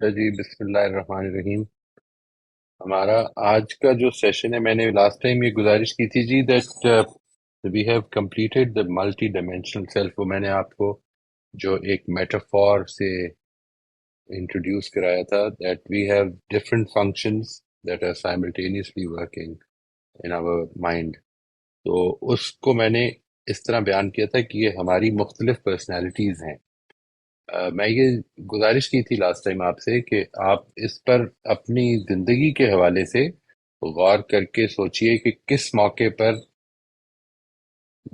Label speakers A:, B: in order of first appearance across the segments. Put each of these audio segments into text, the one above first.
A: جی بسم اللہ الرحمن الرحیم. ہمارا آج کا جو سیشن ہے، میں نے لاسٹ ٹائم یہ گزارش کی تھی جی that we have completed the multi dimensional self. وہ میں نے آپ کو جو ایک میٹافور سے انٹروڈیوس کرایا تھا that we have different functions that are simultaneously working in our mind. تو اس کو میں نے اس طرح بیان کیا تھا کہ یہ ہماری مختلف پرسنالٹیز ہیں. میں یہ گزارش کی تھی لاسٹ ٹائم آپ سے کہ آپ اس پر اپنی زندگی کے حوالے سے غور کر کے سوچئے کہ کس موقع پر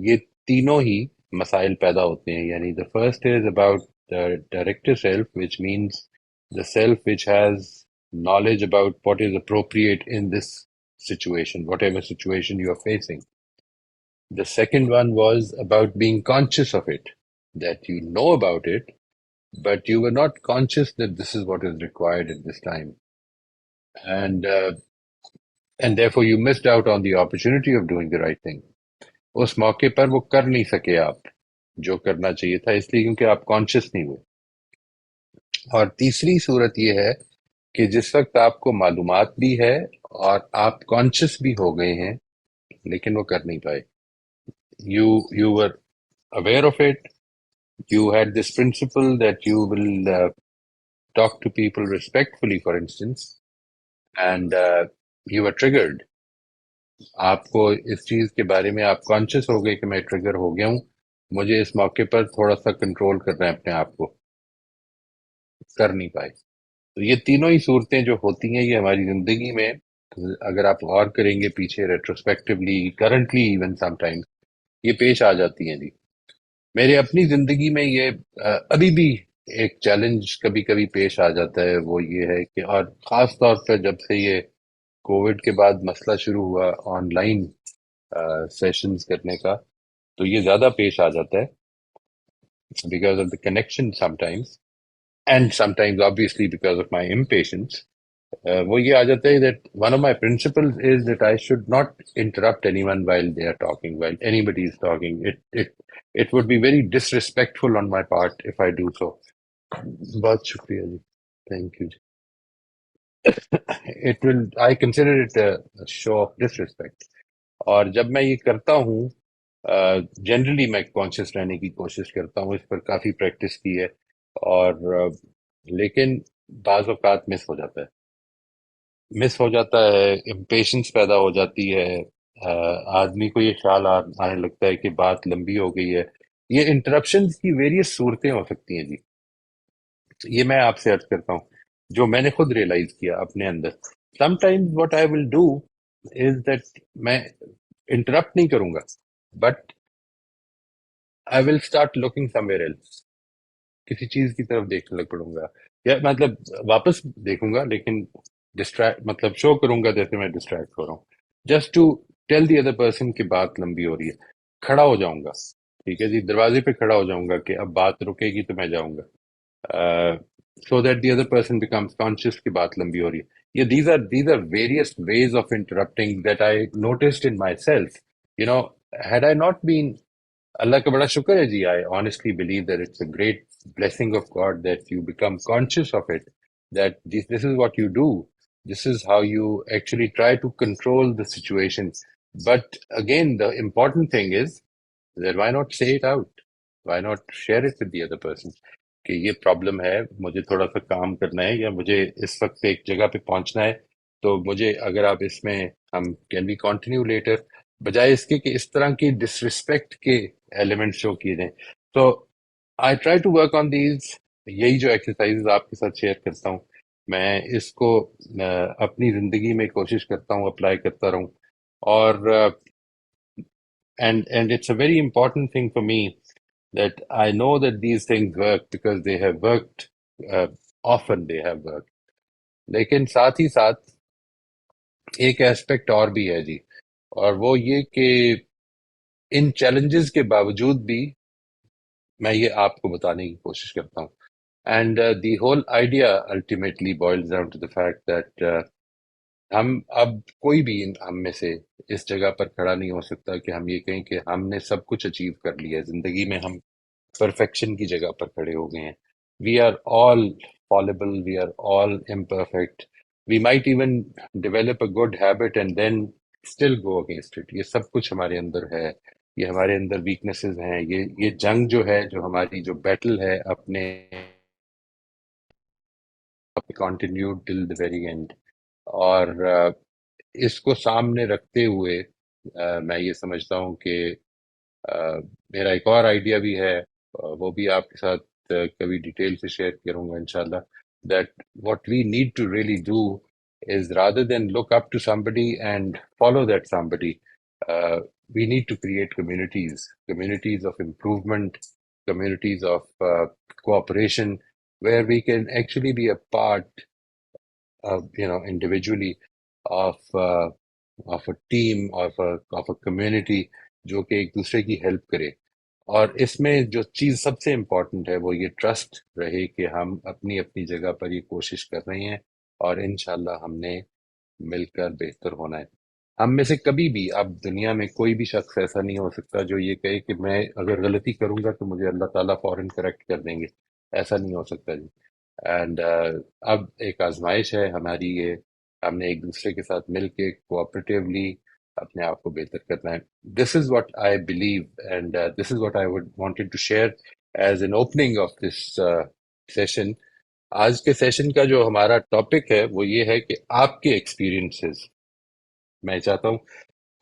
A: یہ تینوں ہی مسائل پیدا ہوتے ہیں. یعنی the first is about the director self, which means the self which has knowledge about what is appropriate in this situation, whatever situation you are facing. The second one was about being conscious of it, that you know about it, but you were not conscious that this is what is required at this time, and uh, and therefore you missed out on the opportunity of doing the right thing. اس موقع پر وہ کر نہیں سکے آپ جو کرنا چاہیے تھا، اس لیے کیونکہ آپ کانشیس نہیں ہوئے. اور تیسری صورت یہ ہے کہ جس وقت آپ کو معلومات بھی ہے اور آپ کانشیس بھی ہو گئے ہیں لیکن وہ کر نہیں پائے. You were aware of it. You had this principle that you will talk to people respectfully, for instance, and you were triggered. آپ کو اس چیز کے بارے میں آپ کانشیس ہو گئے کہ میں ٹریگر ہو گیا ہوں، مجھے اس موقع پر تھوڑا سا کنٹرول کرنا ہے اپنے آپ کو، کر نہیں پائے. تو یہ تینوں ہی صورتیں جو ہوتی ہیں یہ ہماری زندگی میں اگر آپ غور کریں گے پیچھے retrospectively, currently even some time یہ پیش آ جاتی ہیں جی. میرے اپنی زندگی میں یہ ابھی بھی ایک چیلنج کبھی کبھی پیش آ جاتا ہے. وہ یہ ہے کہ اور خاص طور پہ جب سے یہ کووڈ کے بعد مسئلہ شروع ہوا آن لائن سیشنز کرنے کا، تو یہ زیادہ پیش آ جاتا ہے because of the connection some times, and some times obviously because of my impatience. وہ یہ آ جاتا ہے that one of my principles is that I should not interrupt anyone while they are talking, while anybody is talking. It would be very disrespectful on my part if I do so. بہت شکریہ جی، thank you جی. I consider it a show of disrespect. اور جب میں یہ کرتا ہوں جنرلی میں کانشیس رہنے کی کوشش کرتا ہوں، اس پر کافی پریکٹس کی ہے، اور لیکن بعض اوقات مس ہو جاتا ہے، امپیشنس پیدا ہو جاتی ہے. آدمی کو یہ خیال آنے لگتا ہے کہ بات لمبی ہو گئی ہے. یہ انٹرپشنز کی ویریس صورتیں ہو سکتی ہیں جی. یہ میں آپ سے عرض کرتا ہوں جو میں نے خود ریئلائز کیا اپنے اندر. Sometimes what I will do is that میں انٹرپٹ نہیں کروں گا، but I will start looking somewhere else. کسی چیز کی طرف دیکھنے لگ پڑوں گا، یا مطلب واپس دیکھوں گا لیکن ڈسٹریکٹ مطلب شو کروں گا جیسے میں ڈسٹریکٹ ہو رہا ہوں، just to tell the other person کہ بات لمبی ہو رہی ہے. کھڑا ہو جاؤں گا، ٹھیک ہے جی، دروازے پہ کھڑا ہو جاؤں گا کہ اب بات رکے گی تو میں جاؤں گا، so that the other person becomes conscious کہ بات لمبی ہو رہی ہے. یہ these are various ways of interrupting that I noticed in myself. You know had I not been, Allah کا بڑا شکر ہے جی. آئی honestly believe that it's a great blessing of God that you become conscious of it, that this is what you do. This is how you actually try to control the situation. But again, the important thing is that why not say it out? Why not share it with the other person? کہ یہ problem ہے، مجھے تھوڑا سا کام کرنا ہے، یا مجھے اس وقت ایک جگہ پہ پہنچنا ہے، تو مجھے اگر آپ اس میں ہم کین بی کنٹینیو لیٹر، بجائے اس کے کہ اس طرح کی ڈسرسپیکٹ کے ایلیمنٹ شو کیے جائیں. تو I try to work on these. یہی جو ایکسرسائز آپ کے ساتھ شیئر کرتا ہوں، میں اس کو اپنی زندگی میں کوشش کرتا ہوں اپلائی کرتا رہوں. اور and it's a very important thing for me that I know that these things work because they have worked, often they have worked. لیکن ساتھ ہی ساتھ ایک ایسپیکٹ اور بھی ہے جی، اور وہ یہ کہ ان چیلنجز کے باوجود بھی میں یہ آپ کو بتانے کی کوشش کرتا ہوں. And the whole idea ultimately boils down to the fact that ہم اب کوئی بھی ہم میں سے اس جگہ پر کھڑا نہیں ہو سکتا کہ ہم یہ کہیں کہ ہم نے سب کچھ اچیو کر لیا ہے زندگی میں، ہم پرفیکشن کی جگہ پر کھڑے ہو گئے ہیں. we are all fallible, we are all imperfect. We might even develop a good habit and then still go against it. یہ سب کچھ ہمارے اندر ہے. یہ ہمارے اندر ویکنیسز ہیں. یہ جنگ جو ہے, جو ہماری جو بیٹل ہے اپنے continue till the very and. اور اس کو سامنے رکھتے ہوئے میں یہ سمجھتا ہوں کہ میرا ایک اور آئیڈیا بھی ہے, وہ بھی آپ کے ساتھ کبھی ڈیٹیل سے شیئر کروں گا انشاءاللہ. That what we need to really do is rather than look up to somebody and follow that somebody, we need to create communities of improvement, communities of cooperation, where we can actually be a part, individually, of a team, of a community, جو کہ ایک دوسرے کی help کرے. اور اس میں جو چیز سب سے امپورٹنٹ ہے وہ یہ ٹرسٹ رہے کہ ہم اپنی اپنی جگہ پر یہ کوشش کر رہے ہیں اور انشاءاللہ ہم نے مل کر بہتر ہونا ہے. ہم میں سے کبھی بھی, اب دنیا میں کوئی بھی شخص ایسا نہیں ہو سکتا جو یہ کہے کہ میں اگر غلطی کروں گا تو مجھے اللہ تعالیٰ فوراً کریکٹ کر دیں گے. ایسا نہیں ہو سکتا جی. اینڈ اب ایک آزمائش ہے ہماری, یہ ہم نے ایک دوسرے کے ساتھ مل کے کوآپریٹیولی اپنے آپ کو بہتر کرنا ہے. This is what I believe and this is what I would wanted to share as an opening of this session. آج کے سیشن کا جو ہمارا ٹاپک ہے وہ یہ ہے کہ آپ کے ایکسپیرینسز. میں چاہتا ہوں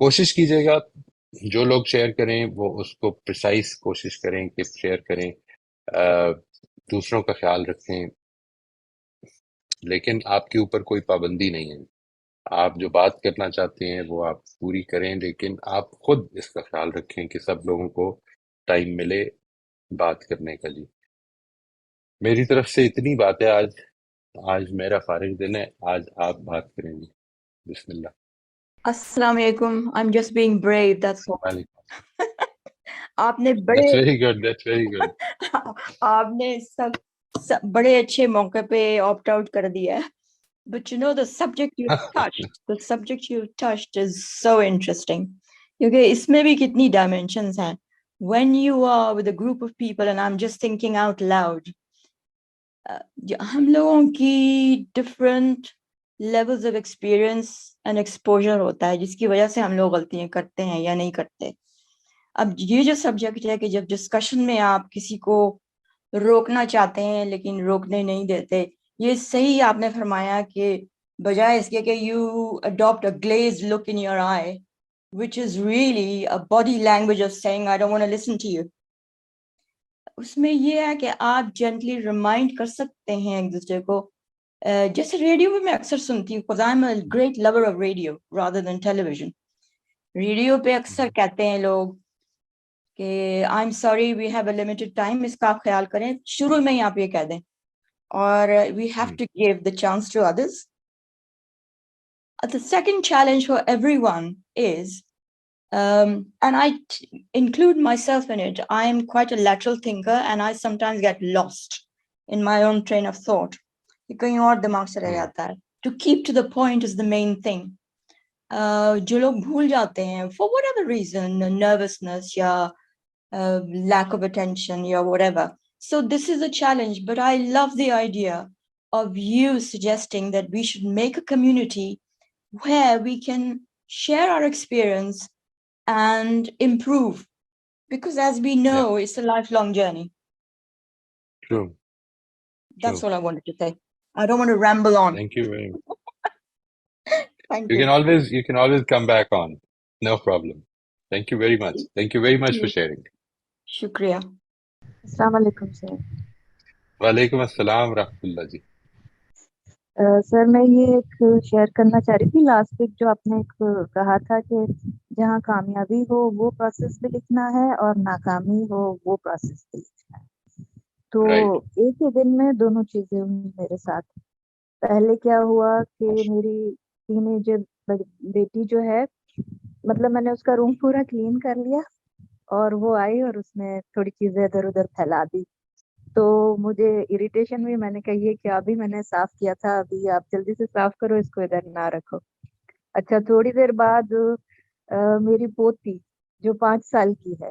A: کوشش کیجیے گا جو لوگ شیئر کریں وہ اس کو پریسائز کوشش کریں کہ شیئر کریں, دوسروں کا خیال رکھیں, لیکن آپ کے اوپر کوئی پابندی نہیں ہے. آپ جو بات کرنا چاہتے ہیں وہ آپ پوری کریں, لیکن آپ خود اس کا خیال رکھیں کہ سب لوگوں کو ٹائم ملے بات کرنے کا. جی میری طرف سے اتنی بات ہے. آج میرا فارغ دن ہے, آج آپ بات کریں گے. بسم اللہ.
B: السلام علیکم. I'm just being brave, that's all.
A: وعلیکم.
B: آپ نے
A: That's very good, that's very good.
B: آپ نے سب بڑے اچھے موقع پہ آپٹ آؤٹ کر دیا ہے. But you know the subject you touched is so interesting. کیونکہ اس میں بھی کتنی dimensions ہیں. When you are with a group of people, and I'm just thinking out loud, ہم لوگوں کی different levels of experience and exposure ہوتا ہے جس کی وجہ سے ہم لوگ غلطیاں کرتے ہیں یا نہیں کرتے. اب یہ جو سبجیکٹ ہے کہ جب ڈسکشن میں آپ کسی کو روکنا چاہتے ہیں لیکن روکنے نہیں دیتے, یہ صحیح آپ نے فرمایا کہ بجائے اس کے کہ you adapt a glazed look in your eye, which is really a body language of saying I don't want to listen to you. اس میں یہ ہے کہ آپ جینٹلی ریمائنڈ کر سکتے ہیں ایک دوسرے کو. جیسے ریڈیو میں اکثر سنتی ہوں, because I'm a great lover of radio rather than television. Radio پہ اکثر کہتے ہیں لوگ کہ I'm sorry we have a limited time, اس کا آپ خیال کریں. شروع میں ہی آپ یہ کہہ دیں, اور we have to give the chance to others. The second challenge for everyone is, and I include myself in it, I am quite a lateral thinker and I sometimes get lost in my own train of thought. کہیں اور دماغ سے رہ جاتا ہے. To keep to the point is the main thing. جو لوگ بھول جاتے ہیں for whatever reason, nervousness یا lack of attention یا whatever. So this is a challenge, but I love the idea of you suggesting that we should make a community where we can share our experience and improve, because as we know, it's a lifelong journey.
A: True.
B: That's all I wanted to say. I don't want to ramble on.
A: Thank you very much.
B: Thank
A: You
B: you.
A: can always come back on. No problem. Thank you very much. Thank you very much for sharing.
B: شکریہ.
C: السلام علیکم سر.
A: وعلیکم السلام ورحمۃ اللہ. جی
C: سر میں یہ ایک share کرنا چاہ رہی تھی. لاسٹ ویک جو آپ نے ایک کہا تھا کہ جہاں کامیابی ہو وہ پروسیس بھی لکھنا ہے اور ناکامی ہو وہ پروسیس بھی لکھنا ہے. تو ایک ہی دن میں دونوں چیزیں ہوئی میرے ساتھ. پہلے کیا ہوا کہ میری ٹین ایجر بیٹی جو ہے, مطلب میں نے اس کا روم پورا کلین کر لیا اور وہ آئی اور اس نے تھوڑی چیزیں ادھر ادھر پھیلا دی. تو مجھے اریٹیشن ہوئی. میں نے کہا یہ کیا, ابھی میں نے صاف کیا تھا, ابھی آپ جلدی سے صاف کرو, اس کو ادھر نہ رکھو. اچھا تھوڑی دیر بعد میری پوتی جو 5 سال کی ہے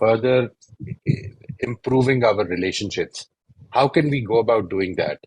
A: further improving our relationships. How can we go about doing that?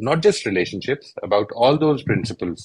A: not just relationships, about all those principles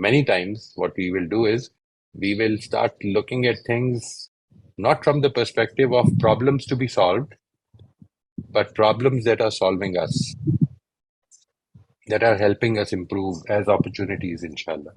A: many times what we will do is we will start looking at things not from the perspective of problems to be solved, but problems that are solving us, that are helping us improve as opportunities, inshallah.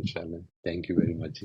A: Inshallah. Thank you very much.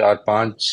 A: 4-5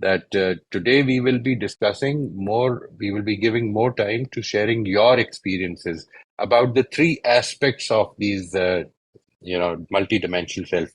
A: that today we will be discussing more, we will be giving more time to sharing your experiences about the three aspects of these multi-dimensional self।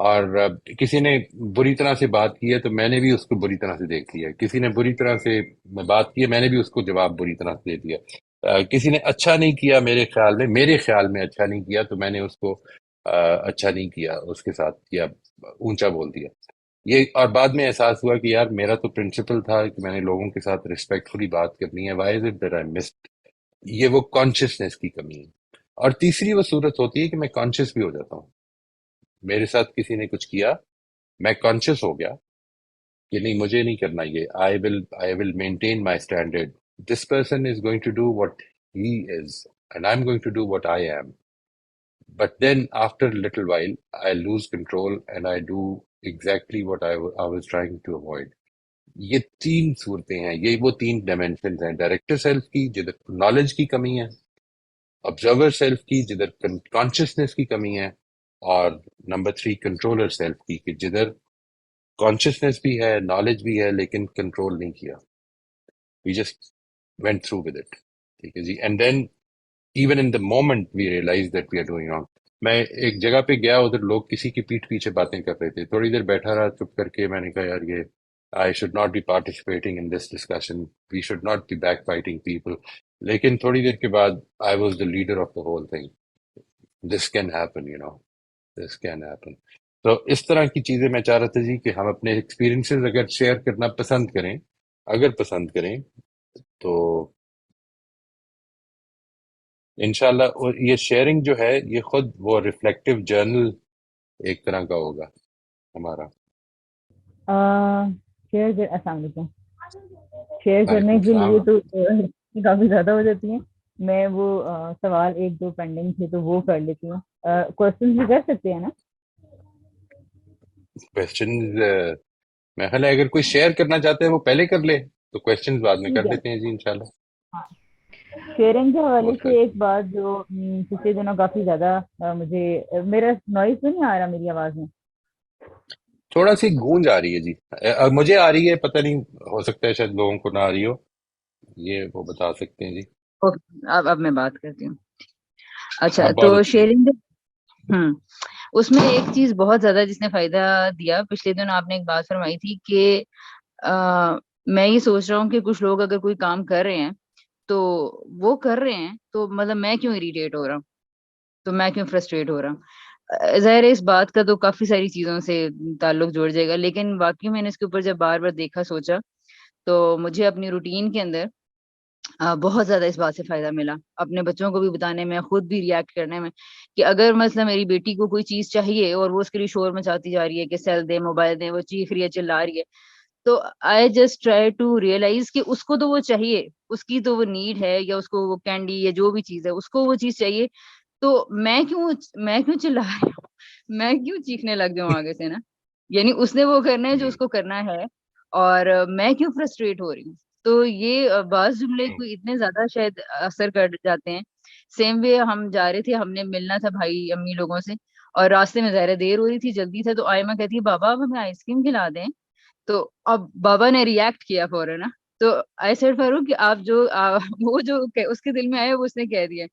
A: اور کسی نے بری طرح سے بات کی ہے تو میں نے بھی اس کو بری طرح سے دیکھ لیا، کسی نے بری طرح سے بات کی ہے میں نے بھی اس کو جواب بری طرح سے دے دیا، کسی نے اچھا نہیں کیا میرے خیال میں اچھا نہیں کیا تو میں نے اس کو اچھا نہیں کیا اس کے ساتھ، یا اونچا بول دیا یہ، اور بعد میں احساس ہوا کہ یار میرا تو پرنسپل تھا کہ میں نے لوگوں کے ساتھ ریسپیکٹفلی بات کرنی ہے، why is it that I missed, یہ وہ کانشیسنیس کی کمی ہے۔ اور تیسری وہ صورت ہوتی ہے کہ میں کانشیس بھی ہو جاتا ہوں، میرے ساتھ کسی نے کچھ کیا، میں کانشیس ہو گیا کہ نہیں مجھے نہیں کرنا یہ، I will maintain my standard, this person is going to do what he is and I am going to do what I am, but then after little while I lose control and I do exactly what I was trying to avoid. یہ تین صورتیں ہیں، یہ وہ تین dimensions ہیں، director self کی جدھر نالج کی کمی ہے، آبزرور سیلف کی جدھر کانشیسنیس کی کمی ہے، اور نمبر 3 کنٹرولر سیلف کی کہ جدھر کانشیسنیس بھی ہے نالج بھی ہے لیکن کنٹرول نہیں کیا، we just went through with it، ٹھیک ہے جی، and then even in the moment we realize that we are doing wrong. میں ایک جگہ پہ گیا، ادھر لوگ کسی کی پیٹھ پیچھے باتیں کر رہے تھے، تھوڑی دیر بیٹھا رہا چپ کر کے، میں نے کہا یار یہ I should not be participating in this discussion, we should not be back fighting people, لیکن تھوڑی دیر کے بعد I was the leader of the whole thing, this can happen this can happen. تو اس طرح کی چیزیں میں چاہ رہا تھا جی کہ ہم اپنے ایکسپیرینسز اگر شیئر کرنا پسند کریں تو انشاءاللہ، اور یہ شیئرنگ جو ہے یہ خود وہ ریفلیکٹیو جرنل ایک طرح کا ہوگا ہمارا۔
C: السلام علیکم۔ شیئر
A: وعلیکم
C: کرنے کے لیے
A: السلام۔
C: تو کافی زیادہ ہو جاتی ہیں، میں وہ سوال ایک دو پینڈنگ تھے تو وہ کر لیتی ہوں۔ کوشچن بھی کر سکتے ہیں نا؟
A: کوشچنز میں خیال ہے اگر کوئی شیئر کرنا چاہتے ہیں وہ پہلے کر لے، تو کوشچنز بعد میں کر
C: ٹھیک ہے۔
A: لیتے ہیں جی انشاءاللہ۔
C: ہاں، شیئرنگ کے حوالے
A: بہت
C: سے ایک بات جو پچھلے دنوں کافی زیادہ مجھے، میرا نوائز تو نہیں آ رہا میری آواز میں؟
A: تھوڑا سی گونج آ رہی ہے جی، مجھے آ رہی ہے، پتہ نہیں ہو سکتا ہے شاید لوگوں کو نہ آ رہی ہو، یہ وہ بتا سکتے ہیں جی۔
C: اب میں بات کرتی ہوں۔ اچھا،
A: ہاں بہت
C: تو
A: اچھی۔
C: شیئرنگ اس میں ایک چیز بہت زیادہ جس نے فائدہ دیا، پچھلے دن آپ نے ایک بات فرمائی تھی کہ میں یہ سوچ رہا ہوں کہ کچھ لوگ اگر کوئی کام کر رہے ہیں تو وہ کر رہے ہیں تو مطلب میں کیوں اریٹیٹ ہو رہا ہوں، تو میں کیوں فرسٹریٹ ہو رہا ہوں۔ ظاہر ہے اس بات کا تو کافی ساری چیزوں سے تعلق جوڑ جائے گا، لیکن واقعی میں نے اس کے اوپر جب بار بار دیکھا سوچا تو مجھے اپنی روٹین کے اندر بہت زیادہ اس بات سے فائدہ ملا، اپنے بچوں کو بھی بتانے میں، خود بھی ریئیکٹ کرنے میں، کہ اگر مثلا میری بیٹی کو کوئی چیز چاہیے اور وہ اس کے لیے شور مچاتی جا رہی ہے کہ سیل دے، موبائل دے، وہ چیخ رہی ہے، چلا رہی ہے، تو I just try to realise کہ اس کو تو وہ چاہیے، اس کی تو وہ نیڈ ہے، یا اس کو وہ کینڈی یا جو بھی چیز ہے اس کو وہ چیز چاہیے، تو میں کیوں چلا رہی ہوں، میں کیوں چیخنے لگ جاؤں آگے سے نا، یعنی اس نے وہ کرنا ہے جو اس کو کرنا ہے، اور میں کیوں فرسٹریٹ ہو رہی ہوں۔ تو یہ بعض جملے کو اتنے زیادہ شاید اثر کر جاتے ہیں۔ سیم وے ہم جا رہے تھے، ہم نے ملنا تھا بھائی امی لوگوں سے، اور راستے میں ظاہر دیر ہو رہی تھی، جلدی تھا، تو آئمہ کہتی ہے بابا اب ہمیں آئس کریم کھلا دیں، تو اب بابا نے ریئیکٹ کیا فوراً نا، تو آئی سیڈ فاروق کہ آپ جو وہ جو اس کے دل میں آیا وہ اس نے کہہ دیا،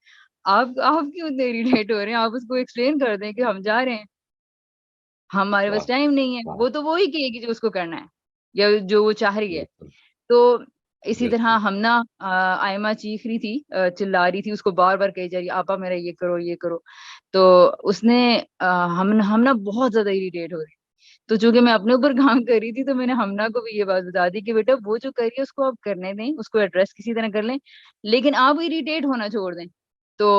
C: آپ کیوں اتنے اریٹیٹ ہو رہے ہیں، آپ اس کو ایکسپلین کر دیں کہ ہم جا رہے ہیں، ہمارے
A: واہ
C: پاس ٹائم نہیں ہے،
A: واہ،
C: وہ تو وہی کہے گی جو اس کو کرنا ہے یا جو وہ چاہ رہی ہے۔
A: بالکل
C: تو اسی طرح
A: بالکل۔
C: ہم نا آئمہ چیخ رہی تھی، چلا رہی تھی، اس کو بار بار کہی جا رہی آپا میرا یہ کرو یہ کرو، تو اس نے ہم نا بہت زیادہ اریٹیٹ ہو رہی، تو چونکہ میں اپنے اوپر کام کر رہی تھی تو میں نے ہمنا کو بھی یہ بات بتا دی کہ بیٹا وہ جو کر رہی ہے اس کو آپ کرنے دیں، اس کو ایڈریس کسی طرح کر لیں، لیکن آپ اریٹیٹ ہونا چھوڑ دیں۔ تو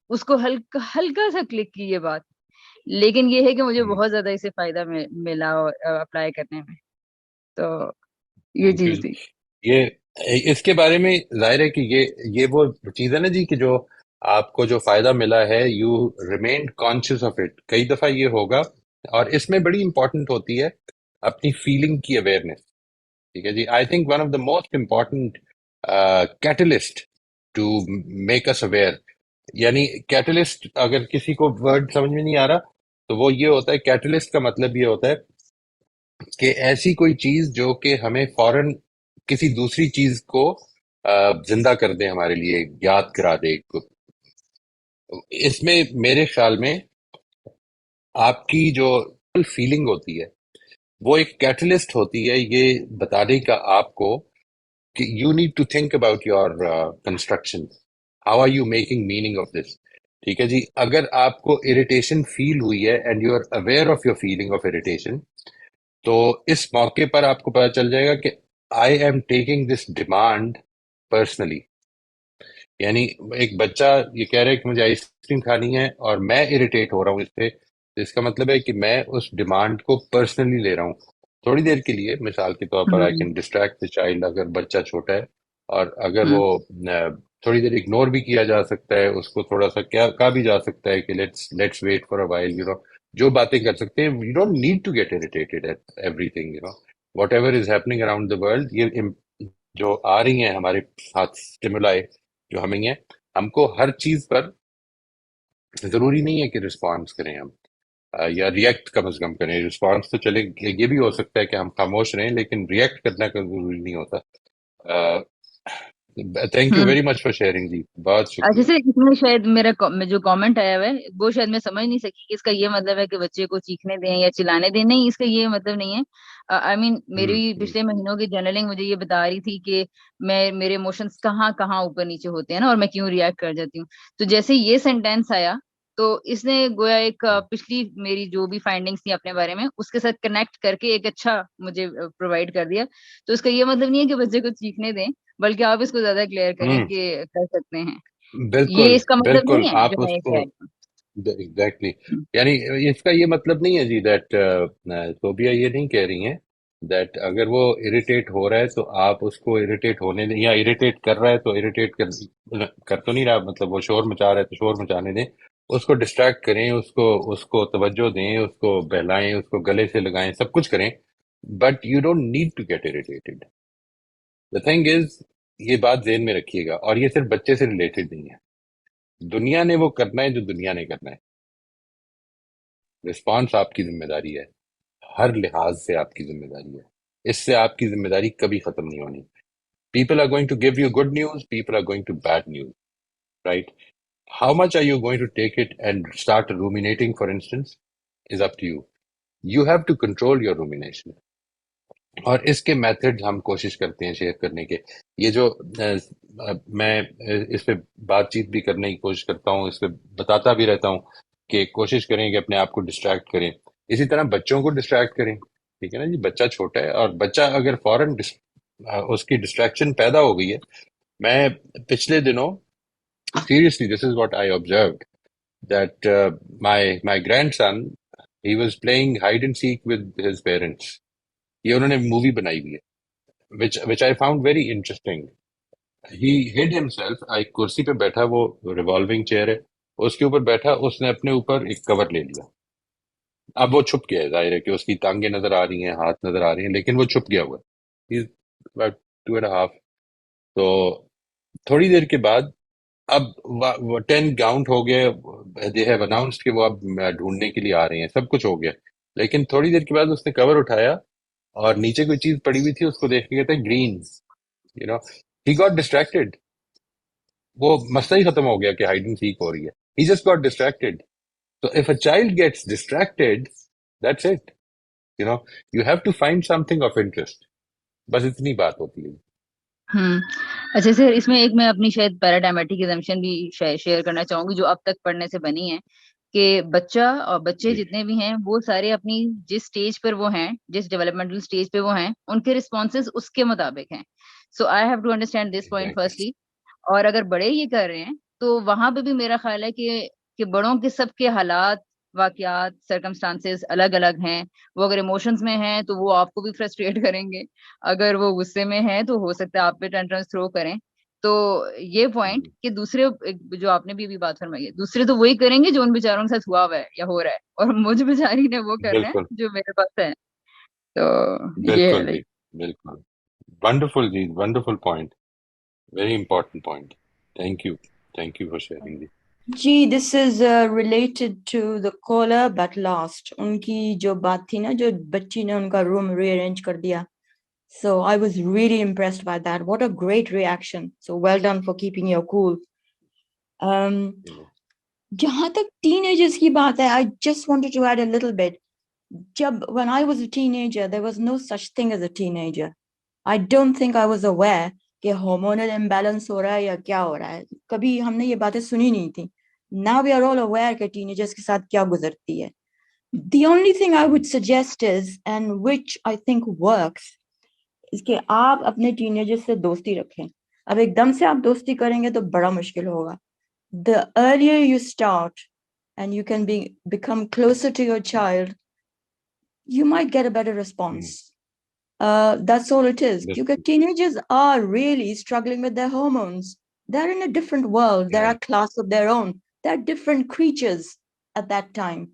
C: اس کو ہلکا ہلکا سا کلک کی یہ بات، لیکن یہ ہے کہ مجھے بہت زیادہ اسے فائدہ ملا اپلائی کرنے میں، تو یہ
A: تھینک یو
C: چیز
A: جی۔
C: تھی۔
A: یہ اس کے بارے میں ظاہر ہے کہ یہ وہ چیز ہے نا جی کہ جو آپ کو جو فائدہ ملا ہے، you remain conscious of it, کئی دفعہ یہ ہوگا، اور اس میں بڑی امپورٹنٹ ہوتی ہے اپنی فیلنگ کی اویئرنیس، ٹھیک ہے جی۔ I think one of the most important catalyst to make us aware, یعنی کیٹلسٹ اگر کسی کو ورڈ سمجھ میں نہیں آ رہا تو وہ یہ ہوتا ہے، کیٹلسٹ کا مطلب یہ ہوتا ہے کہ ایسی کوئی چیز جو کہ ہمیں فوراً کسی دوسری چیز کو زندہ کر دے، ہمارے لیے یاد کرا دے۔ اس میں میرے خیال میں آپ کی جو نارمل فیلنگ ہوتی ہے وہ ایک کیٹلسٹ ہوتی ہے یہ بتانے کا آپ کو کہ you need to think about your construction, how are you making meaning of this. ٹھیک ہے جی، اگر آپ کو اریٹیشن فیل ہوئی ہے and you are aware of your feeling of irritation, تو اس موقع پر آپ کو پتا چل جائے گا کہ I am taking this demand personally. یعنی ایک بچہ یہ کہہ رہا ہے کہ مجھے آئس کریم کھانی ہے اور میں اریٹیٹ ہو رہا ہوں اس پہ، تو اس کا مطلب ہے کہ میں اس ڈیمانڈ کو پرسنلی لے رہا ہوں. تھوڑی دیر کے لیے مثال کے طور پر I can distract the child اگر بچہ چھوٹا ہے، اور اگر وہ تھوڑی دیر اگنور بھی کیا جا سکتا ہے، اس کو تھوڑا سا کیا کہا بھی جا سکتا ہے کہ let's wait for a while, you know جو باتیں کر سکتے ہیں. You don't need to get irritated at everything, you know whatever is happening around the world. یہ جو آ رہی ہیں ہمارے ساتھ اسٹیمولائی جو ہمیں ہیں، ہم کو ہر چیز پر ضروری نہیں ہے کہ رسپانس کریں ہم یا ریئیکٹ کم از کم کریں. رسپانس تو چلے یہ بھی ہو سکتا ہے کہ ہم خاموش رہیں، لیکن ریئیکٹ کرنا کا ضروری نہیں ہوتا. Thank you very much for sharing جی، بہت
C: اچھا
A: شکریہ.
C: سر، اس میں شاید میرا جو کامنٹ آیا ہوا ہے وہ شاید میں سمجھ نہیں سکی کہ اس کا یہ مطلب ہے کہ بچے کو چیخنے دیں یا چلانے دیں. نہیں، اس کا یہ مطلب نہیں ہے. آئی مین میری پچھلے مہینوں کی جرنلنگ مجھے یہ بتا رہی تھی کہ میرے ایموشنس کہاں کہاں اوپر نیچے ہوتے ہیں نا، اور میں کیوں ریئیکٹ کر جاتی ہوں. تو جیسے یہ سینٹینس آیا تو اس نے گویا ایک پچھلی میری جو بھی فائنڈنگس تھی اپنے بارے میں اس کے ساتھ کنیکٹ کر کے ایک اچھا مجھے پرووائڈ کر دیا. تو اس کا یہ مطلب نہیں ہے کہ بچے کو چیخنے دیں، بلکہ آپ اس کو زیادہ کلیئر کریں کہ کر سکتے ہیں.
A: بالکل
C: یہ اس کا مطلب
A: بالکل،
C: نہیں ہے
A: آپ
C: جو میں
A: اس
C: یہ
A: کو
C: کہہ رہی
A: ایگزیکٹلی
C: ہوں.
A: یعنی اس کا یہ مطلب نہیں ہے جی دیٹ صوبیہ یہ نہیں کہہ رہی ہیں دیٹ اگر وہ اریٹیٹ ہو رہا ہے تو آپ اس کو اریٹیٹ ہونے دیں، یا اریٹیٹ کر رہا ہے تو اریٹیٹ کر تو نہیں رہا، مطلب وہ شور مچا رہا ہے تو شور مچانے دیں. اس کو ڈسٹریکٹ کریں، اس کو توجہ دیں، اس کو بہلائیں، اس کو گلے سے لگائیں، سب کچھ کریں، but you don't need to get irritated. The thing is, یہ بات ذہن میں رکھیے گا، اور یہ صرف بچے سے ریلیٹڈ نہیں ہے. دنیا نے وہ کرنا ہے جو دنیا نے کرنا ہے. رسپانس آپ کی ذمہ داری ہے، ہر لحاظ سے آپ کی ذمہ داری ہے. اس سے آپ کی ذمہ داری کبھی ختم نہیں ہونی. People are going to give you good news, people are going to bad news, right? How much are you going to take it and start ruminating for instance is up to you. You have to control your rumination. اور اس کے method ہم کوشش کرتے ہیں share کرنے کے. یہ جو میں اس پہ بات چیت بھی کرنے کی کوشش کرتا ہوں، اس پہ بتاتا بھی رہتا ہوں کہ کوشش کریں کہ اپنے آپ کو ڈسٹریکٹ کریں. اسی طرح بچوں کو ڈسٹریکٹ کریں. ٹھیک ہے نا جی، بچہ چھوٹا ہے اور بچہ اگر فوراً اس کی ڈسٹریکشن پیدا ہو گئی ہے. میں پچھلے دنوں seriously this is what I observed that my grandson he was playing hide and seek with his parents. یہ انہوں نے مووی بنائی ہوئی ہے which I found very interesting. He hid himself. ایک کرسی پہ بیٹھا، وہ ریوالونگ چیئر ہے، اس کے اوپر بیٹھا، اس نے اپنے اوپر ایک کور لے لیا. اب وہ چھپ گیا ہے، ظاہر ہے کہ اس کی ٹانگیں نظر آ رہی ہیں، ہاتھ نظر آ رہی ہیں، لیکن وہ چھپ گیا ہوا ہے. He's about 2.5. تو تھوڑی دیر کے بعد اب 10 کاؤنٹ ہو گئے، they have announced کہ وہ اب ڈھونڈنے کے لیے آ رہے ہیں، سب کچھ ہو گیا. لیکن تھوڑی دیر کے بعد اس نے کور اٹھایا اور نیچے کوئی چیز پڑی ہوئی تھی، اس کو دیکھ کے کہتے ہیں green. You know he got distracted. وہ مسئلہ ہی ختم ہو گیا کہ ہائیڈ اینڈ سیک ہو رہی ہے. He just got distracted. So if a child gets distracted, that's it. You know, you have to find something of interest. بس اتنی بات ہوتی ہے.
C: اچھا سر، اس میں ایک میں اپنی شاید پیراڈائمیٹک ایگزمپشن بھی شیئر کرنا چاہوں گی جو اب تک پڑھنے سے بنی ہے کہ بچہ اور بچے جتنے بھی ہیں وہ سارے اپنی جس سٹیج پر وہ ہیں، جس ڈیولپمنٹل سٹیج پہ وہ ہیں، ان کے رسپانسز اس کے مطابق ہیں. So I have to understand this point firstly. اور اگر بڑے یہ کر رہے ہیں تو وہاں پہ بھی میرا خیال ہے کہ بڑوں کے سب کے حالات، واقعات، سرکمسٹانسز الگ الگ ہیں. وہ اگر ایموشنز میں ہیں تو وہ آپ کو بھی فرسٹریٹ کریں گے، اگر وہ غصے میں ہیں تو ہو سکتا ہے آپ پہ ٹینٹرمز تھرو کریں. تو یہ پوائنٹ کہ دوسرے جو آپ نے بھی بات فرمائی ہے، دوسرے تو وہی کریں گے جو ان بیچاروں کے ساتھ ہوا ہوا ہے یا ہو رہا ہے، اور مجھ بیچاری نے وہ کرنا ہے
A: بالکل
C: جو میرے پاس ہے. تو یہ
A: بالکل
C: ہے
A: جی، بالکل. ونڈرفل جی، wonderful point, very important point. Thank you for sharing جی.
B: جی this is related to the colour but last. ان کی جو بات تھی نا، جو بچی نے ان کا روم ری ارینج کر دیا. So I was really impressed by that. What a great reaction. So well done for keeping your cool. جہاں تک teenagers کی بات ہے, I just wanted to add a little bit. when I was a teenager, there was no such thing as a teenager. I don't think I was aware کہ hormonal imbalance ہو رہا ہے یا کیا ہو رہا ہے. کبھی ہم نے یہ باتیں سنی نہیں تھی. Now we are all aware کہ teenagers کے ساتھ کیا گزرتی ہے. The only thing I would suggest is, and which I think works, is کہ آپ اپنے teenagers سے دوستی رکھیں. اب ایک دم سے آپ دوستی کریں گے تو بڑا مشکل ہوگا. The earlier you start and you can become closer to your child, you might get a better response. That's all it is. Because teenagers are really struggling with their hormones. They're in a different world. They're a class of their own. They're different creatures at that time.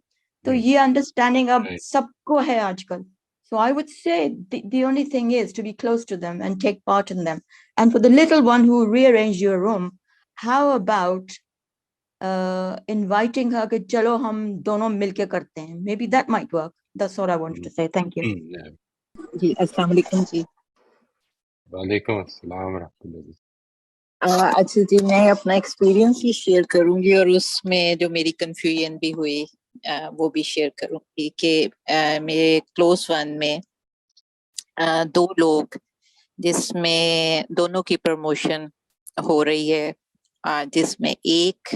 B: So ye understanding ab sabko hai aajkal. So I would say the only thing is to be close to them and take part in them. And for the little one who rearranged your room, how about inviting her کہ چلو ہم دونوں مل کے کرتے ہیں. Maybe that might work. That's all I wanted to say. Thank you.
D: جی السلام علیکم جی.
A: وعلیکم السلام ورحمۃ اللہ.
D: اچھا جی میں اپنا ایکسپیرینس ہی شیئر کروں گی اور اس میں جو میری کنفیوژن بھی ہوئی وہ بھی شیئر کروں گی کہ میرے کلوز ون میں 2 لوگ جس میں دونوں کی پروموشن ہو رہی ہے، جس میں ایک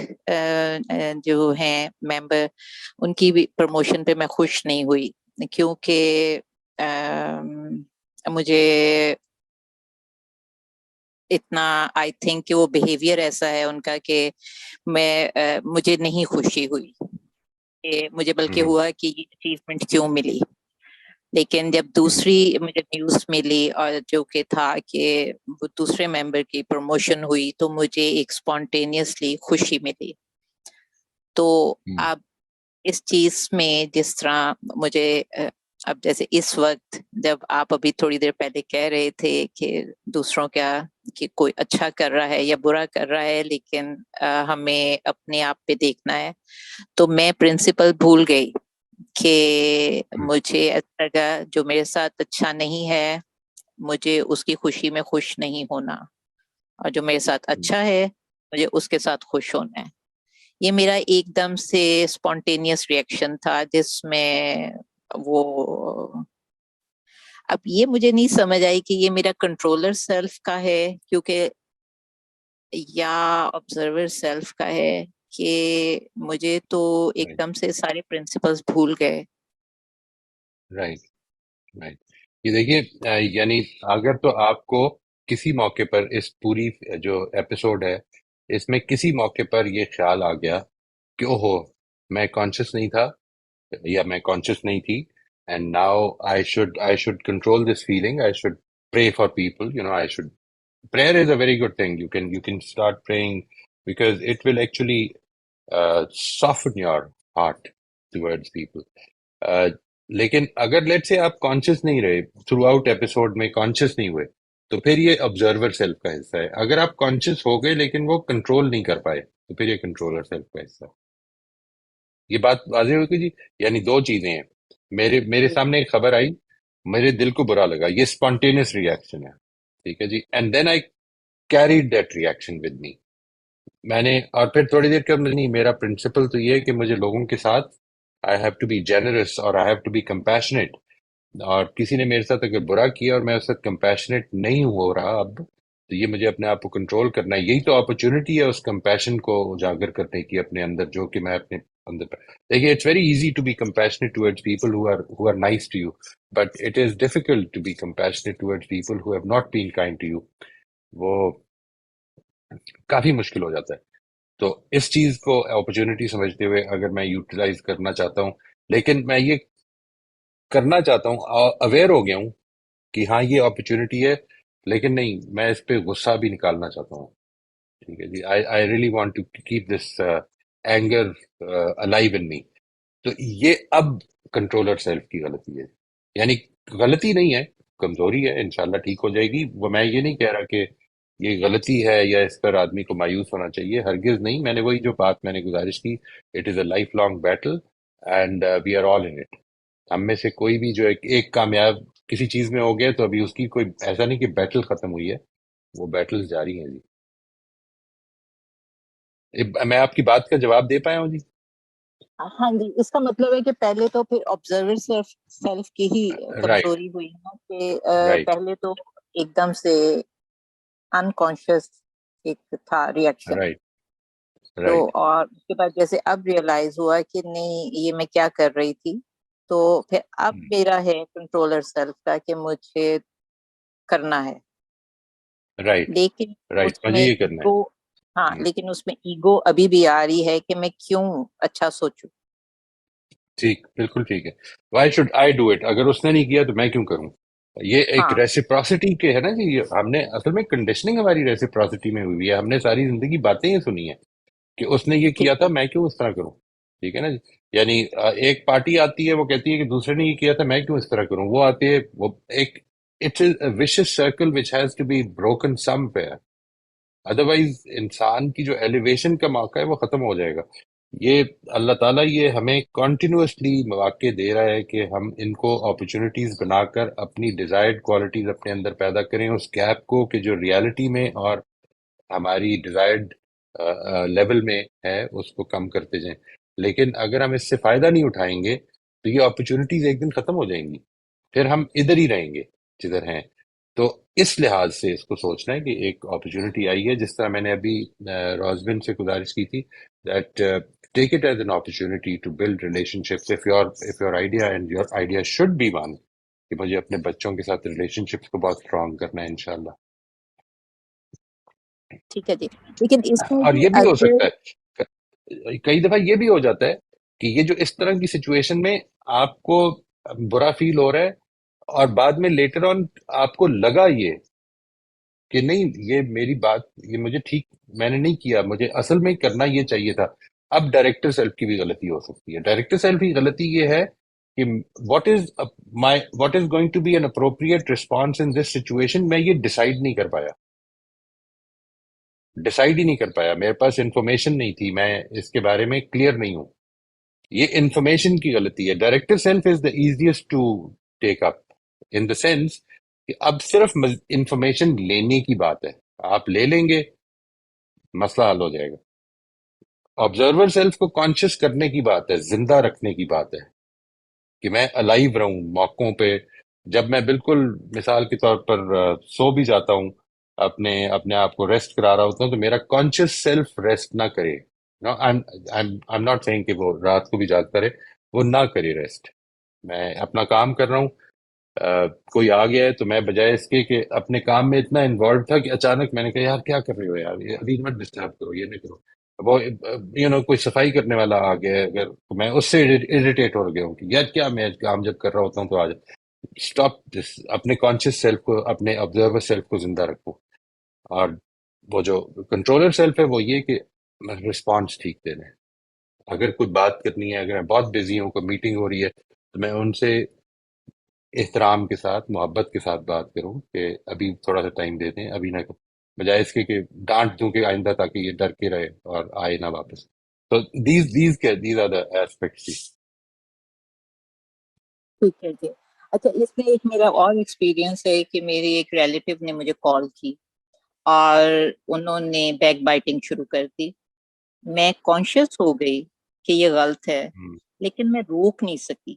D: جو ہیں ممبر ان کی بھی پروموشن پہ میں خوش نہیں ہوئی کیونکہ مجھے اتنا آئی تھنک کہ وہ بیہیویئر ایسا ہے ان کا کہ مجھے نہیں خوشی ہوئی کہ مجھے بلکہ ہوا کہ یہ اچیومنٹ کیوں ملی. لیکن جب دوسری مجھے نیوز ملی اور جو کہ تھا کہ وہ دوسرے ممبر کی پروموشن ہوئی تو مجھے ایک اسپونٹینیسلی خوشی ملی. تو اب اس چیز میں جس طرح مجھے اب جیسے اس وقت جب آپ ابھی تھوڑی دیر پہلے کہہ رہے تھے کہ دوسروں کا کہ کوئی اچھا کر رہا ہے یا برا کر رہا ہے لیکن ہمیں اپنے آپ پہ دیکھنا ہے، تو میں پرنسپل بھول گئی کہ مجھے ایسا لگا جو میرے ساتھ اچھا نہیں ہے مجھے اس کی خوشی میں خوش نہیں ہونا، اور جو میرے ساتھ اچھا ہے مجھے اس کے ساتھ خوش ہونا ہے. یہ میرا ایک دم سے اسپونٹینیس ریئیکشن تھا جس میں وہ اب یہ مجھے نہیں سمجھ آئی کہ یہ میرا کنٹرولر سیلف کا ہے کیونکہ یا آبزرور سیلف کا ہے کہ مجھے تو ایک دم سے سارے پرنسپلز بھول گئے.
A: Right right. یہ دیکھیے یعنی اگر تو آپ کو کسی موقع پر اس پوری جو ایپیسوڈ ہے اس میں کسی موقع پر یہ خیال آ گیا کہ اوہو میں کانشیس نہیں تھا یا میں کانشیس نہیں تھی and now I should control this feeling. I should pray for people. Prayer is a very good thing. You can start praying because it will actually soften your heart towards people. لیکن اگر late سے آپ conscious نہیں رہے through out episode میں conscious نہیں ہوئے تو پھر یہ آبزرور سیلف کا حصہ ہے. اگر آپ کانشیس ہو گئے لیکن وہ کنٹرول نہیں کر پائے تو پھر یہ کنٹرولر سیلف کا حصہ ہے. یہ بات واضح ہوگی جی. یعنی 2 چیزیں ہیں. میرے سامنے ایک خبر آئی، میرے دل کو برا لگا، یہ اسپونٹینیس ریئیکشن ہے، ٹھیک ہے جی. And then I carried that reaction with me. میں نے اور پھر تھوڑی دیر کے نہیں، میرا پرنسپل تو یہ ہے کہ مجھے لوگوں کے ساتھ I have to be generous اور I have to be compassionate. اور کسی نے میرے ساتھ اگر برا کیا اور میں اس سے کمپیشنیٹ نہیں ہو رہا اب تو یہ مجھے اپنے آپ کو کنٹرول کرنا ہے. یہی تو اپرچونٹی ہے اس کمپیشن کو اجاگر کرنے کی اپنے اندر، جو کہ میں اپنے اندر دیکھیے. It's very easy to be compassionate towards people who are nice to you, but it is difficult to be compassionate towards people who have not been kind to you. وہ کافی مشکل ہو جاتا ہے. تو اس چیز کو اپرچونٹی سمجھتے ہوئے اگر میں یوٹیلائز کرنا چاہتا ہوں، لیکن میں یہ کرنا چاہتا ہوں، اویئر ہو گیا ہوں کہ ہاں یہ اپرچونٹی ہے، لیکن نہیں، میں اس پہ غصہ بھی نکالنا چاہتا ہوں. ٹھیک ہے جی. I really want to keep this anger alive in me. تو یہ اب کنٹرولر سیلف کی غلطی ہے. یعنی غلطی نہیں ہے، کمزوری ہے، انشاءاللہ ٹھیک ہو جائے گی. وہ میں یہ نہیں کہہ رہا کہ یہ غلطی ہے یا اس پر آدمی کو مایوس ہونا چاہیے، ہرگز نہیں. میں نے وہی جو بات میں نے گزارش کی، it is a lifelong battle and we are all in it. ہم میں سے کوئی بھی جو ایک کامیاب کسی چیز میں ہو گیا تو ابھی اس کی کوئی ایسا نہیں کہ بیٹل ختم ہوئی ہے، وہ بیٹلز جاری ہیں جی. میں آپ کی بات کا جواب دے پایا ہوں جی؟
D: ہاں جی، اس کا مطلب ہے کہ پہلے تو پھر آبزرور سیلف کی ہی
A: رائٹ
D: کمزوری ہوئی نا، کہ
A: رائٹ
D: پہلے تو ایک دم سے انکانشیس ایک تھا ریئیکشن،
A: رائٹ
D: تو
A: رائٹ
D: اور اس کے بعد جیسے اب ریئلائز ہوا کہ نہیں یہ میں کیا کر رہی تھی، تو پھر اب میرا ہے کنٹرولر سیلف کا کہ مجھے کرنا ہے،
A: رائٹ
D: لیکن
A: رائٹ،
D: اس
A: مجھے
D: میں
A: یہ کرنا
D: ایگو، ہاں
A: ہے.
D: لیکن اس میں ایگو ابھی بھی آ رہی ہے کہ میں کیوں اچھا سوچوں.
A: ٹھیک، بالکل ٹھیک ہے. Why should I do it? اگر اس نے نہیں کیا تو میں کیوں کروں؟ یہ ایک
D: ہاں
A: ریسیپروسٹی کے ہے نا جی، یہ ہم نے اصل میں کنڈیشننگ ہماری ریسیپروسٹی میں ہوئی ہے. ہم نے ساری زندگی باتیں ہی سنی ہیں کہ اس نے یہ
D: ٹھیک
A: کیا
D: ہے.
A: تھا، میں کیوں اس طرح کروں. ٹھیک ہے نا جی. یعنی ایک پارٹی آتی ہے، وہ کہتی ہے کہ دوسرے نے یہ کیا تھا، میں کیوں اس طرح کروں. وہ آتی ہے، وہ ایک it's a vicious circle which has to be broken somewhere. Otherwise انسان کی جو ایلیویشن کا موقع ہے وہ ختم ہو جائے گا. یہ اللہ تعالیٰ یہ ہمیں کنٹینیوسلی مواقع دے رہا ہے کہ ہم ان کو اپرچونٹیز بنا کر اپنی ڈیزائرڈ کوالٹیز اپنے اندر پیدا کریں، اس گیپ کو کہ جو ریالٹی میں اور ہماری ڈیزائرڈ لیول میں ہے اس کو کم کرتے جائیں. لیکن اگر ہم اس سے فائدہ نہیں اٹھائیں گے تو یہ اپرچونٹیز ایک دن ختم ہو جائیں گی، پھر ہم ادھر ہی رہیں گے جدھر ہیں. تو اس لحاظ سے اس کو سوچنا ہے کہ ایک اپرچونٹی آئی ہے، جس طرح میں نے ابھی روزبن سے گزارش کی تھی that take it as an opportunity to build relationships. If your idea and your idea should be one کہ مجھے اپنے بچوں کے ساتھ ریلیشن شپس کو بہت اسٹرانگ کرنا ہے انشاءاللہ.
D: ٹھیک ہے جی، لیکن اس میں
A: اور
D: بھی
A: یہ بھی ہو
D: اگر
A: سکتا ہے، کئی دفعہ یہ بھی ہو جاتا ہے کہ یہ جو اس طرح کی سچویشن میں آپ کو برا فیل ہو رہا ہے اور بعد میں لیٹر آن آپ کو لگا یہ کہ نہیں یہ میری بات، یہ مجھے ٹھیک میں نے نہیں کیا، مجھے اصل میں کرنا یہ چاہیے تھا. اب ڈائریکٹر سیلف کی بھی غلطی ہو سکتی ہے. ڈائریکٹر سیلف کی غلطی یہ ہے کہ what is going to be an appropriate response in this situation. میں یہ ڈیسائیڈ نہیں کر پایا، ڈیسائیڈ ہی نہیں کر پایا، میرے پاس انفارمیشن نہیں تھی، میں اس کے بارے میں کلیئر نہیں ہوں. یہ انفارمیشن کی غلطی ہے. Director self is the easiest to take up in the sense کہ اب صرف انفارمیشن لینے کی بات ہے. آپ لے لیں گے، مسئلہ حل ہو جائے گا. آبزرور سیلف کو کانشیس کرنے کی بات ہے، زندہ رکھنے کی بات ہے کہ میں الائیو رہوں موقعوں پہ. جب میں بالکل مثال کے طور پر سو بھی جاتا ہوں، اپنے آپ کو ریسٹ کرا رہا ہوتا ہوں، تو میرا کانشیس سیلف ریسٹ نہ کرے. I'm not saying کہ وہ رات کو بھی جاگتا رہے، وہ نہ کرے ریسٹ. میں اپنا کام کر رہا ہوں، کوئی آ گیا ہے تو میں بجائے اس کے کہ اپنے کام میں اتنا انوالو تھا کہ اچانک میں نے کہا یار کیا کر رہے ہو یار، یہ ابھی مت ڈسٹرب کرو، یہ نہیں کرو. وہ کوئی صفائی کرنے والا آ گیا ہے اگر، تو میں اس سے اریٹیٹ ہو گیا ہوں کہ یار کیا، میں کام جب کر رہا ہوتا ہوں تو آج اسٹاپ دس. اپنے کانشیس سیلف کو، اپنے آبزرور سیلف کو زندہ رکھو. اور وہ جو کنٹرولر سیلف ہے وہ یہ کہ رسپانس ٹھیک دے دیں. اگر کوئی بات کرنی ہے، اگر میں بہت بزی ہوں، کوئی میٹنگ ہو رہی ہے، تو میں ان سے احترام کے ساتھ، محبت کے ساتھ بات کروں کہ ابھی تھوڑا سا ٹائم دے دیں، ابھی نہ کروں، بجائے اس کے کہ ڈانٹ دوں کہ آئندہ تاکہ یہ ڈر کے رہے اور آئے نہ واپس. تو دیز آر دا ایسپیکٹس.
D: ٹھیک ہے جی. اچھا، اس میں ایک میرا اور ایکسپیرینس ہے کہ میری ایک ریلیٹیو نے مجھے کال کی اور انہوں نے بیک بائٹنگ شروع کر دی. میں کانشیس ہو گئی کہ یہ غلط ہے، لیکن میں روک نہیں سکی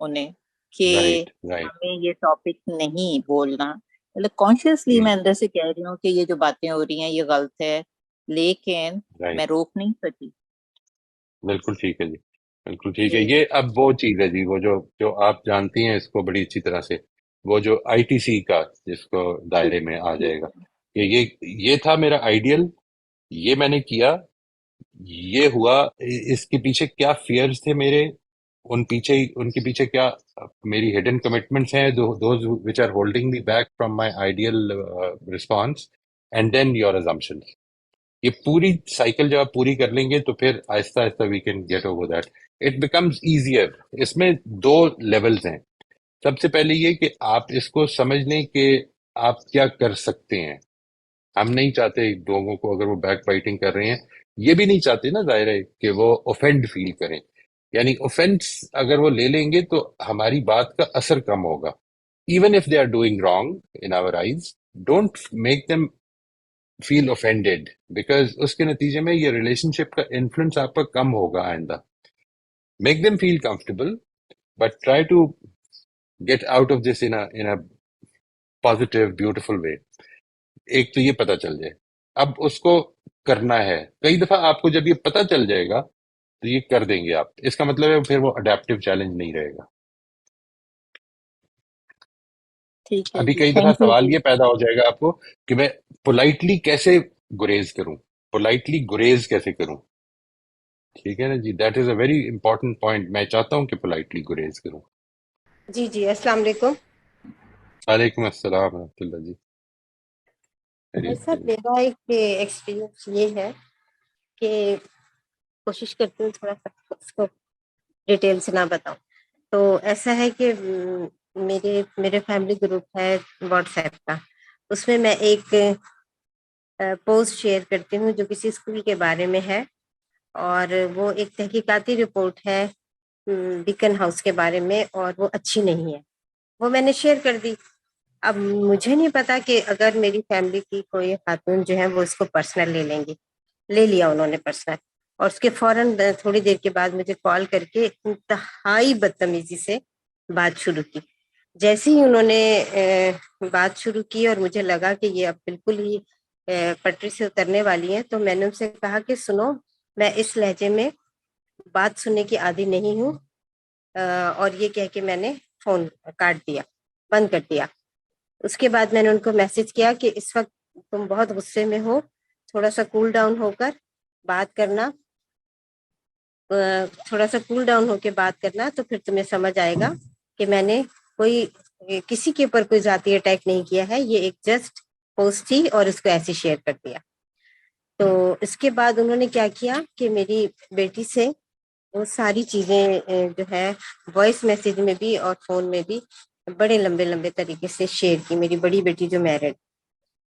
D: انہیں کہ
A: رائٹ رائٹ
D: ہمیں یہ ٹاپک نہیں بولنا. مطلب کانشیسلی میں اندر سے کہہ رہی ہوں کہ یہ جو باتیں ہو رہی ہیں یہ غلط ہے، لیکن
A: رائٹ،
D: میں روک نہیں سکی.
A: بالکل ٹھیک ہے جی، بالکل ٹھیک ہے.
D: جی
A: یہ اب وہ چیز ہے جی، وہ جو آپ جانتی ہیں اس کو بڑی اچھی طرح سے، وہ جو آئی ٹی سی کا جس کو
D: جی
A: دائرے میں آ
D: جی
A: جائے گا کہ یہ تھا میرا آئیڈیل، یہ میں نے کیا، یہ ہوا. اس کے پیچھے کیا فیئرز تھے میرے، ان کے پیچھے کیا میری ہڈن کمٹمنٹس ہیں، those which are holding me back from my ideal response, and then your assumptions. یہ پوری سائیکل جب آپ پوری کر لیں گے تو پھر آہستہ آہستہ we can get over that. It becomes easier. اس میں دو لیولز ہیں. سب سے پہلے یہ کہ آپ اس کو سمجھ لیں کہ آپ کیا کر سکتے ہیں. ہم نہیں چاہتے لوگوں کو، اگر وہ بیک بائٹنگ کر رہے ہیں، یہ بھی نہیں چاہتے نا ظاہر ہے کہ وہ اوفینڈ فیل کریں. یعنی اوفینس اگر وہ لے لیں گے تو ہماری بات کا اثر کم ہوگا. Even if they are doing wrong in our eyes, don't make them feel offended, because اس کے نتیجے میں یہ ریلیشن شپ کا انفلوئنس آپ کا کم ہوگا آئندہ. make them feel comfortable, but try to get out of this in a positive, beautiful way. ایک تو یہ پتا چل جائے، اب اس کو کرنا ہے. کئی دفعہ آپ کو جب یہ پتا چل جائے گا تو یہ کر دیں گے آپ. اس کا مطلب ہے پھر وہ اڈیپٹیو چیلنج نہیں رہے گا.
B: ٹھیک ہے
A: ابھی
B: جی،
A: کئی دفعہ
B: تھینک یو
A: سوال
B: جی.
A: یہ پیدا ہو جائے گا آپ کو کہ میں پولائٹلی کیسے گریز کروں، پولائٹلی گریز کیسے کروں. ٹھیک ہے نا جی، that is a very important point. میں چاہتا ہوں کہ پولائٹلی گریز کروں.
E: جی جی، السلام علیکم.
A: وعلیکم السلام ورحمۃ اللہ جی.
E: بھائی
A: خیریت
E: صاحب،
A: خیریت.
E: میرا ایک ایکسپیرینس یہ ہے کہ کوشش کرتی ہوں تھوڑا سا اس کو ڈیٹیل سے نہ بتاؤں. تو ایسا ہے کہ میرے فیملی گروپ ہے واٹس ایپ کا. اس میں ایک پوسٹ شیئر کرتی ہوں جو کسی اسکول کے بارے میں ہے، اور وہ ایک تحقیقاتی رپورٹ ہے بیکن ہاؤس کے بارے میں، اور وہ اچھی نہیں ہے. وہ میں نے شیئر کر دی. اب مجھے نہیں پتا کہ اگر میری فیملی کی کوئی خاتون جو ہے وہ اس کو پرسنل لے لیں گی. لے لیا انہوں نے پرسنل، اور اس کے فوراً تھوڑی دیر کے بعد مجھے کال کر کے انتہائی بدتمیزی سے بات شروع کی. جیسے ہی انہوں نے بات شروع کی اور مجھے لگا کہ یہ اب بالکل ہی پٹری سے اترنے والی ہیں، تو میں نے ان سے کہا کہ سنو، میں اس لہجے میں بات سننے کی عادی نہیں ہوں. اور یہ کہہ کے میں نے فون کاٹ دیا، بند کر دیا. اس کے بعد میں نے ان کو میسج کیا کہ اس وقت تم بہت غصے میں ہو، تھوڑا سا کول ڈاؤن ہو کر بات کرنا، تھوڑا سا کول ڈاؤن ہو کے بات کرنا، تو پھر تمہیں سمجھ آئے گا کہ میں نے کسی کے اوپر کوئی ذاتی اٹیک نہیں کیا ہے. یہ ایک جسٹ پوسٹ تھی اور اس کو ایسے شیئر کر دیا. تو اس کے بعد انہوں نے کیا کیا کہ میری بیٹی سے وہ ساری چیزیں جو ہے وائس میسیج میں بھی اور فون میں بھی بڑے لمبے لمبے طریقے سے شیئر کی. میری بڑی بیٹی جو میرڈ،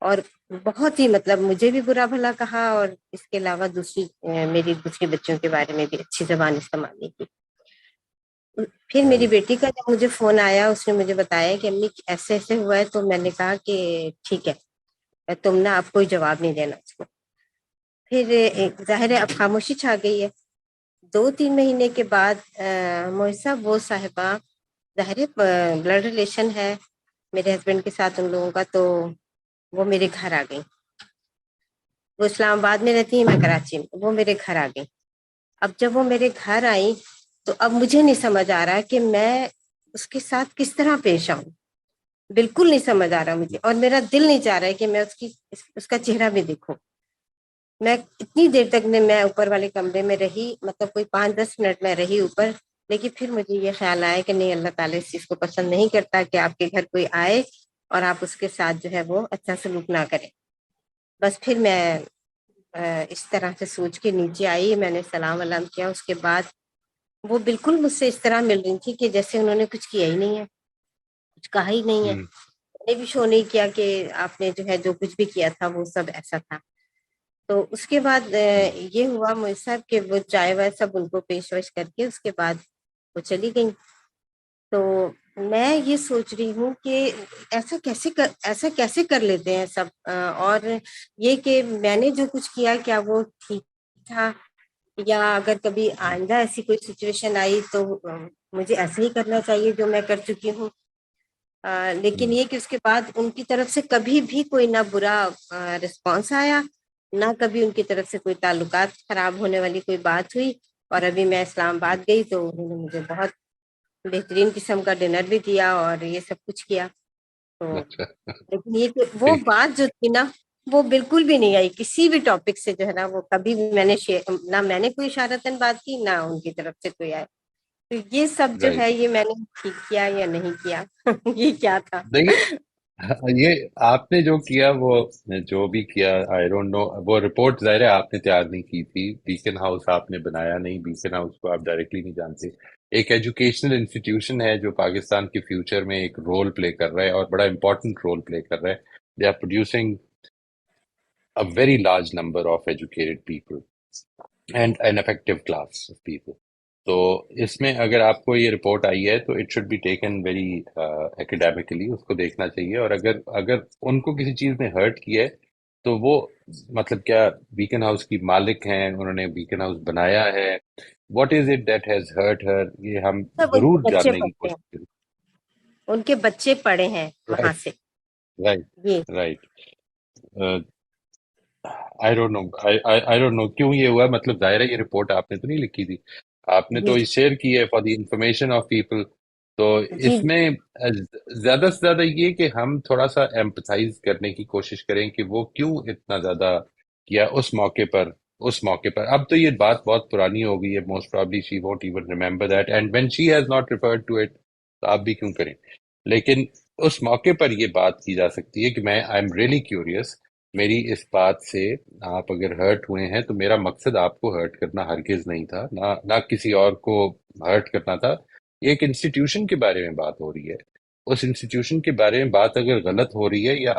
E: اور بہت ہی مطلب مجھے بھی برا بھلا کہا، اور اس کے علاوہ میری دوسری بچوں کے بارے میں بھی اچھی زبان استعمال نہیں کی. پھر میری بیٹی کا جب مجھے فون آیا، اس نے مجھے بتایا کہ امی ایسے ایسے ہوا ہے، تو میں نے کہا کہ ٹھیک ہے، تم نا اب کوئی جواب نہیں دینا اس کو. پھر ظاہر ہے اب خاموشی چھا گئی ہے. 2-3 مہینے کے بعد موئسہ وہ صاحبہ، ظاہر ہے بلڈ ریلیشن ہے میرے ہسبینڈ کے ساتھ ان لوگوں کا، تو وہ میرے گھر آ گئی. وہ اسلام آباد میں رہتی ہیں، میں کراچی میں. وہ میرے گھر آ گئی. اب جب وہ میرے گھر آئی تو اب مجھے نہیں سمجھ آ رہا کہ میں اس کے ساتھ کس طرح پیش آؤں. بالکل نہیں سمجھ آ رہا مجھے، اور میرا دل نہیں چاہ رہا ہے کہ میں اس کا چہرہ بھی دیکھوں. میں اتنی دیر تک میں اوپر والے کمرے میں رہی، مطلب کوئی 5-10 منٹ میں رہی اوپر. لیکن پھر مجھے یہ خیال آیا کہ نہیں، اللہ تعالیٰ اس چیز کو پسند نہیں کرتا کہ آپ کے گھر کوئی آئے اور آپ اس کے ساتھ جو ہے وہ اچھا سلوک نہ کریں. بس پھر میں اس طرح سے سوچ کے نیچے آئی. میں نے سلام علام کیا. اس کے بعد وہ بالکل مجھ سے اس طرح مل رہی تھی کہ جیسے انہوں نے کچھ کیا ہی نہیں ہے، کچھ کہا ہی نہیں ہے. میں نے بھی شو نہیں کیا کہ آپ نے جو ہے جو کچھ بھی کیا تھا وہ سب ایسا تھا. تو اس کے بعد یہ ہوا مجھ صاحب کہ وہ چائے وائے سب ان کو پیش ویش کر کے اس کے بعد وہ چلی گئی. تو میں یہ سوچ رہی ہوں کہ ایسا کیسے کر لیتے ہیں سب. اور یہ کہ میں نے جو کچھ کیا کیا وہ ٹھیک تھا، یا اگر کبھی آئندہ ایسی کوئی سچویشن آئی تو مجھے ایسے ہی کرنا چاہیے جو میں کر چکی ہوں. لیکن یہ کہ اس کے بعد ان کی طرف سے کبھی بھی کوئی نہ برا رسپانس آیا، نہ کبھی ان کی طرف سے کوئی تعلقات خراب ہونے والی کوئی بات ہوئی. اور ابھی میں اسلام آباد گئی تو انہوں نے مجھے بہت بہترین قسم کا ڈنر بھی دیا اور یہ سب کچھ کیا. تو لیکن یہ کہ وہ بات جو تھی نا وہ بالکل بھی نہیں آئی کسی بھی ٹاپک سے، جو ہے نا وہ کبھی بھی نہ میں نے کوئی اشارتاً بات کی، نہ ان کی طرف سے کوئی آئے. تو یہ سب جو ہے یہ میں نے ٹھیک کیا یا نہیں کیا؟ یہ کیا تھا؟
A: دیکھیے، یہ آپ نے جو کیا، وہ جو بھی کیا، آئی ڈونٹ نو، وہ رپورٹ ظاہر ہے آپ نے تیار نہیں کی تھی. بیکن ہاؤس آپ نے بنایا نہیں، بیکن ہاؤس کو آپ ڈائریکٹلی نہیں جانتے. ایک ایجوکیشنل انسٹیٹیوشن ہے جو پاکستان کے فیوچر میں ایک رول پلے کر رہا ہے، اور بڑا امپورٹنٹ رول پلے کر رہا ہے. They are producing a very large number of educated people and an effective class of people. تو اس میں اگر آپ کو یہ رپورٹ آئی ہے تو it should be taken very academically, اس کو دیکھنا چاہیے. اور اگر ان کو کسی چیز نے ہرٹ کیا ہے تو وہ مطلب کیا بیکن ہاؤس کی مالک ہیں، انہوں نے بیکن ہاؤس بنایا ہے؟ What is it that has hurt her? یہ ہم
E: سب ان کے
A: ضرور
E: بچے
A: جاننے کی
E: پڑھتے ہیں،
A: کوشش کریں.
E: ان کے بچے پڑھے ہیں وہاں
A: رائٹ
E: سے.
A: رائٹ
E: یہ
A: right. I don't know, I don't know کیوں یہ ہوا. مطلب ظاہر ہے یہ رپورٹ آپ نے تو نہیں لکھی تھی، آپ نے تو
E: جی
A: شیئر کی ہے for the information of people. تو
E: جی
A: اس میں زیادہ سے زیادہ یہ کہ ہم تھوڑا سا ایمپتھائز کرنے کی کوشش کریں کہ وہ کیوں اتنا زیادہ کیا اس موقع پر. اس موقع پر اب تو یہ بات بہت پرانی ہو گئی ہے، most probably she won't even remember that and when she has not referred to it, تو آپ بھی کیوں کریں. لیکن اس موقع پر یہ بات کی جا سکتی ہے کہ میں آئی ایم ریئلی کیوریس. میری اس بات سے آپ اگر ہرٹ ہوئے ہیں تو میرا مقصد آپ کو ہرٹ کرنا ہرگز نہیں تھا، نہ کسی اور کو ہرٹ کرنا تھا. ایک انسٹیٹیوشن کے بارے میں بات ہو رہی ہے، اس انسٹیٹیوشن کے بارے میں بات اگر غلط ہو رہی ہے یا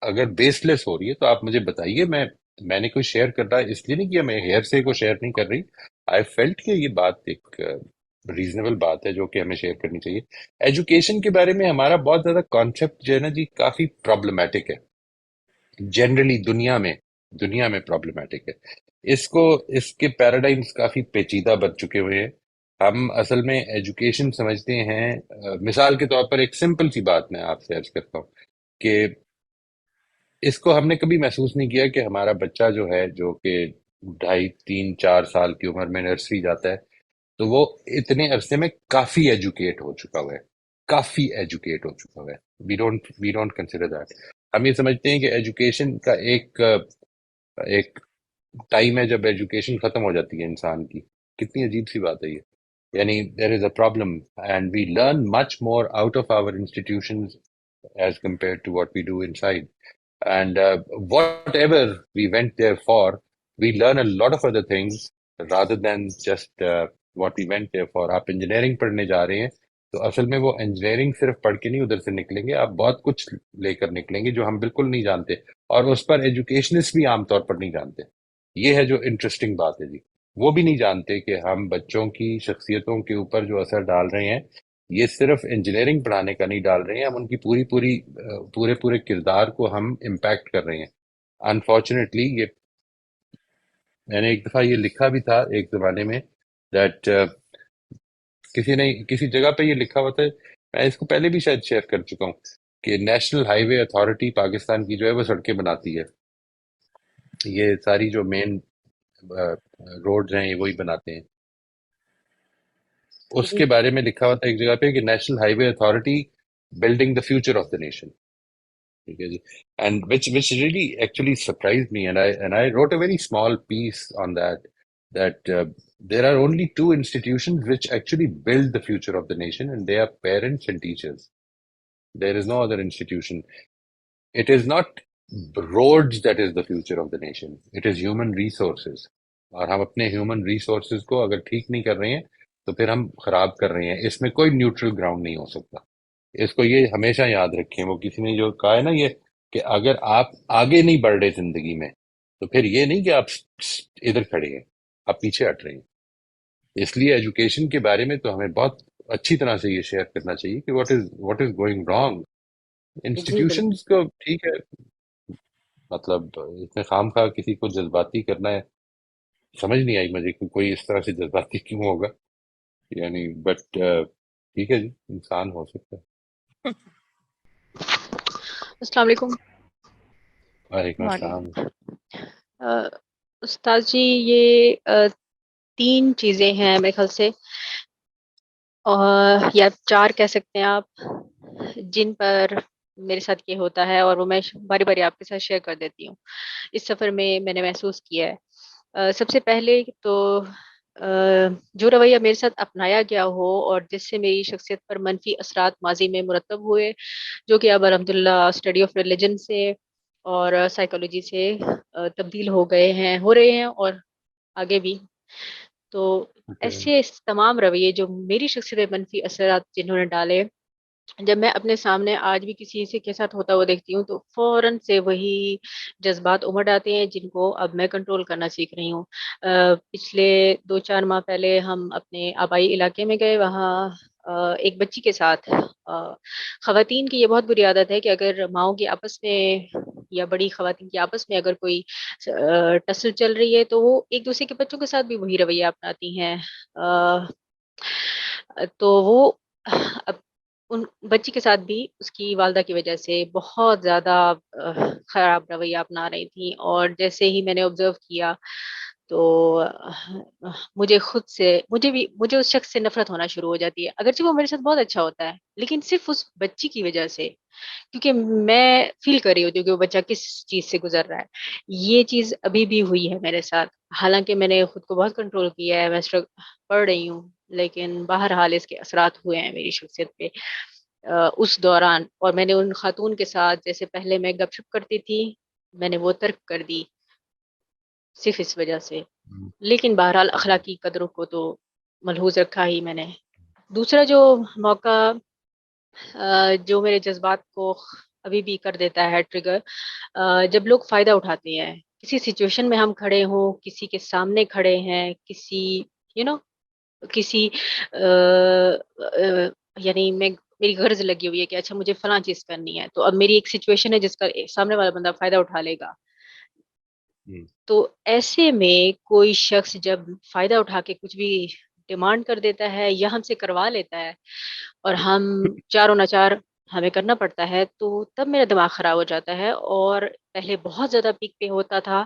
A: اگر بیس لیس ہو رہی ہے تو آپ مجھے بتائیے. میں نے کوئی شیئر کر رہا اس لیے نہیں کیا، میں ہیئر سے کو شیئر نہیں کر رہی. آئی فیلٹ کہ یہ بات ایک ریزنیبل بات ہے جو کہ ہمیں شیئر کرنی چاہیے. ایجوکیشن کے بارے میں ہمارا بہت زیادہ کانسیپٹ جو ہے نا جی کافی پرابلمٹک ہے. جنرلی دنیا میں پرابلمٹک ہے. اس کے پیراڈائمز کافی پیچیدہ بن چکے ہوئے ہیں. ہم اصل میں ایجوکیشن سمجھتے ہیں مثال کے طور پر ایک سمپل سی بات میں آپ سے عرض کرتا ہوں کہ اس کو ہم نے کبھی محسوس نہیں کیا کہ ہمارا بچہ جو ہے، جو کہ 2.5 3 4 سال کی عمر میں نرسری جاتا ہے، تو وہ اتنے عرصے میں کافی ایجوکیٹ ہو چکا ہوا ہے. کافی ایجوکیٹ ہو چکا ہوا ہے. We don't consider that. ہم یہ سمجھتے ہیں کہ ایجوکیشن کا ایک ٹائم ہے جب ایجوکیشن ختم ہو جاتی ہے انسان کی. کتنی عجیب سی بات ہے یہ. یعنی there is a problem and we learn much more out of our institutions as compare to what we do inside. And whatever we went there for, we learn a lot of other things rather than just what we went there for. آپ engineering پڑھنے جا رہے ہیں تو اصل میں وہ engineering صرف پڑھ کے نہیں ادھر سے نکلیں گے، آپ بہت کچھ لے کر نکلیں گے جو ہم بالکل نہیں جانتے، اور اس پر ایجوکیشنسٹ بھی عام طور پر نہیں جانتے. یہ ہے جو انٹرسٹنگ بات ہے جی. وہ بھی نہیں جانتے کہ ہم بچوں کی شخصیتوں کے اوپر جو اثر ڈال رہے ہیں یہ صرف انجینئرنگ پڑھانے کا نہیں ڈال رہے ہیں، ہم ان کی پورے کردار کو ہم امپیکٹ کر رہے ہیں. انفارچونیٹلی یہ میں نے ایک دفعہ یہ لکھا بھی تھا ایک زمانے میں دیٹ کسی جگہ پہ یہ لکھا ہوا تھا، میں اس کو پہلے بھی شاید شیئر کر چکا ہوں کہ national highway authority Pakistan کی جو ہے وہ سڑکیں بناتی ہے. یہ ساری جو مین روڈز ہیں یہ وہی بناتے ہیں. اس
E: جی
A: کے بارے میں لکھا ہوا تھا ایک جگہ پہ کہ national highway authority building the future of the nation. ٹھیک ہے جی. And which really actually surprised me, and I wrote a very small piece on that there are only two institutions which actually build the future of the nation, and they are parents and teachers. There is no other institution. It is not roads that is the future of the nation. It is human resources. اور ہم اپنے human resources کو اگر ٹھیک نہیں کر رہے ہیں تو پھر ہم خراب کر رہے ہیں. اس میں کوئی نیوٹرل گراؤنڈ نہیں ہو سکتا. اس کو یہ ہمیشہ یاد رکھیں. وہ کسی نے جو کہا ہے نا یہ کہ اگر آپ آگے نہیں بڑھ رہے زندگی میں تو پھر یہ نہیں کہ آپ ادھر کھڑے ہیں، آپ پیچھے ہٹ رہے ہیں. اس لیے ایجوکیشن کے بارے میں تو ہمیں بہت اچھی طرح سے یہ شیئر کرنا چاہیے کہ واٹ از گوئنگ رانگ.
E: جی بالکل.
A: انسٹیٹیوشنز کو ٹھیک ہے، مطلب اس میں خام خواہ کسی کو جذباتی کرنا ہے. سمجھ نہیں آئی مجھے کہ کوئی اس طرح سے جذباتی کیوں ہوگا، یعنی بٹ ٹھیک ہے جی، انسان ہو سکتا ہے.
F: السلام علیکم.
A: وعلیکم السلام.
F: استاد جی یہ 3 چیزیں ہیں میرے خیال سے، یا 4 کہہ سکتے ہیں آپ، جن پر میرے ساتھ یہ ہوتا ہے اور وہ میں باری باری آپ کے ساتھ شیئر کر دیتی ہوں. اس سفر میں میں نے محسوس کیا ہے. سب سے پہلے تو جو رویہ میرے ساتھ اپنایا گیا ہو اور جس سے میری شخصیت پر منفی اثرات ماضی میں مرتب ہوئے، جو کہ اب الحمدللہ اسٹڈی آف ریلیجن سے اور سائیکالوجی سے تبدیل ہو رہے ہیں اور آگے بھی. تو ایسے تمام رویے جو میری شخصیت پہ منفی اثرات جنہوں نے ڈالے، جب میں اپنے سامنے آج بھی کسی کے ساتھ ہوتا ہوا دیکھتی ہوں تو فوراً سے وہی جذبات امڑ آتے ہیں جن کو اب میں کنٹرول کرنا سیکھ رہی ہوں. پچھلے 2-4 ماہ پہلے ہم اپنے آبائی علاقے میں گئے. وہاں ایک بچی کے ساتھ، خواتین کی یہ بہت بری عادت ہے کہ اگر ماؤں کی آپس میں یا بڑی خواتین کی آپس میں اگر کوئی ٹسل چل رہی ہے تو وہ ایک دوسرے کے بچوں کے ساتھ بھی وہی رویہ اپناتی ہیں. تو وہ اب ان بچی کے ساتھ بھی اس کی والدہ کی وجہ سے بہت زیادہ خراب رویہ اپنا رہی تھی. اور جیسے ہی میں نے آبزرو کیا تو مجھے اس شخص سے نفرت ہونا شروع ہو جاتی ہے، اگرچہ وہ میرے ساتھ بہت اچھا ہوتا ہے، لیکن صرف اس بچی کی وجہ سے، کیونکہ میں فیل کر رہی ہوتی ہوں کہ وہ بچہ کس چیز سے گزر رہا ہے. یہ چیز ابھی بھی ہوئی ہے میرے ساتھ، حالانکہ میں نے خود کو بہت کنٹرول کیا ہے، میں پڑھ رہی ہوں، لیکن بہرحال اس کے اثرات ہوئے ہیں میری شخصیت پہ اس دوران. اور میں نے ان خاتون کے ساتھ جیسے پہلے میں گپ شپ کرتی تھی، میں نے وہ ترک کر دی صرف اس وجہ سے. لیکن بہرحال اخلاقی قدروں کو تو ملحوظ رکھا ہی میں نے. دوسرا جو موقع جو میرے جذبات کو ابھی بھی کر دیتا ہے ٹریگر، جب لوگ فائدہ اٹھاتے ہیں کسی سچویشن میں، ہم کھڑے ہوں، کسی کے سامنے کھڑے ہیں، کسی کسی یعنی میری غرض لگی ہوئی ہے کہ اچھا مجھے فلاں چیز کرنی ہے، تو اب میری ایک سچویشن ہے جس کا سامنے والا بندہ فائدہ اٹھا لے گا. تو ایسے میں کوئی شخص جب فائدہ اٹھا کے کچھ بھی ڈیمانڈ کر دیتا ہے یا ہم سے کروا لیتا ہے اور ہم چاروں ناچار ہمیں کرنا پڑتا ہے، تو تب میرا دماغ خراب ہو جاتا ہے. اور پہلے بہت زیادہ پیک پہ ہوتا تھا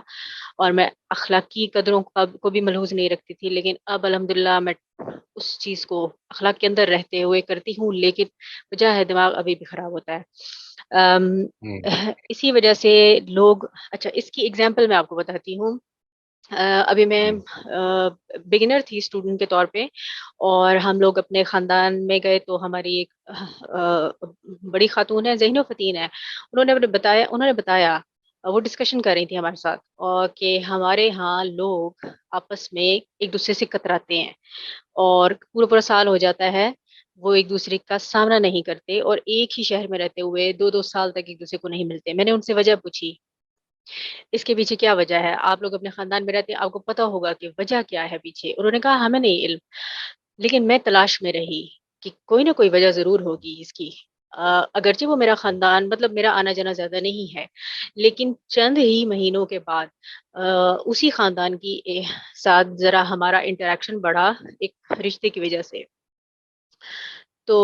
F: اور میں اخلاقی قدروں کو بھی ملحوظ نہیں رکھتی تھی، لیکن اب الحمدللہ میں اس چیز کو اخلاق کے اندر رہتے ہوئے کرتی ہوں، لیکن وجہ ہے دماغ ابھی بھی خراب ہوتا ہے. اسی وجہ سے لوگ، اچھا اس کی اگزامپل میں آپ کو بتاتی ہوں. ابھی میں بگنر تھی اسٹوڈنٹ کے طور پہ، اور ہم لوگ اپنے خاندان میں گئے تو ہماری ایک بڑی خاتون ہے، ذہین و فطین ہے، انہوں نے بتایا وہ ڈسکشن کر رہی تھی ہمارے ساتھ، اور کہ ہمارے ہاں لوگ آپس میں ایک دوسرے سے کتراتے ہیں اور پورا سال ہو جاتا ہے وہ ایک دوسرے کا سامنا نہیں کرتے، اور ایک ہی شہر میں رہتے ہوئے 2 سال تک ایک دوسرے کو نہیں ملتے. میں نے ان سے وجہ پوچھی اس کے پیچھے کیا وجہ ہے، آپ لوگ اپنے خاندان میں رہتے ہیں، آپ کو پتا ہوگا کہ وجہ کیا ہے پیچھے. انہوں نے کہا ہمیں نہیں علم، لیکن میں تلاش میں رہی کہ کوئی نہ کوئی وجہ ضرور ہوگی اس کی. اگرچہ وہ میرا خاندان، مطلب میرا آنا جانا زیادہ نہیں ہے، لیکن چند ہی مہینوں کے بعد اسی خاندان کی ساتھ ذرا ہمارا انٹریکشن بڑھا ایک رشتے کی وجہ سے. تو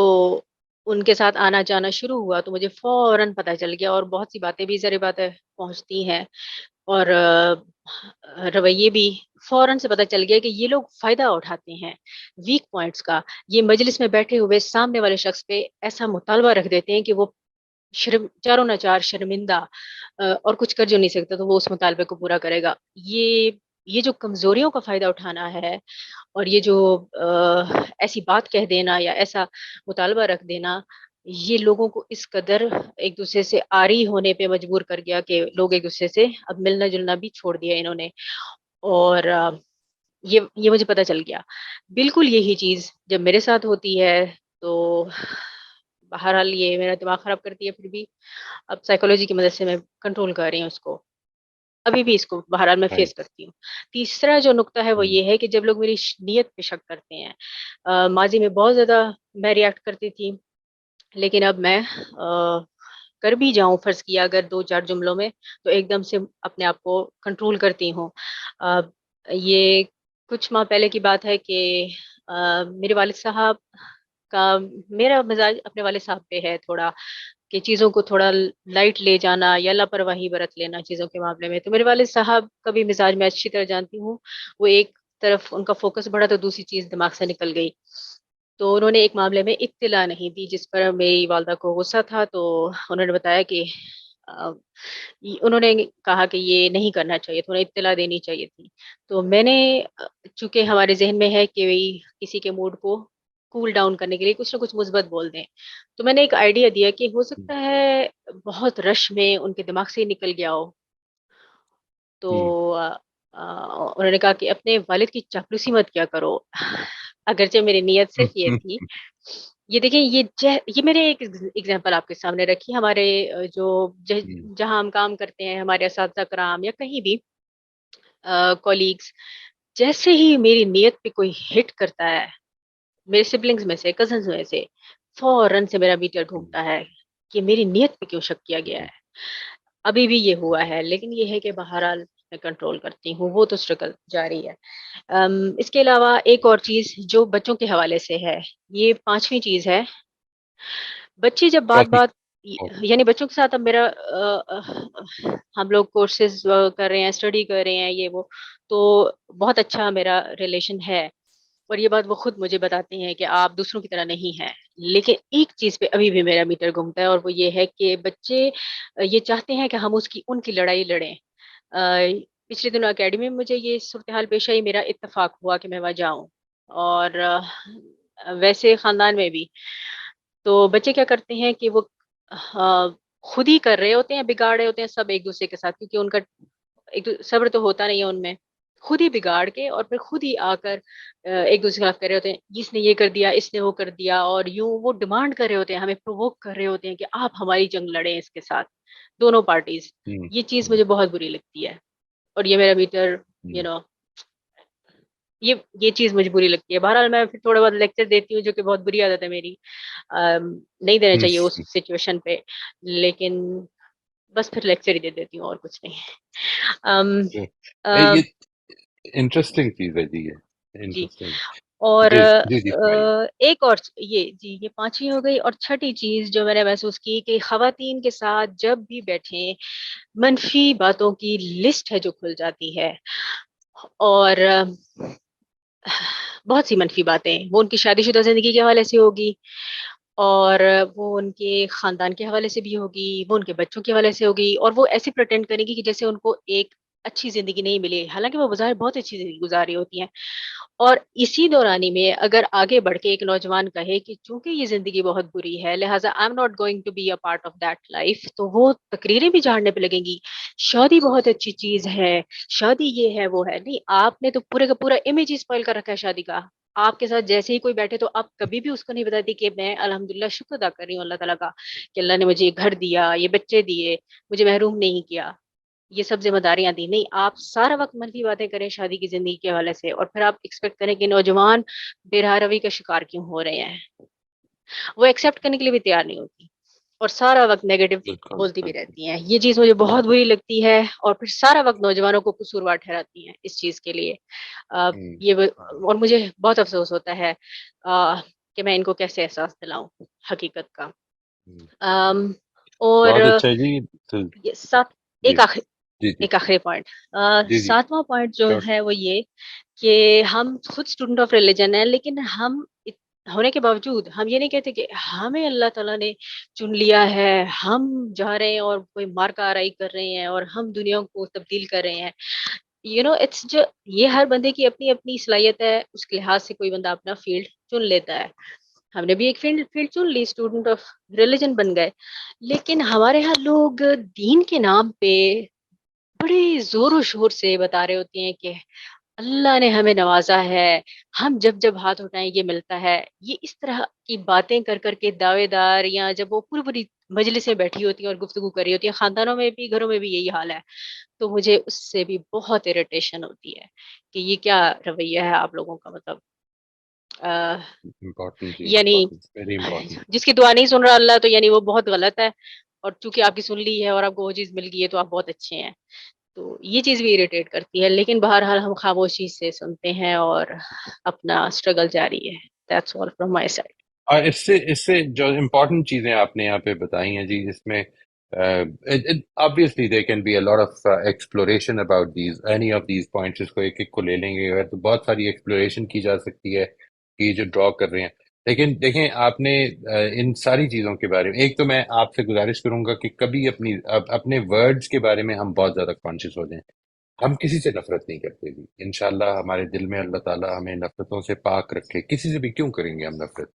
F: ان کے ساتھ آنا جانا شروع ہوا تو مجھے فوراً پتہ چل گیا، اور بہت سی باتیں بھی ذرا باتیں پہنچتی ہیں، اور رویے بھی فوراً سے پتہ چل گیا کہ یہ لوگ فائدہ اٹھاتے ہیں ویک پوائنٹس کا. یہ مجلس میں بیٹھے ہوئے سامنے والے شخص پہ ایسا مطالبہ رکھ دیتے ہیں کہ وہ چاروں ناچار شرمندہ، اور کچھ کر جو نہیں سکتا تو وہ اس مطالبے کو پورا کرے گا. یہ جو کمزوریوں کا فائدہ اٹھانا ہے، اور یہ جو ایسی بات کہہ دینا یا ایسا مطالبہ رکھ دینا، یہ لوگوں کو اس قدر ایک دوسرے سے آری ہونے پہ مجبور کر گیا کہ لوگ ایک دوسرے سے اب ملنا جلنا بھی چھوڑ دیا انہوں نے. اور یہ مجھے پتہ چل گیا. بالکل یہی چیز جب میرے ساتھ ہوتی ہے تو بہرحال یہ میرا دماغ خراب کرتی ہے، پھر بھی اب سائیکولوجی کی مدد سے میں کنٹرول کر رہی ہوں اس کو، ابھی بھی اس کو بہرحال میں فیس کرتی ہوں. تیسرا جو نقطہ ہے وہ یہ ہے کہ جب لوگ میری نیت پہ شک کرتے ہیں، ماضی میں بہت زیادہ میں ریئیکٹ کرتی تھی، لیکن اب میں کر بھی جاؤں فرض کیا اگر 2-4 جملوں میں، تو ایک دم سے اپنے آپ کو کنٹرول کرتی ہوں. یہ کچھ ماہ پہلے کی بات ہے کہ میرے والد صاحب کا، میرا مزاج اپنے والد صاحب پہ ہے تھوڑا کہ چیزوں کو تھوڑا لائٹ لے جانا یا لاپرواہی برت لینا چیزوں کے معاملے میں. تو میرے والد صاحب کا بھی مزاج میں اچھی طرح جانتی ہوں، وہ ایک طرف ان کا فوکس بڑھا تو دوسری چیز دماغ سے نکل گئی. تو انہوں نے ایک معاملے میں اطلاع نہیں دی جس پر میری والدہ کو غصہ تھا، تو انہوں نے بتایا کہ انہوں نے کہا کہ یہ نہیں کرنا چاہیے تھا، انہیں اطلاع دینی چاہیے تھی. تو میں نے، چونکہ ہمارے ذہن میں ہے کہ کسی کے موڈ کو کول ڈاؤن کرنے کے لیے کچھ نہ کچھ مثبت بول دیں، تو میں نے ایک آئیڈیا دیا کہ ہو سکتا ہے بہت رش میں ان کے دماغ سے ہی نکل گیا ہو. تو انہوں نے کہا کہ اپنے والد کی چاپلوسی مت کیا کرو. اگرچہ میری نیت صرف یہ تھی، یہ دیکھیں یہ میرے ایک ایگزامپل آپ کے سامنے رکھی. ہمارے جو جہاں ہم کام کرتے ہیں، ہمارے اساتذہ کرام یا کہیں بھی کولیگز، جیسے ہی میری نیت پہ کوئی ہٹ کرتا ہے، میرے سبلنگز میں سے، کزنز میں سے، فوراً سے میرا میٹر گھومتا ہے کہ میری نیت پہ کیوں شک کیا گیا ہے. ابھی بھی یہ ہوا ہے، لیکن یہ ہے کہ بہرحال میں کنٹرول کرتی ہوں، وہ تو اسٹرگل جاری ہے۔ اس کے علاوہ ایک اور چیز جو بچوں کے حوالے سے ہے، یہ 5ویں چیز ہے، بچے جب بات
A: چوتھی.
F: بات
A: Okay.
F: یعنی بچوں کے ساتھ اب میرا ہم لوگ کورسز کر رہے ہیں، اسٹڈی کر رہے ہیں، یہ وہ، تو بہت اچھا میرا ریلیشن ہے، اور یہ بات وہ خود مجھے بتاتے ہیں کہ آپ دوسروں کی طرح نہیں ہیں، لیکن ایک چیز پہ ابھی بھی میرا میٹر گھومتا ہے، اور وہ یہ ہے کہ بچے یہ چاہتے ہیں کہ ہم ان کی لڑائی لڑیں۔ پچھلے دنوں اکیڈمی میں مجھے یہ صورتحال پیش آئی، میرا اتفاق ہوا کہ میں وہاں جاؤں، اور ویسے خاندان میں بھی تو بچے کیا کرتے ہیں کہ وہ خود ہی کر رہے ہوتے ہیں، بگاڑ رہے ہوتے ہیں سب ایک دوسرے کے ساتھ، کیونکہ ان کا صبر تو ہوتا نہیں ہے ان میں، خود ہی بگاڑ کے اور پھر خود ہی آ کر ایک دوسرے کے خلاف کر رہے ہوتے ہیں، اس نے یہ کر دیا، اس نے وہ کر دیا، اور یوں وہ ڈیمانڈ کر رہے ہوتے ہیں، ہمیں پرووک کر رہے ہوتے ہیں کہ آپ ہماری جنگ لڑیں اس کے ساتھ، دونوں پارٹیز۔ یہ چیز مجھے بہت بری لگتی ہے، اور یہ میرا میٹر یو نو یہ چیز مجھے بری لگتی ہے۔ بہرحال میں پھر تھوڑا بہت لیکچر دیتی ہوں، جو کہ بہت بری عادت ہے میری، نہیں دینا چاہیے اس سچویشن پہ، لیکن بس پھر لیکچر ہی دے دیتی ہوں اور کچھ نہیں۔
A: یہ انٹرسٹنگ چیز ہے جی، یہ
F: جی،
A: انٹرسٹنگ.
F: اور
A: جی جی جی فرمائیے.
F: ایک اور یہ 5ویں ہو گئی، اور 6ٹھی چیز جو میں نے محسوس کی کہ خواتین کے ساتھ جب بھی بیٹھیں منفی باتوں کی لسٹ ہے جو کھل جاتی ہے، اور بہت سی منفی باتیں، وہ ان کی شادی شدہ زندگی کے حوالے سے ہوگی، اور وہ ان کے خاندان کے حوالے سے بھی ہوگی، وہ ان کے بچوں کے حوالے سے ہوگی، اور وہ ایسے پریٹینڈ کریں گی کہ جیسے ان کو ایک اچھی زندگی نہیں ملی، حالانکہ وہ بظاہر بہت اچھی زندگی گزاری ہوتی ہیں۔ اور اسی دورانی میں اگر آگے بڑھ کے ایک نوجوان کہے کہ چونکہ یہ زندگی بہت بری ہے لہٰذا I am not going to be a part of that life, تو وہ تقریریں بھی جھاڑنے پہ لگیں گی، شادی بہت اچھی چیز ہے، شادی یہ ہے وہ ہے۔ نہیں، آپ نے تو پورے کا پورا امیج ہی اسپائل کر رکھا ہے شادی کا۔ آپ کے ساتھ جیسے ہی کوئی بیٹھے تو آپ کبھی بھی اس کو نہیں بتاتی کہ میں الحمدللہ شکر ادا کر رہی ہوں اللہ تعالیٰ کا کہ اللہ نے مجھے یہ گھر دیا، یہ بچے دیے، مجھے محروم نہیں کیا، یہ سب ذمہ داریاں دی۔ نہیں، آپ سارا وقت منفی باتیں کریں شادی کی زندگی کے حوالے سے، اور پھر آپ ایکسپیکٹ کریں کہ نوجوان بے راہ روی کا شکار کیوں ہو رہے ہیں، وہ ایکسیپٹ کرنے کے لیے بھی تیار نہیں ہوتی، اور سارا وقت نیگیٹو
A: بالکل
F: بولتی بھی
A: بالکل.
F: رہتی ہیں۔ یہ چیز مجھے بہت بری لگتی ہے، اور پھر سارا وقت نوجوانوں کو قصوروار ٹھہراتی ہیں اس چیز کے لیے۔ اور مجھے بہت افسوس ہوتا ہے کہ میں ان کو کیسے احساس دلاؤں حقیقت کا۔ اور
A: بہت اچھا جی. جی جی جی
F: ایک آخری پوائنٹ،
A: جی جی
F: 7واں پوائنٹ جو
A: sure.
F: ہے وہ یہ کہ ہم خود اسٹوڈنٹ آف ریلیجن ہیں، لیکن ہم ہونے کے باوجود ہم یہ نہیں کہتے کہ ہمیں اللہ تعالیٰ نے چن لیا ہے، ہم جا رہے ہیں اور کوئی مارکا آرائی کر رہے ہیں اور ہم دنیا کو تبدیل کر رہے ہیں۔ اٹس جو یہ ہر بندے کی اپنی اپنی صلاحیت ہے، اس کے لحاظ سے کوئی بندہ اپنا فیلڈ چن لیتا ہے۔ ہم نے بھی ایک فیلڈ چن لی، اسٹوڈنٹ آف ریلیجن بن گئے، لیکن ہمارے یہاں لوگ دین کے نام پہ بڑے زور و شور سے بتا رہے ہوتے ہیں کہ اللہ نے ہمیں نوازا ہے، ہم جب ہاتھ اٹھائیں یہ ملتا ہے۔ یہ اس طرح کی باتیں کر کر کے دعوے دار، یا جب وہ پوری پوری مجلس میں بیٹھی ہوتی ہیں اور گفتگو کر رہی ہوتی ہیں، خاندانوں میں بھی گھروں میں بھی یہی حال ہے، تو مجھے اس سے بھی بہت اریٹیشن ہوتی ہے کہ یہ کیا رویہ ہے آپ لوگوں کا، مطلب
A: Important جی،
F: یعنی
A: important, very important.
F: جس کی دعا نہیں سن رہا اللہ تو یعنی وہ بہت غلط ہے، اور چونکہ آپ کی سن لی ہے اور آپ کو وہ چیز مل گئی ہے تو آپ بہت اچھے ہیں۔ تو یہ چیز بھی اریٹیٹ کرتی ہے، لیکن بہرحال ہم خاموشی سے سنتے ہیں اور اپنا اسٹرگل جاری ہے۔ That's all from my side۔
A: اور اس سے جو امپورٹنٹ چیزیں آپ نے یہاں پہ بتائی ہیں جی، اس میں obviously there can be a lot of exploration about any of these points. اس کو ایک ایک کو لے لیں گے اگر تو بہت ساری ایکسپلوریشن کی جا سکتی ہے کہ یہ جو ڈرا کر رہے ہیں، لیکن دیکھیں آپ نے ان ساری چیزوں کے بارے میں، ایک تو میں آپ سے گزارش کروں گا کہ کبھی اپنے ورڈز کے بارے میں ہم بہت زیادہ کانشیس ہو جائیں۔ ہم کسی سے نفرت نہیں کرتے جی، انشاءاللہ ہمارے دل میں اللہ تعالیٰ ہمیں نفرتوں سے پاک رکھے۔ کسی سے بھی کیوں کریں گے ہم نفرت؟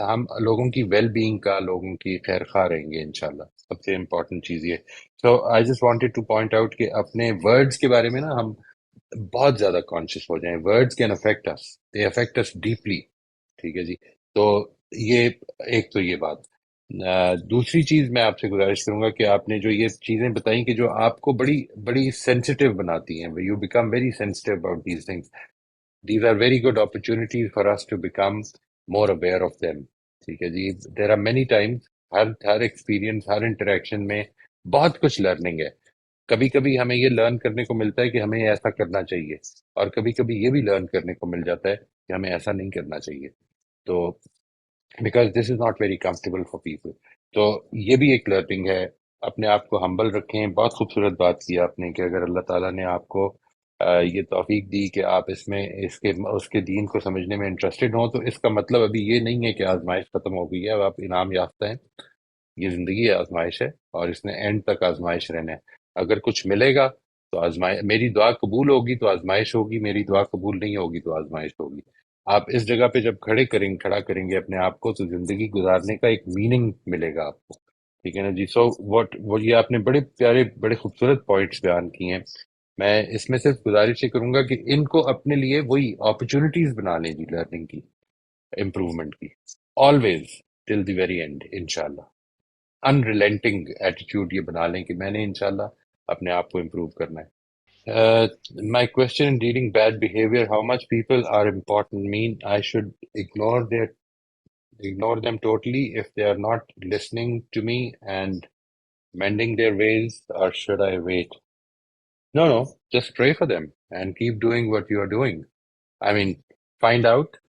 A: ہم لوگوں کی ویل بینگ کا، لوگوں کی خیر خواہ رہیں گے انشاءاللہ، سب سے امپورٹنٹ چیز یہ۔ So I just wanted to point out کہ اپنے ورڈز کے بارے میں نا ہم بہت زیادہ کانشیس ہو جائیں۔ Words can affect us, they affect us deeply, ٹھیک ہے جی۔ تو یہ ایک تو یہ بات۔ دوسری چیز میں آپ سے گزارش کروں گا کہ آپ نے جو یہ چیزیں بتائیں کہ جو آپ کو بڑی بڑی سینسٹیو بناتی ہیں، you become very sensitive about these things, these are very good opportunities for us to become more aware of them، ٹھیک ہے جی۔ there are many times، her experience, Hare interaction میں بہت کچھ لرننگ ہے. کبھی کبھی ہمیں یہ لرن کرنے کو ملتا ہے کہ ہمیں ایسا کرنا چاہیے، اور کبھی کبھی یہ بھی لرن کرنے کو مل جاتا ہے کہ ہمیں ایسا نہیں کرنا چاہیے. تو because this is not very comfortable for people. تو یہ بھی ایک لرننگ ہے. اپنے آپ کو ہمبل رکھیں. بہت خوبصورت بات کی آپ نے کہ اگر اللہ تعالیٰ نے آپ کو یہ توفیق دی کہ آپ اس کے دین کو سمجھنے میں انٹرسٹڈ ہوں، تو اس کا مطلب ابھی یہ نہیں ہے کہ آزمائش ختم ہو گئی ہے، اب آپ انعام یافتہ ہیں. یہ زندگی ہے، آزمائش ہے، اور اس نے اینڈ تک آزمائش رہنا ہے. اگر کچھ ملے گا تو آزمائش، میری دعا قبول ہوگی تو آزمائش ہوگی، میری دعا قبول نہیں ہوگی تو آزمائش ہوگی. آپ اس جگہ پہ جب کھڑا کریں گے اپنے آپ کو، تو زندگی گزارنے کا ایک میننگ ملے گا آپ کو. ٹھیک ہے نا جی. سو وہ یہ آپ نے بڑے پیارے بڑے خوبصورت پوائنٹس بیان کیے ہیں. میں اس میں صرف گزارش یہ کروں گا کہ ان کو اپنے لیے وہی اپرچونیٹیز بنا لیں جی، لرننگ کی، امپروومنٹ کی، always till the very and انشاءاللہ. انریلینٹنگ ایٹیٹیوڈ یہ بنا لیں کہ میں نے انشاءاللہ اپنے آپ کو امپروو کرنا ہے. My question in dealing bad behavior, how much people are important, mean I should ignore them totally if they are not listening to me and mending their ways, or should I wait? No, just pray for them and keep doing what you are doing. I mean, find out.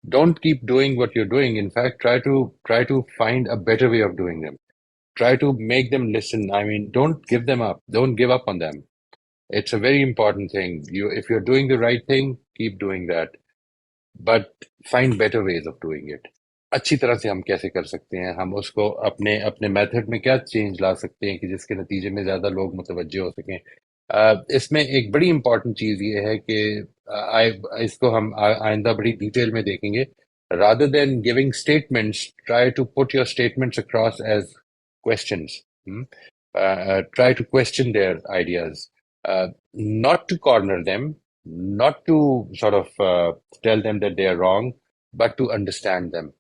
A: Don't keep doing what you're doing. In fact, try to find a better way of doing them. Try to make them listen. I mean, don't give them up. Don't give up on them. It's a very important thing. If you're doing the right thing, keep doing that. But find better ways of doing it. اچھی طرح سے ہم کیسے کر سکتے ہیں، ہم اس کو اپنے میتھڈ میں کیا چینج لا سکتے ہیں کہ جس کے نتیجے میں زیادہ لوگ متوجہ ہو سکیں. اس میں ایک بڑی امپورٹنٹ چیز یہ ہے کہ اس کو ہم آئندہ بڑی ڈیٹیل میں دیکھیں گے. rather than giving statements, try to put your statements across as questions. Try to question their ideas. Not to corner them, not to sort of tell them that they are wrong, but to understand them.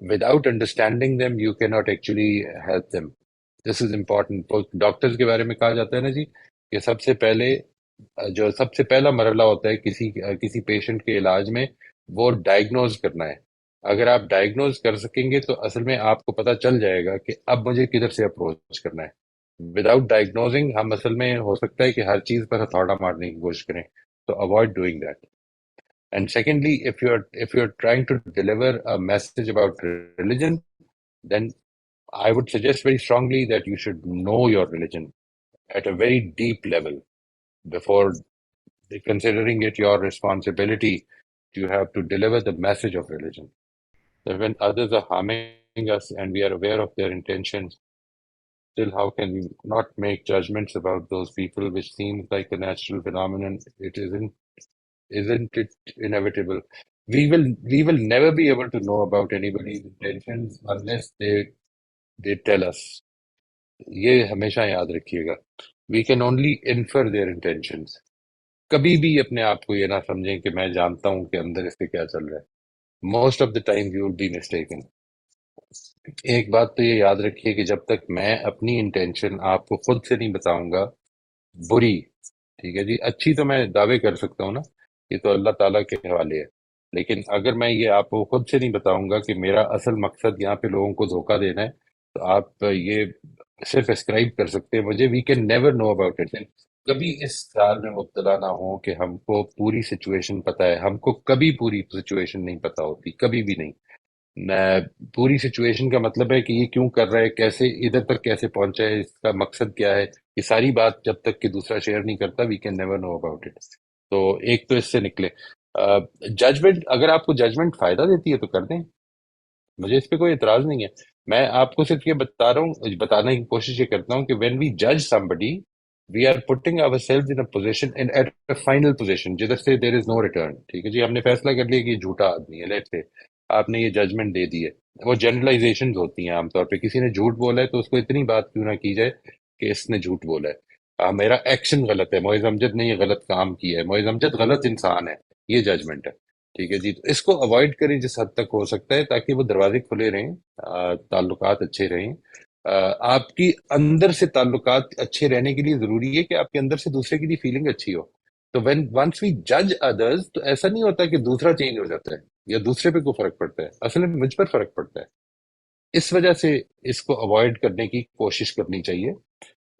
A: Without understanding them, you cannot actually help them. This is important. Doctors کے بارے میں کہا جاتا ہے نا جی کہ سب سے پہلا مرحلہ ہوتا ہے کسی پیشنٹ کے علاج میں، وہ ڈائگنوز کرنا ہے. اگر آپ ڈائگنوز کر سکیں گے تو اصل میں آپ کو پتہ چل جائے گا کہ اب مجھے کدھر سے اپروچ کرنا ہے. وداؤٹ ڈائگنوزنگ ہم اصل میں ہو سکتا ہے کہ ہر چیز پر ہتھوڑا مارنے کی کوشش کریں. تو avoid doing that. And secondly, if you're trying to deliver a message about religion, then I would suggest very strongly that you should know your religion at a very deep level before considering it your responsibility to have to deliver the message of religion. So when others are harming us and we are aware of their intentions, still how can we not make judgments about those people, which seems like a natural phenomenon? It isn't it inevitable? We will never be able to know about anybody's intentions unless they tell us. یہ ہمیشہ یاد رکھیے گا. We can only infer their intentions. کبھی بھی اپنے آپ کو یہ نہ سمجھیں کہ میں جانتا ہوں کہ اندر اس کے کیا چل رہا ہے. Most of the time you will be mistaken. ایک بات تو یہ یاد رکھیے کہ جب تک میں اپنی انٹینشن آپ کو خود سے نہیں بتاؤں گا بری، ٹھیک ہے جی، اچھی تو میں دعوے کر سکتا ہوں نا، یہ تو اللہ تعالیٰ کے حوالے ہے. لیکن اگر میں یہ آپ کو خود سے نہیں بتاؤں گا کہ میرا اصل مقصد یہاں پہ لوگوں کو دھوکہ دینا ہے، تو آپ یہ صرف اسکرائب کر سکتے ہیں مجھے. We can never know about it. کبھی اس خیال میں مبتلا نہ ہوں کہ ہم کو پوری سچویشن پتہ ہے. ہم کو کبھی پوری سچویشن نہیں پتہ ہوتی، کبھی بھی نہیں. پوری سچویشن کا مطلب ہے کہ یہ کیوں کر رہا ہے، کیسے ادھر تک کیسے پہنچا ہے، اس کا مقصد کیا ہے، یہ ساری بات جب تک کہ دوسرا شیئر نہیں کرتا we can never know about it. تو ایک تو اس سے نکلے. ججمنٹ، اگر آپ کو ججمنٹ فائدہ دیتی ہے تو کر دیں، مجھے اس پہ کوئی اعتراض نہیں ہے. میں آپ کو صرف یہ بتا رہا ہوں، بتانے کی کوشش یہ کرتا ہوں کہ وین وی جج somebody we are putting ourself in position at a final position جدھر سے دیر از نو ریٹرن. ٹھیک ہے جی، ہم نے فیصلہ کر لیا کہ یہ جھوٹا آدمی ہے. لیٹ سے آپ نے یہ ججمنٹ دے دی ہے. وہ جنرلائزیشنز ہوتی ہیں عام طور پہ. کسی نے جھوٹ بولا ہے تو اس کو اتنی بات کیوں نہ کی جائے کہ اس نے جھوٹ بولا ہے، میرا ایکشن غلط ہے، معز امجد نے یہ غلط کام کیا ہے، معز امجد غلط انسان ہے. یہ ججمنٹ ہے. ٹھیک ہے جی، تو اس کو اوائڈ کریں جس حد تک ہو سکتا ہے تاکہ وہ دروازے کھلے رہیں، تعلقات اچھے رہیں. آپ کی اندر سے تعلقات اچھے رہنے کے لیے ضروری ہے کہ آپ کے اندر سے دوسرے کے لیے فیلنگ اچھی ہو. تو ونس وی جج ادرز تو ایسا نہیں ہوتا کہ دوسرا چینج ہو جاتا ہے یا دوسرے پہ کوئی فرق پڑتا ہے، اصل میں مجھ پر فرق پڑتا ہے. اس وجہ سے اس کو اوائڈ کرنے کی کوشش کرنی چاہیے.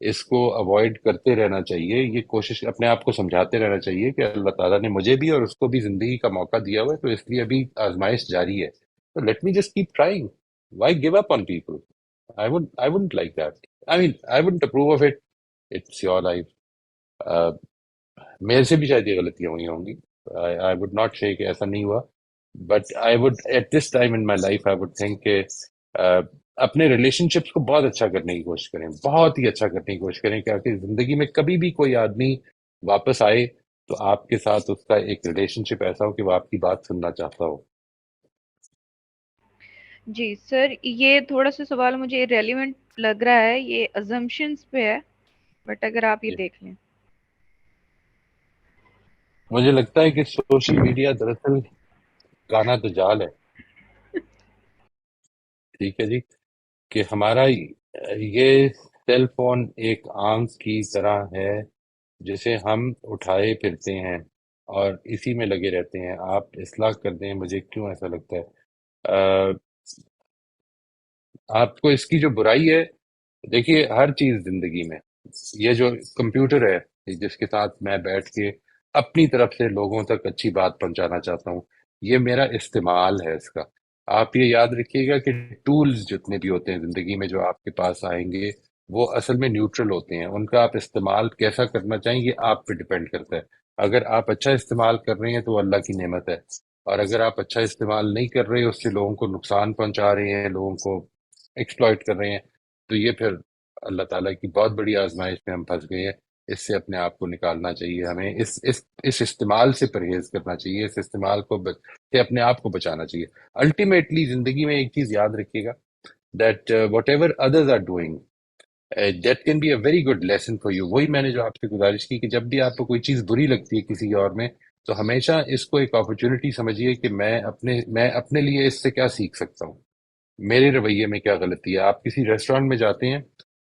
A: اس کو اوائڈ کرتے رہنا چاہیے. یہ کوشش اپنے آپ کو سمجھاتے رہنا چاہیے کہ اللہ تعالیٰ نے مجھے بھی اور اس کو بھی زندگی کا موقع دیا ہوا ہے, تو اس لیے ابھی آزمائش جاری ہے. تو let me just keep trying. Why give up on people? I wouldn't like that. I mean, I wouldn't approve of it. It's your life. میرے سے بھی شاید یہ غلطیاں ہوئی ہوں گی. I would not say کہ ایسا نہیں ہوا, but I would at this time in my life I would think کہ اپنے ریلیشن شپس کو بہت اچھا کرنے کی کوشش کریں, بہت ہی اچھا کرنے کی کوشش کریں, کیونکہ زندگی میں کبھی بھی کوئی آدمی واپس آئے تو آپ کے ساتھ اس کا ایک ریلیشن شپ ایسا ہو کہ وہ آپ کی بات سننا چاہتا ہو.
G: جی سر, یہ تھوڑا سا سوال مجھے ریلیونٹ لگ رہا ہے, یہ ازمپشنز پہ ہے, بٹ اگر آپ یہ دیکھ لیں.
A: مجھے لگتا ہے کہ سوشل میڈیا دراصل کانا تو جال ہے. ٹھیک ہے جی, کہ ہمارا یہ سیل فون ایک آنکھ کی طرح ہے جسے ہم اٹھائے پھرتے ہیں اور اسی میں لگے رہتے ہیں. آپ اصلاح کر دیں, مجھے کیوں ایسا لگتا ہے. آپ کو اس کی جو برائی ہے, دیکھیے ہر چیز زندگی میں, یہ جو کمپیوٹر ہے جس کے ساتھ میں بیٹھ کے اپنی طرف سے لوگوں تک اچھی بات پہنچانا چاہتا ہوں, یہ میرا استعمال ہے اس کا. آپ یہ یاد رکھیے گا کہ ٹولز جتنے بھی ہوتے ہیں زندگی میں جو آپ کے پاس آئیں گے وہ اصل میں نیوٹرل ہوتے ہیں. ان کا آپ استعمال کیسا کرنا چاہیں یہ آپ پہ ڈپینڈ کرتا ہے. اگر آپ اچھا استعمال کر رہے ہیں تو وہ اللہ کی نعمت ہے, اور اگر آپ اچھا استعمال نہیں کر رہے, اس سے لوگوں کو نقصان پہنچا رہے ہیں, لوگوں کو ایکسپلائٹ کر رہے ہیں, تو یہ پھر اللہ تعالیٰ کی بہت بڑی آزمائش میں ہم پھنس گئے ہیں. اس سے اپنے آپ کو نکالنا چاہیے, ہمیں اس استعمال سے پرہیز کرنا چاہیے, اس استعمال سے اپنے آپ کو بچانا چاہیے. الٹیمیٹلی زندگی میں ایک چیز یاد رکھیے گا, that whatever others are doing that can be a very good lesson for you. وہی میں نے جو آپ سے گزارش کی کہ جب بھی آپ کو کوئی چیز بری لگتی ہے کسی اور میں, تو ہمیشہ اس کو ایک اپرچونٹی سمجھیے کہ میں اپنے لیے اس سے کیا سیکھ سکتا ہوں, میرے رویے میں کیا غلطی ہے. آپ کسی ریسٹورینٹ میں جاتے ہیں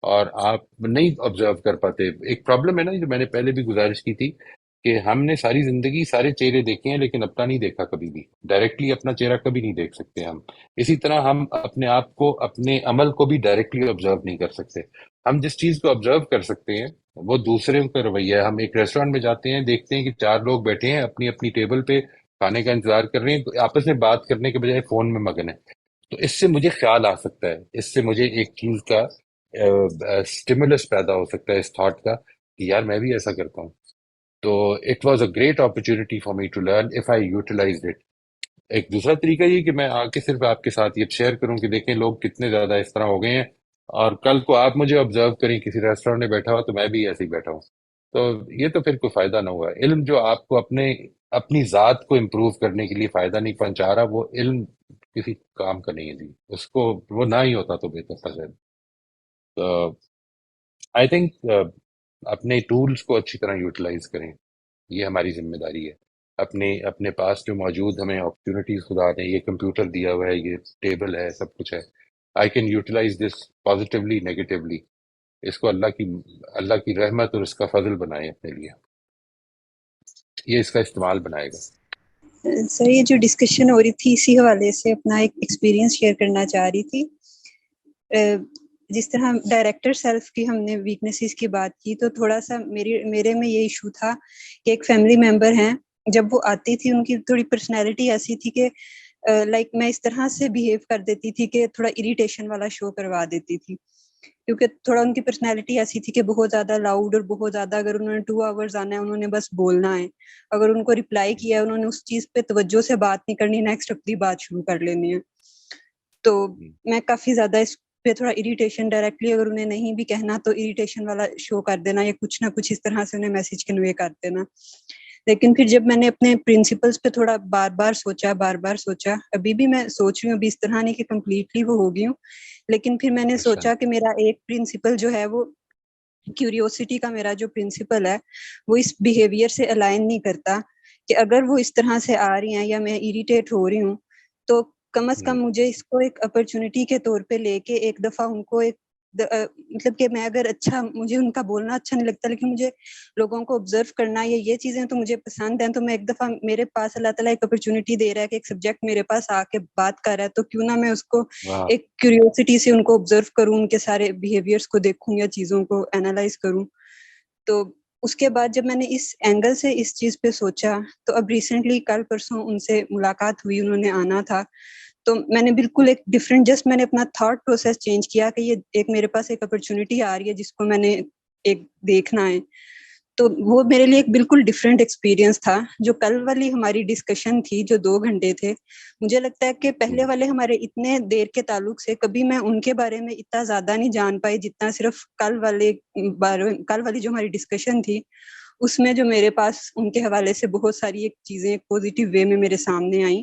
A: اور آپ نہیں آبزرو کر پاتے. ایک پرابلم ہے نا, جو میں نے پہلے بھی گزارش کی تھی, کہ ہم نے ساری زندگی سارے چہرے دیکھے ہیں لیکن اپنا نہیں دیکھا کبھی بھی. ڈائریکٹلی اپنا چہرہ کبھی نہیں دیکھ سکتے ہم. اسی طرح ہم اپنے آپ کو, اپنے عمل کو بھی ڈائریکٹلی آبزرو نہیں کر سکتے. ہم جس چیز کو آبزرو کر سکتے ہیں وہ دوسرے کا رویہ ہے. ہم ایک ریسٹورینٹ میں جاتے ہیں, دیکھتے ہیں کہ 4 لوگ بیٹھے ہیں اپنی اپنی ٹیبل پہ, کھانے کا انتظار کر رہے ہیں, آپس میں بات کرنے کے بجائے فون میں مگن ہے. تو اس سے مجھے خیال آ سکتا ہے, اس سے مجھے ایک چیز کا اسٹیمولس پیدا ہو سکتا ہے, اس تھاٹ کا کہ یار میں بھی ایسا کرتا ہوں. تو it was a great opportunity for me to learn if I utilised it. ایک دوسرا طریقہ یہ کہ میں آ کے صرف آپ کے ساتھ یہ شیئر کروں کہ دیکھیں لوگ کتنے زیادہ اس طرح ہو گئے ہیں, اور کل کو آپ مجھے آبزرو کریں کسی ریسٹورینٹ میں بیٹھا ہوا تو میں بھی ایسے ہی بیٹھا ہوں. تو یہ تو پھر کوئی فائدہ نہ ہوا. علم جو آپ کو اپنی ذات کو امپروو کرنے کے لیے فائدہ نہیں پہنچا رہا, وہ علم کسی کام کا نہیں ہے جی. اس کو وہ نہ ہی ہوتا تو بہتر تھا شاید. تو آئی تھنک اپنے ٹولز کو اچھی طرح یوٹیلائز کریں, یہ ہماری ذمہ داری ہے. اپنے پاس جو موجود ہمیں اپرچونیٹیز خدا نے, یہ کمپیوٹر دیا ہوا ہے, یہ ٹیبل ہے, سب کچھ ہے, I can utilize this positively negatively. اس کو اللہ کی رحمت اور اس کا فضل بنائیں اپنے لیے, یہ اس کا استعمال بنائے گا.
H: سر یہ جو ڈسکشن ہو رہی تھی اسی حوالے سے اپنا ایک ایکسپیرینس شیئر کرنا چاہ رہی تھی. جس طرح ڈائریکٹر سیلف کی ہم نے ویکنیسز کی بات کی, تو تھوڑا سا میرے میں یہ ایشو تھا کہ ایک فیملی ممبر ہیں, جب وہ آتی تھی ان کی تھوڑی پرسنالٹی ایسی تھی کہ لائک میں اس طرح سے بیہیو کر دیتی تھی کہ تھوڑا اریٹیشن والا شو کروا دیتی تھی, کیونکہ تھوڑا ان کی پرسنالٹی ایسی تھی کہ بہت زیادہ لاؤڈ, اور بہت زیادہ اگر انہوں نے 2 آورز آنا ہے انہوں نے بس بولنا ہے, اگر ان کو رپلائی کیا ہے انہوں نے اس چیز پہ توجہ سے بات نہیں کرنی, نیکسٹ اپنی بات شروع کر لینی ہے. تو میں کافی زیادہ اس پہ تھوڑا اریٹیشن, ڈائریکٹلی اگر انہیں نہیں بھی کہنا تو اریٹیشن والا شو کر دینا, یا کچھ نہ کچھ اس طرح سے انہیں میسج کنوے کر دینا. لیکن پھر جب میں نے اپنے پرنسپلس پہ تھوڑا بار بار سوچا, ابھی بھی میں سوچ رہی ہوں, ابھی اس طرح نہیں کہ کمپلیٹلی وہ ہو گئی ہوں, لیکن پھر میں نے سوچا کہ میرا ایک پرنسپل جو ہے وہ کیوریوسٹی کا, میرا جو پرنسپل ہے وہ اس بیہیویئر سے الائن نہیں کرتا, کہ اگر وہ اس طرح سے آ رہی ہیں یا میں اریٹیٹ ہو رہی ہوں تو کم از کم مجھے اس کو ایک اپرچونٹی کے طور پہ لے کے ایک دفعہ ان کو ایک مطلب کہ میں اگر اچھا مجھے ان کا بولنا اچھا نہیں لگتا لیکن مجھے لوگوں کو آبزرو کرنا یا یہ چیزیں تو مجھے پسند ہیں، تو میں ایک دفعہ میرے پاس اللہ تعالیٰ ایک اپرچونٹی دے رہا ہے کہ ایک سبجیکٹ میرے پاس آ کے بات کر رہا ہے، تو کیوں نہ میں اس کو
A: واہ
H: ایک کیوریوسٹی سے ان کو آبزرو کروں، ان کے سارے بیہیویئرس کو دیکھوں یا چیزوں کو اینالائز کروں. تو اس کے بعد جب میں نے اس اینگل سے اس چیز پہ سوچا تو اب ریسنٹلی کل پرسوں ان سے ملاقات ہوئی، انہوں نے آنا تھا، تو میں نے بالکل ایک ڈفرینٹ جسٹ میں نے اپنا تھاٹ پروسیس چینج کیا کہ یہ ایک میرے پاس ایک اپرچونٹی آ رہی ہے جس کو میں نے ایک دیکھنا ہے. تو وہ میرے لیے ایک بالکل ڈفرینٹ ایکسپیرینس تھا. جو کل والی ہماری ڈسکشن تھی جو 2 گھنٹے تھے، مجھے لگتا ہے کہ پہلے والے ہمارے اتنے دیر کے تعلق سے کبھی میں ان کے بارے میں اتنا زیادہ نہیں جان پائی جتنا صرف کل والی جو ہماری ڈسکشن تھی اس میں جو میرے پاس ان کے حوالے سے بہت ساری ایک چیزیں پازیٹیو وے میں میرے سامنے آئیں.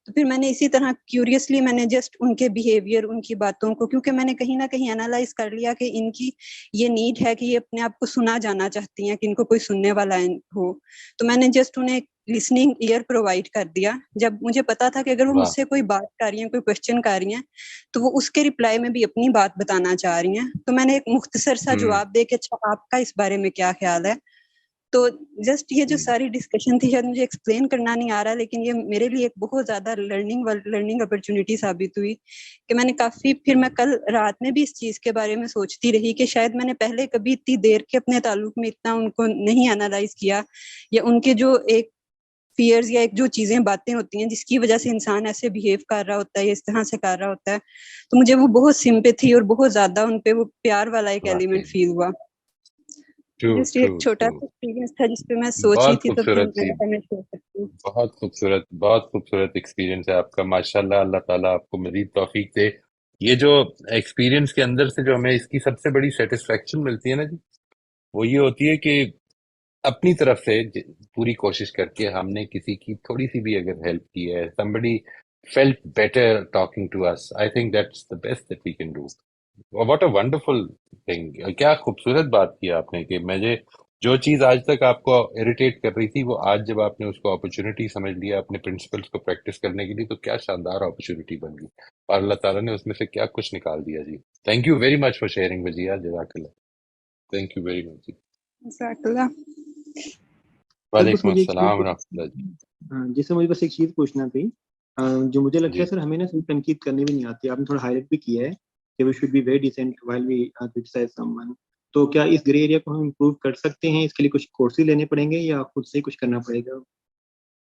H: تو پھر میں نے اسی طرح کیوریسلی میں نے جسٹ ان کے بیہیویئر، ان کی باتوں کو، کیونکہ میں نے کہیں نہ کہیں انالائز کر لیا کہ ان کی یہ نیڈ ہے کہ یہ اپنے آپ کو سنا جانا چاہتی ہیں، کہ ان کو کوئی سننے والا ہو. تو میں نے جسٹ انہیں لسننگ ایئر پرووائڈ کر دیا. جب مجھے پتا تھا کہ اگر وہ مجھ
A: واہ
H: سے کوئی بات کر رہی ہیں، کوئی کوشچن کر رہی ہیں، تو وہ اس کے رپلائی میں بھی اپنی بات بتانا چاہ رہی ہیں، تو میں نے ایک مختصر سا جواب دے کہ اچھا آپ کا اس بارے میں کیا خیال ہے. تو جسٹ یہ جو ساری ڈسکشن تھی، شاید مجھے ایکسپلین کرنا نہیں آ رہا لیکن یہ میرے لیے ایک بہت زیادہ لرننگ اپرچونٹی ثابت ہوئی کہ میں نے کافی، پھر میں کل رات میں بھی اس چیز کے بارے میں سوچتی رہی کہ شاید میں نے پہلے کبھی اتنی دیر کے اپنے تعلق میں اتنا ان کو نہیں انالائز کیا، یا ان کے جو ایک فیئرز یا ایک جو چیزیں باتیں ہوتی ہیں جس کی وجہ سے انسان ایسے بہیو کر رہا ہوتا ہے یا اس طرح سے کر رہا ہوتا ہے. تو مجھے وہ بہت سمپیتھی اور بہت زیادہ ان پہ وہ پیار والا ایک
A: واقعی
H: ایلیمنٹ فیل ہوا.
A: ٹرو
H: جسٹ ایک
A: ٹرو
H: چھوٹا
A: ٹرو
H: سا ایکسپیرینس تھا جس پہ میں سوچ رہی
A: بہت
H: تھی، تو پھر
A: خوبصورت
H: میں
A: سی،
H: نے کہا میں شیئر کرتی ہوں.
A: بہت خوبصورت ایکسپیرینس ہے آپ کا، ماشاءاللہ. اللہ تعالیٰ آپ کو مزید توفیق دے. یہ جو ایکسپیرینس کے اندر سے جو ہمیں اس کی سب سے بڑی سیٹسفیکشن ملتی ہے نا جی، وہ یہ ہوتی ہے کہ اپنی طرف سے پوری کوشش کر کے ہم نے کسی کی تھوڑی سی بھی اگر ہیلپ کی ہے، somebody felt better talking to us. I think that's the best that we can do. What a wonderful thing. کیا خوبصورت بات کی آپ نے کہ مجھے جو چیز آج تک آپ کو اریٹیٹ کر رہی تھی، وہ آج جب آپ نے اس کو اپرچونٹی سمجھ لیا اپنے پرنسپلس کو پریکٹس کرنے کے لیے، تو کیا شاندار اپرچونٹی بن گئی، اور اللہ تعالیٰ نے اس میں سے کیا کچھ نکال دیا. جی thank you very much for sharing وزیا، جزاک اللہ. Thank you very much.
H: جزاک اللہ.
I: سر بس
A: وعلیکم
I: مجھے ایک
A: السلام
I: چیز
A: ورحمۃ اللہ.
I: ہاں جی سر، مجھے بس ایک چیز پوچھنا تھی. جو مجھے لگتا
A: جی
I: ہے سر ہمیں نا صرف تنقید کرنی بھی نہیں آتی. آپ نے تھوڑا ہائی لائٹ بھی کیا ہے کہ we should be very decent while we criticise someone. تو کیا اس گرے ایریا کو ہم امپروو کر سکتے ہیں؟ اس کے لیے کچھ کورسز لینے پڑیں گے یا خود سے ہی کچھ کرنا پڑے گا؟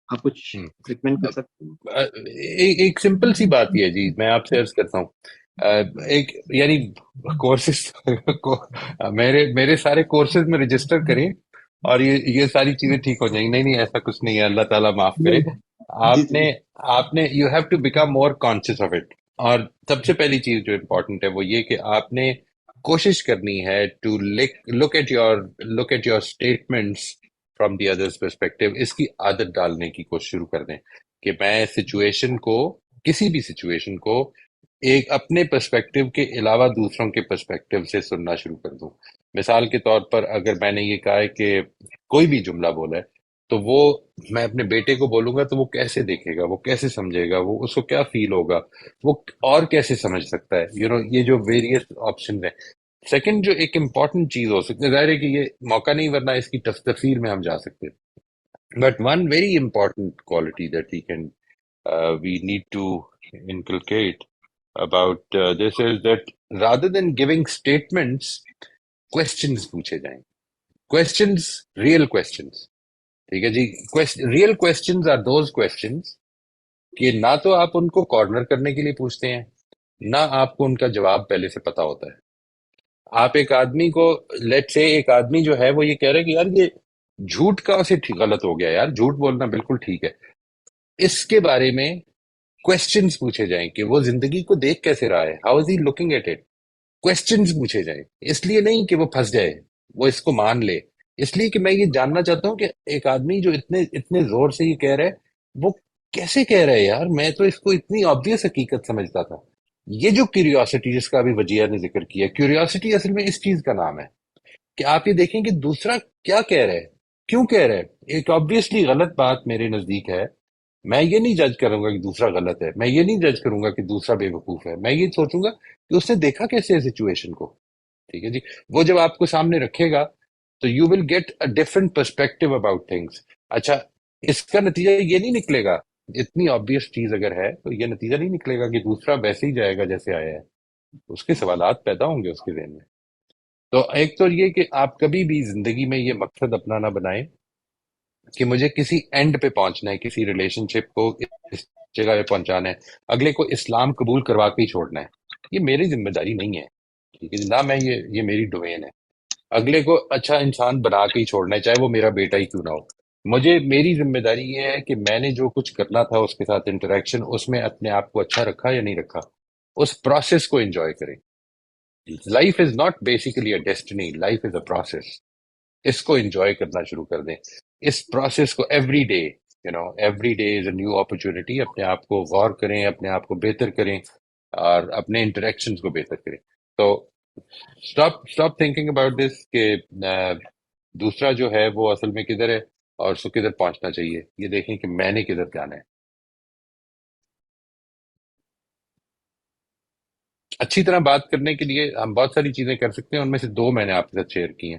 I: آپ کچھ ریکمینڈ کر سکتے ہیں؟
A: ایک سمپل سی بات یہ ہے جی، میں آپ سے عرض کرتا ہوں. ایک یعنی کورسز میرے سارے کورسز میں رجسٹر کریں اور یہ ساری چیزیں ٹھیک ہو جائیں گی. نہیں ایسا کچھ نہیں ہے، اللہ تعالیٰ معاف کرے.
I: جی
A: آپ نے you have to become more conscious of it. اور سب سے پہلی چیز جو امپورٹنٹ ہے وہ یہ کہ آپ نے کوشش کرنی ہے to look at your statements from the others perspective. اس کی عادت ڈالنے کی کوشش شروع کر دیں کہ میں سچویشن کو، کسی بھی سچویشن کو ایک اپنے پرسپیکٹو کے علاوہ دوسروں کے پرسپیکٹو سے سننا شروع کر دوں. مثال کے طور پر اگر میں نے یہ کہا ہے کہ کوئی بھی جملہ بولا ہے تو وہ میں اپنے بیٹے کو بولوں گا تو وہ کیسے دیکھے گا، وہ کیسے سمجھے گا، وہ اس کو کیا فیل ہوگا، وہ اور کیسے سمجھ سکتا ہے. یہ جو ویریس آپشن ہیں. سیکنڈ جو ایک امپورٹنٹ چیز ہو سکتی ہے، ظاہر ہے کہ یہ موقع نہیں ورنہ اس کی تفصیل میں ہم جا سکتے ہیں. But one very important quality that we need to inculcate about this is that rather than giving statements, questions پوچھے جائیں. questions, real questions. ٹھیک ہے جی. real questions are those questions کہ نہ تو آپ ان کو کارنر کرنے کے لیے پوچھتے ہیں، نہ آپ کو ان کا جواب پہلے سے پتا ہوتا ہے. آپ ایک آدمی کو لیٹ سے ایک آدمی جو ہے وہ یہ کہہ رہا ہے کہ یار یہ جھوٹ کا سے غلط ہو گیا، یار جھوٹ بولنا بالکل ٹھیک ہے. اس کے بارے میں کوشچنز پوچھے جائیں کہ وہ زندگی کو دیکھ کیسے رہا ہے، how is he looking at it. Questions پوچھے جائیں، اس لیے نہیں کہ وہ پھنس جائے، وہ اس کو مان لے. اس لیے کہ میں یہ جاننا چاہتا ہوں کہ ایک آدمی جو اتنے زور سے یہ کہہ رہا ہے وہ کیسے کہہ رہا ہے. یار میں تو اس کو اتنی آبویس حقیقت سمجھتا تھا. یہ جو کیوریوسٹی جس کا ابھی وجیہ نے ذکر کیا، کیوریوسٹی اصل میں اس چیز کا نام ہے کہ آپ یہ دیکھیں کہ دوسرا کیا کہہ رہا ہے، کیوں کہہ رہا ہے. ایک آبویسلی غلط بات میرے نزدیک ہے، میں یہ نہیں جج کروں گا کہ دوسرا غلط ہے، میں یہ نہیں جج کروں گا کہ دوسرا بے وقوف ہے، میں یہ سوچوں گا کہ اس نے دیکھا کیسے ہے سچویشن کو. ٹھیک ہے جی. وہ جب آپ کو سامنے رکھے گا تو you will get a different perspective about things. اچھا، اس کا نتیجہ یہ نہیں نکلے گا، اتنی آبویس چیز اگر ہے تو یہ نتیجہ نہیں نکلے گا کہ دوسرا ویسے ہی جائے گا جیسے آیا ہے. اس کے سوالات پیدا ہوں گے اس کے ذہن میں. تو ایک تو یہ کہ آپ کبھی بھی زندگی میں یہ مقصد اپنا نہ بنائیں کہ مجھے کسی اینڈ پہ پہنچنا ہے، کسی ریلیشن شپ کو اس جگہ پہ پہنچانا ہے، اگلے کو اسلام قبول کروا کے ہی چھوڑنا ہے. یہ میری ذمہ داری نہیں ہے. ٹھیک ہے جی، نہ میں یہ میری ڈومین ہے. اگلے کو اچھا انسان بنا کے ہی چھوڑنا ہے، چاہے وہ میرا بیٹا ہی کیوں نہ ہو. میری ذمہ داری یہ ہے کہ میں نے جو کچھ کرنا تھا اس کے ساتھ انٹریکشن، اس میں اپنے آپ کو اچھا رکھا یا نہیں رکھا، اس پروسیس کو انجوائے کریں. Life is not basically a destiny, life is a process. اس کو انجوائے کرنا شروع کر دیں. اس پروسیس کو every day, every day is a new opportunity. اپنے آپ کو غور کریں، اپنے آپ کو بہتر کریں اور اپنے انٹریکشنز کو بہتر کریں. تو اسٹاپ تھنکنگ اباؤٹ دس کہ دوسرا جو ہے وہ اصل میں کدھر ہے اور اس کو کدھر پہنچنا چاہیے. یہ دیکھیں کہ میں نے کدھر جانا ہے. اچھی طرح بات کرنے کے لیے ہم بہت ساری چیزیں کر سکتے ہیں، ان میں سے 2 میں نے آپ کے ساتھ شیئر کی ہیں.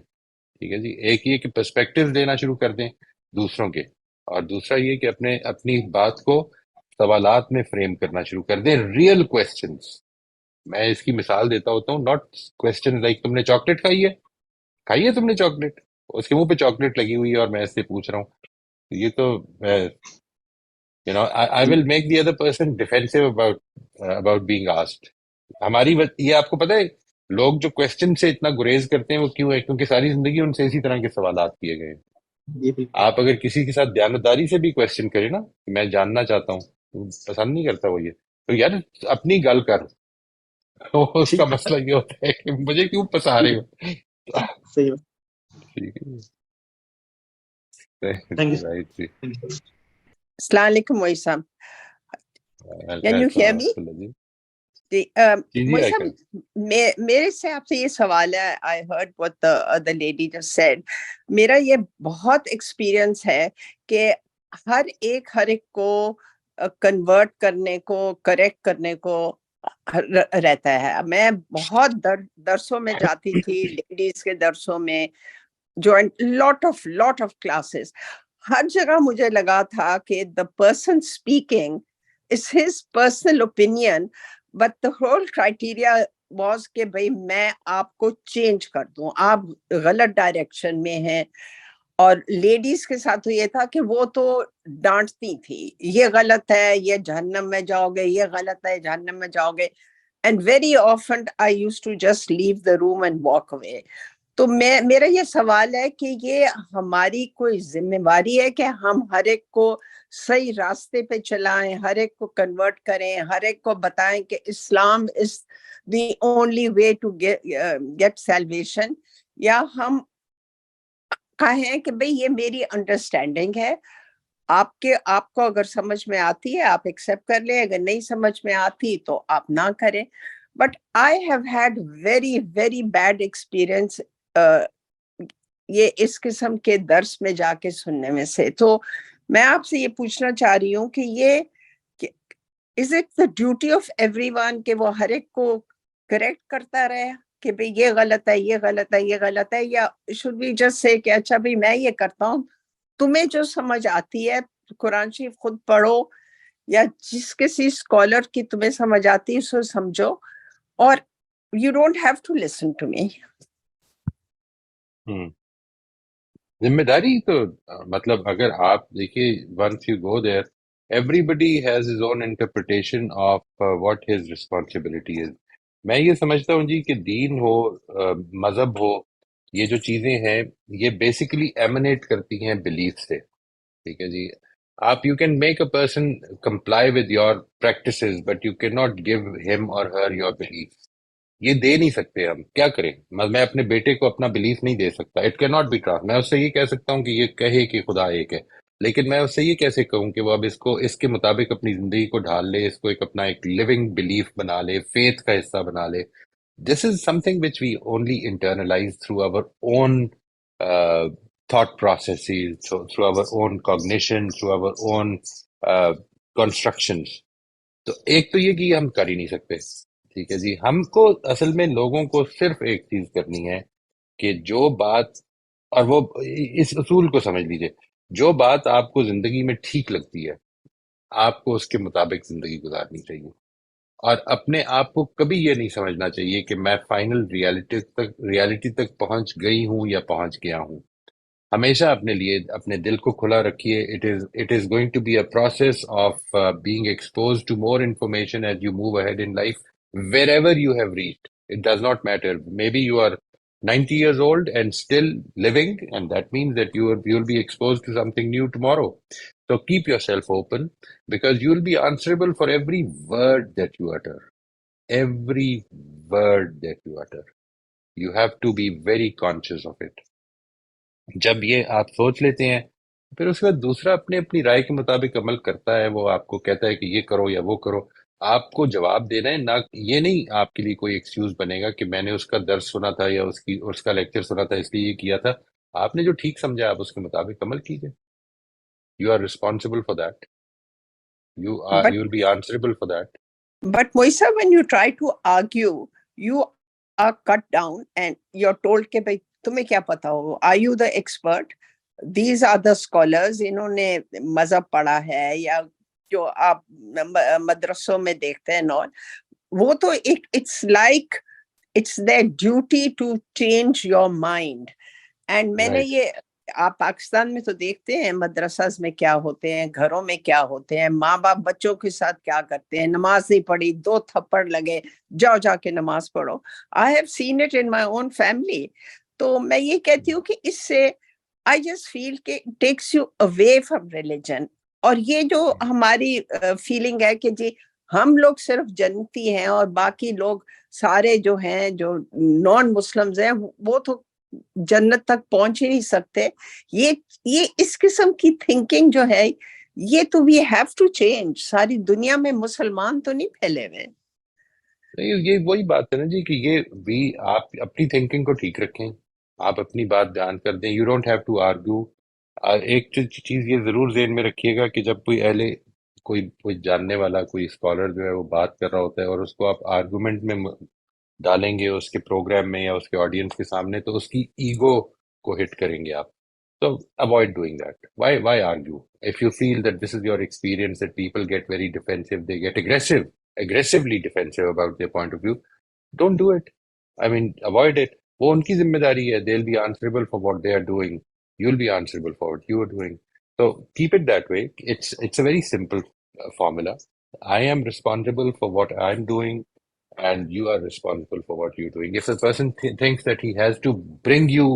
A: ٹھیک ہے جی. ایک یہ کہ پرسپیکٹیو دینا شروع کر دیں دوسروں کے، اور دوسرا یہ کہ اپنی بات کو سوالات میں فریم کرنا شروع کر دیں. Real questions. میں اس کی مثال دیتا ہوتا ہوں. ناٹ کویسچن لائک تم نے چاکلیٹ کھائی ہے تم نے چاکلیٹ، اس کے منہ پہ چاکلیٹ لگی ہوئی ہے اور میں اس سے پوچھ رہا ہوں. یہ تو I will make the other person defensive about being asked. یہ آپ کو پتہ ہے لوگ جو کویسچن سے اتنا گریز کرتے ہیں وہ کیوں ہے؟ کیونکہ ساری زندگی ان سے اسی طرح کے سوالات کیے گئے ہیں.
I: جی بالکل.
A: آپ اگر کسی کے ساتھ دیانتداری سے بھی کویسچن کریں نا کہ میں جاننا چاہتا ہوں، پسند نہیں کرتا وہ یہ، تو یار اپنی گل کر. اس کا مسئلہ یہ ہوتا ہے کہ مجھے کیوں پسا رہے ہو.
I: صحیح بات.
A: ٹھیک ہے.
I: Thank you, sir.
A: Right, G.
I: Thank you.
J: Assalamu alaikum, Moy Sam. Can you hear me?
A: G
J: Moy
A: I
J: Sam,
A: can.
J: میرے سے آپ سے یہ سوال ہے. I heard what the other lady just said. میرا یہ بہت ایکسپیرئنس ہے کہ ہر ایک کو کنورٹ کرنے کو، کریکٹ کرنے کو رہتا ہے. میں بہت درسوں میں جاتی تھی، لیڈیز کے درسوں میں، joined lot of classes. ہر جگہ مجھے لگا تھا کہ the person speaking is his personal opinion, but the whole criteria was کہ بھئی میں آپ کو چینج کر دوں، آپ غلط ڈائریکشن میں ہیں. اور لیڈیز کے ساتھ تو یہ تھا کہ وہ تو ڈانٹتی تھی، یہ غلط ہے، یہ جہنم میں جاؤ گے، یہ غلط ہے، جہنم میں جاؤ گے. And very often I used to just leave the room and walk away. تو میرا یہ سوال ہے کہ یہ ہماری کوئی ذمہ داری ہے کہ ہم ہر ایک کو صحیح راستے پہ چلائیں، ہر ایک کو کنورٹ کریں، ہر ایک کو بتائیں کہ اسلام is the only way to get salvation، یا ہم کہیں کہ بھئی یہ میری انڈرسٹینڈنگ ہے، آپ کو اگر سمجھ میں آتی ہے آپ ایکسیپٹ کر لیں، اگر نہیں سمجھ میں آتی تو آپ نہ کریں. But I have had very very bad experience یہ اس قسم کے درس میں جا کے سننے میں سے. تو میں آپ سے یہ پوچھنا چاہ رہی ہوں کہ یہ is it the duty of every one کہ وہ ہر ایک کو کریکٹ کرتا رہے کہ بھئی یہ غلط ہے، یہ غلط ہے، یہ غلط ہے، یا should we just say کہ اچھا بھئی میں یہ کرتا ہوں، تمہیں جو سمجھ آتی ہے قرآن شریف خود پڑھو یا جس کسی اسکالر کی تمہیں سمجھ آتی ہے اسے سمجھو، اور you don't have to listen to me.
A: ذمہ داری تو مطلب اگر آپ دیکھیے once you go there everybody has his own interpretation of what his responsibility is. میں یہ سمجھتا ہوں جی کہ دین ہو، مذہب ہو، یہ جو چیزیں ہیں یہ بیسیکلی ایمنیٹ کرتی ہیں بلیف سے. ٹھیک ہے جی. آپ you can make a person comply with your practices but you can not give ہم اور ہر یور بلیف. یہ دے نہیں سکتے. ہم کیا کریں؟ میں اپنے بیٹے کو اپنا بلیف نہیں دے سکتا. It can not be trance. میں اس سے یہ کہہ سکتا ہوں کہ یہ کہے کہ خدا ایک ہے، لیکن میں اس سے یہ کیسے کہوں کہ وہ اب اس کے مطابق اپنی زندگی کو ڈھال لے، اس کو اپنا ایک لیونگ بلیف بنا لے، فیتھ کا حصہ بنا لے. This is something which we only internalize through our own thought processes, through our own cognition, through our own constructions. تو ایک تو یہ کہ یہ ہم کر ہی نہیں سکتے. ٹھیک ہے جی, ہم کو اصل میں لوگوں کو صرف ایک چیز کرنی ہے کہ جو بات, اور وہ اس اصول کو سمجھ لیجئے, جو بات آپ کو زندگی میں ٹھیک لگتی ہے آپ کو اس کے مطابق زندگی گزارنی چاہیے, اور اپنے آپ کو کبھی یہ نہیں سمجھنا چاہیے کہ میں فائنل ریالٹی تک پہنچ گئی ہوں یا پہنچ گیا ہوں. ہمیشہ اپنے لیے اپنے دل کو کھلا رکھیے. It is going to be a process of being expose to more information as you move ahead in life wherever you have reached. It does not matter, may be you are 90 years old and still living, and that means that you'll be exposed to something new tomorrow. So keep yourself open, because you'll be answerable for every word that you utter. Every word that you utter. You have to be very conscious of it. جب یہ آپ سوچ لیتے ہیں, پھر اس کے بعد دوسرا اپنی رائے کے مطابق عمل کرتا ہے. وہ آپ کو کہتا ہے کہ یہ کرو یا وہ کرو, آپ کو جواب دینا ہے. نہ یہ نہیں آپ کے لیے کوئی ایکسکیوز بنے گا کہ میں نے اس کا درس سنا تھا یا اس کا لیکچر سنا تھا اس لیے یہ کیا تھا. آپ نے جو ٹھیک سمجھا آپ اس کے مطابق عمل کیجئے. You are responsible for that.
J: But
A: you will be answerable for that.
J: But Moisa, when you try to argue, you are cut down and you're told کہ بھائی تمہیں کیا پتا ہو, are you the expert? These are the scholars, انہوں نے مذہب پڑھا ہے, یا جو آپ مدرسوں میں دیکھتے ہیں اور وہ تو it's like it's their duty to change your mind. And میں نے یہ آپ پاکستان میں تو دیکھتے ہیں مدرسہ میں کیا ہوتے ہیں, گھروں میں کیا ہوتے ہیں, ماں باپ بچوں کے ساتھ کیا کرتے ہیں. نماز نہیں پڑھی, 2 تھپڑ لگے, جاؤ جا کے نماز پڑھو. I have seen it in my own family. تو میں یہ کہتی ہوں کہ اس سے I just feel کہ it takes you away from religion. اور یہ جو ہماری فیلنگ ہے کہ جی ہم لوگ صرف جنتی ہیں اور باقی لوگ سارے جو ہیں جو نان مسلمز ہیں وہ تو جنت تک پہنچ ہی نہیں سکتے. یہ اس قسم کی تھنکنگ جو ہے یہ تو وی ہیو ٹو چینج. ساری دنیا میں مسلمان تو نہیں پھیلے ہوئے.
A: یہ وہی بات ہے نا جی, کہ یہ آپ اپنی تھنکنگ کو ٹھیک رکھیں, آپ اپنی بات بیان کر دیں. You don't have to argue. ایک چیز یہ ضرور ذہن میں رکھیے گا کہ جب کوئی جاننے والا, کوئی اسکالر جو ہے وہ بات کر رہا ہوتا ہے اور اس کو آپ آرگومنٹ میں ڈالیں گے اس کے پروگرام میں یا اس کے آڈینس کے سامنے, تو اس کی ایگو کو ہٹ کریں گے آپ. So avoid doing that. Why argue? If you feel that this is your experience, that people get very defensive, they get aggressively defensive about their point of view, don't do it. I mean, avoid it. وہ ان کی ذمہ داری ہے. They'll be answerable for what they are doing. You'll be answerable for what you are doing. So keep it that way. It's a very simple formula. I am responsible for what I'm doing, and you are responsible for what you're doing. If a person thinks that he has to bring you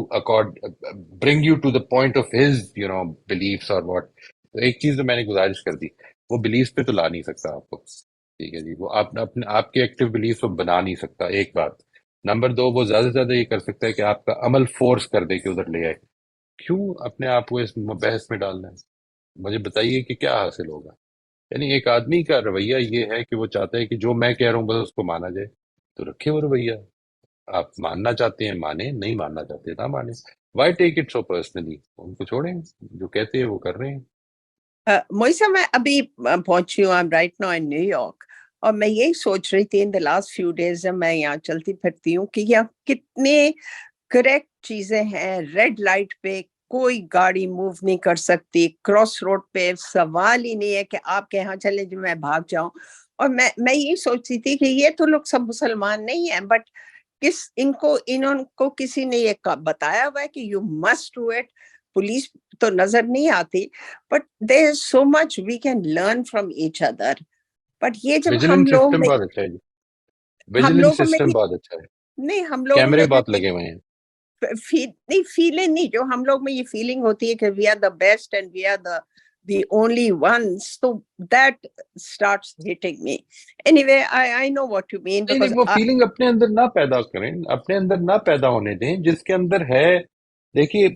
A: to the point of his, beliefs or what, تو ایک چیز تو میں نے گزارش کر دی, وہ beliefs پہ تو لا نہیں سکتا آپ کو. ٹھیک ہے جی, وہ آپ کے ایکٹیو بلیفس کو بنا نہیں سکتا, ایک بات. نمبر 2, وہ زیادہ سے زیادہ یہ کر سکتا ہے کہ آپ کا عمل فورس کر دے کہ ادھر لے آئے. کیوں اپنے آپ کو اس بحث میں ڈالنا ہے؟ مجھے بتائیے کہ کیا حاصل ہوگا. یعنی ایک آدمی کا رویہ یہ ہے کہ وہ چاہتا ہے کہ جو میں کہہ رہا ہوں بس اس کو مانا جائے, تو رکھے وہ رویہ. آپ ماننا چاہتے ہیں مانیں, نہیں ماننا چاہتے نہ مانیں. Why take it so personally? ان کو چھوڑیں, جو کہتے ہیں وہ کر رہے ہیں.
J: موئسا, میں ابھی پہنچی ہوں, right now in new York, اور میں یہی سوچ رہی تھی ان دا لاسٹ فیو ڈیز جب میں یہاں چلتی پھرتی ہوں کہ یہاں کتنے کریکٹ چیزیں ہیں. ریڈ لائٹ پہ کوئی گاڑی موو نہیں کر سکتی, کراس روڈ پہ سوال ہی نہیں ہے کہ آپ کے یہاں چلیں جو میں بھاگ جاؤں. اور میں یہی سوچتی تھی کہ یہ تو لوگ سب مسلمان نہیں ہیں, بٹ انہوں کو کسی نے یہ بتایا ہوا ہے کہ you must do it. Police تو نظر نہیں آتی, but there is so much we can learn from each other. But یہ جب ہم لوگ
A: بہت اچھا ہے جی, ویجیلنس سسٹم بہت اچھا ہے.
J: نہیں, ہم لوگوں
A: کیمرے
J: میں
A: بہت لگے ہوئے ہیں.
J: فیلنگ نہیں, جو ہم لوگ میں یہ فیلنگ ہوتی ہے کہ we are the best and we are the only ones, so that starts hitting me. Anyway, I know what you mean, because
A: وہ فیلنگ اپنے اندر نہ پیدا کریں, اپنے اندر نہ پیدا ہونے دیں جس کے اندر ہے. دیکھیے,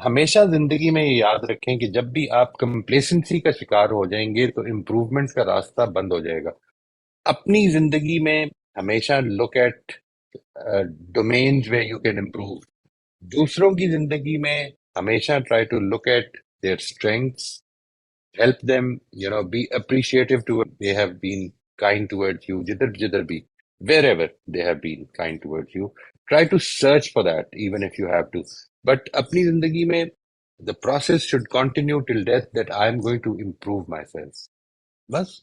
A: ہمیشہ زندگی میں یہ یاد رکھیں کہ جب بھی آپ کمپلیسنسی کا شکار ہو جائیں گے تو امپروومنٹ کا راستہ بند ہو جائے گا. اپنی زندگی میں ہمیشہ look at domains where you can improve. دوسروں کی زندگی میں ہمیشہ try to look at their strengths help them, be appreciative to they have been kind towards you, jidhar bhi, wherever they have been kind towards you. Try to search for that, even if you have to. But apni zindagi mein, the process should continue till death, that I am going to improve myself. Bas.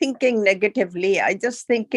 J: thinking negatively. I just think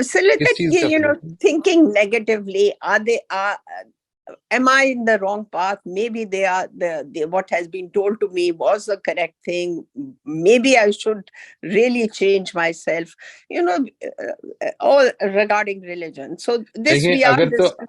J: So thinking negatively, am I in the wrong path? Maybe they are what has been told to me was the correct thing. Maybe I should really change myself. All regarding religion. So this we are.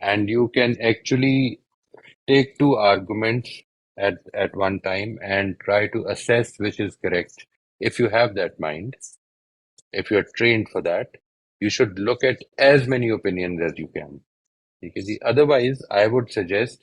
A: and you can actually take two arguments at one time and try to assess which is correct. If you have that mind, if you're trained for that, you should look at as many opinions as you can. Because otherwise, I would suggest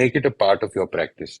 A: make it a part of your practice.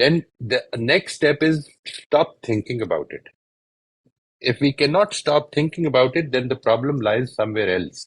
A: Then the next step is stop thinking about it. If we cannot stop thinking about it, then the problem lies somewhere else.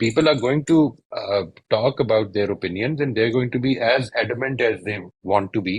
A: People are going to talk about their opinions and they're going to be as adamant as they want to be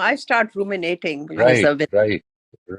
J: I start ruminating.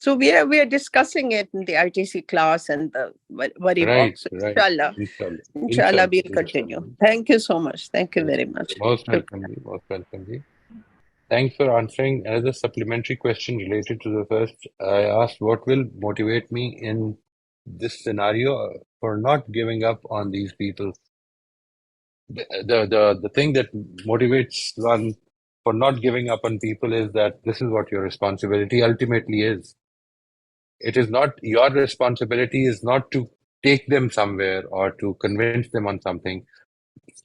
J: So we are discussing it in the ITC class and the worry box. Inshallah we'll continue. Thank you so much. Thank you very much.
A: Most welcome ji. Thanks for answering. As a supplementary question related to the first, I asked what will motivate me in this scenario for not giving up on these people. The thing that motivates one for not giving up on people is that this is what your responsibility ultimately is. It is not, your responsibility is not to take them somewhere or to convince them on something.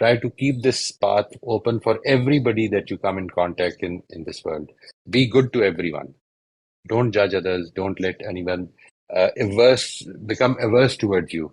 A: Try to keep this path open for everybody that you come in contact in this world. Be good to everyone. Don't judge others. Don't let anyone become averse towards you.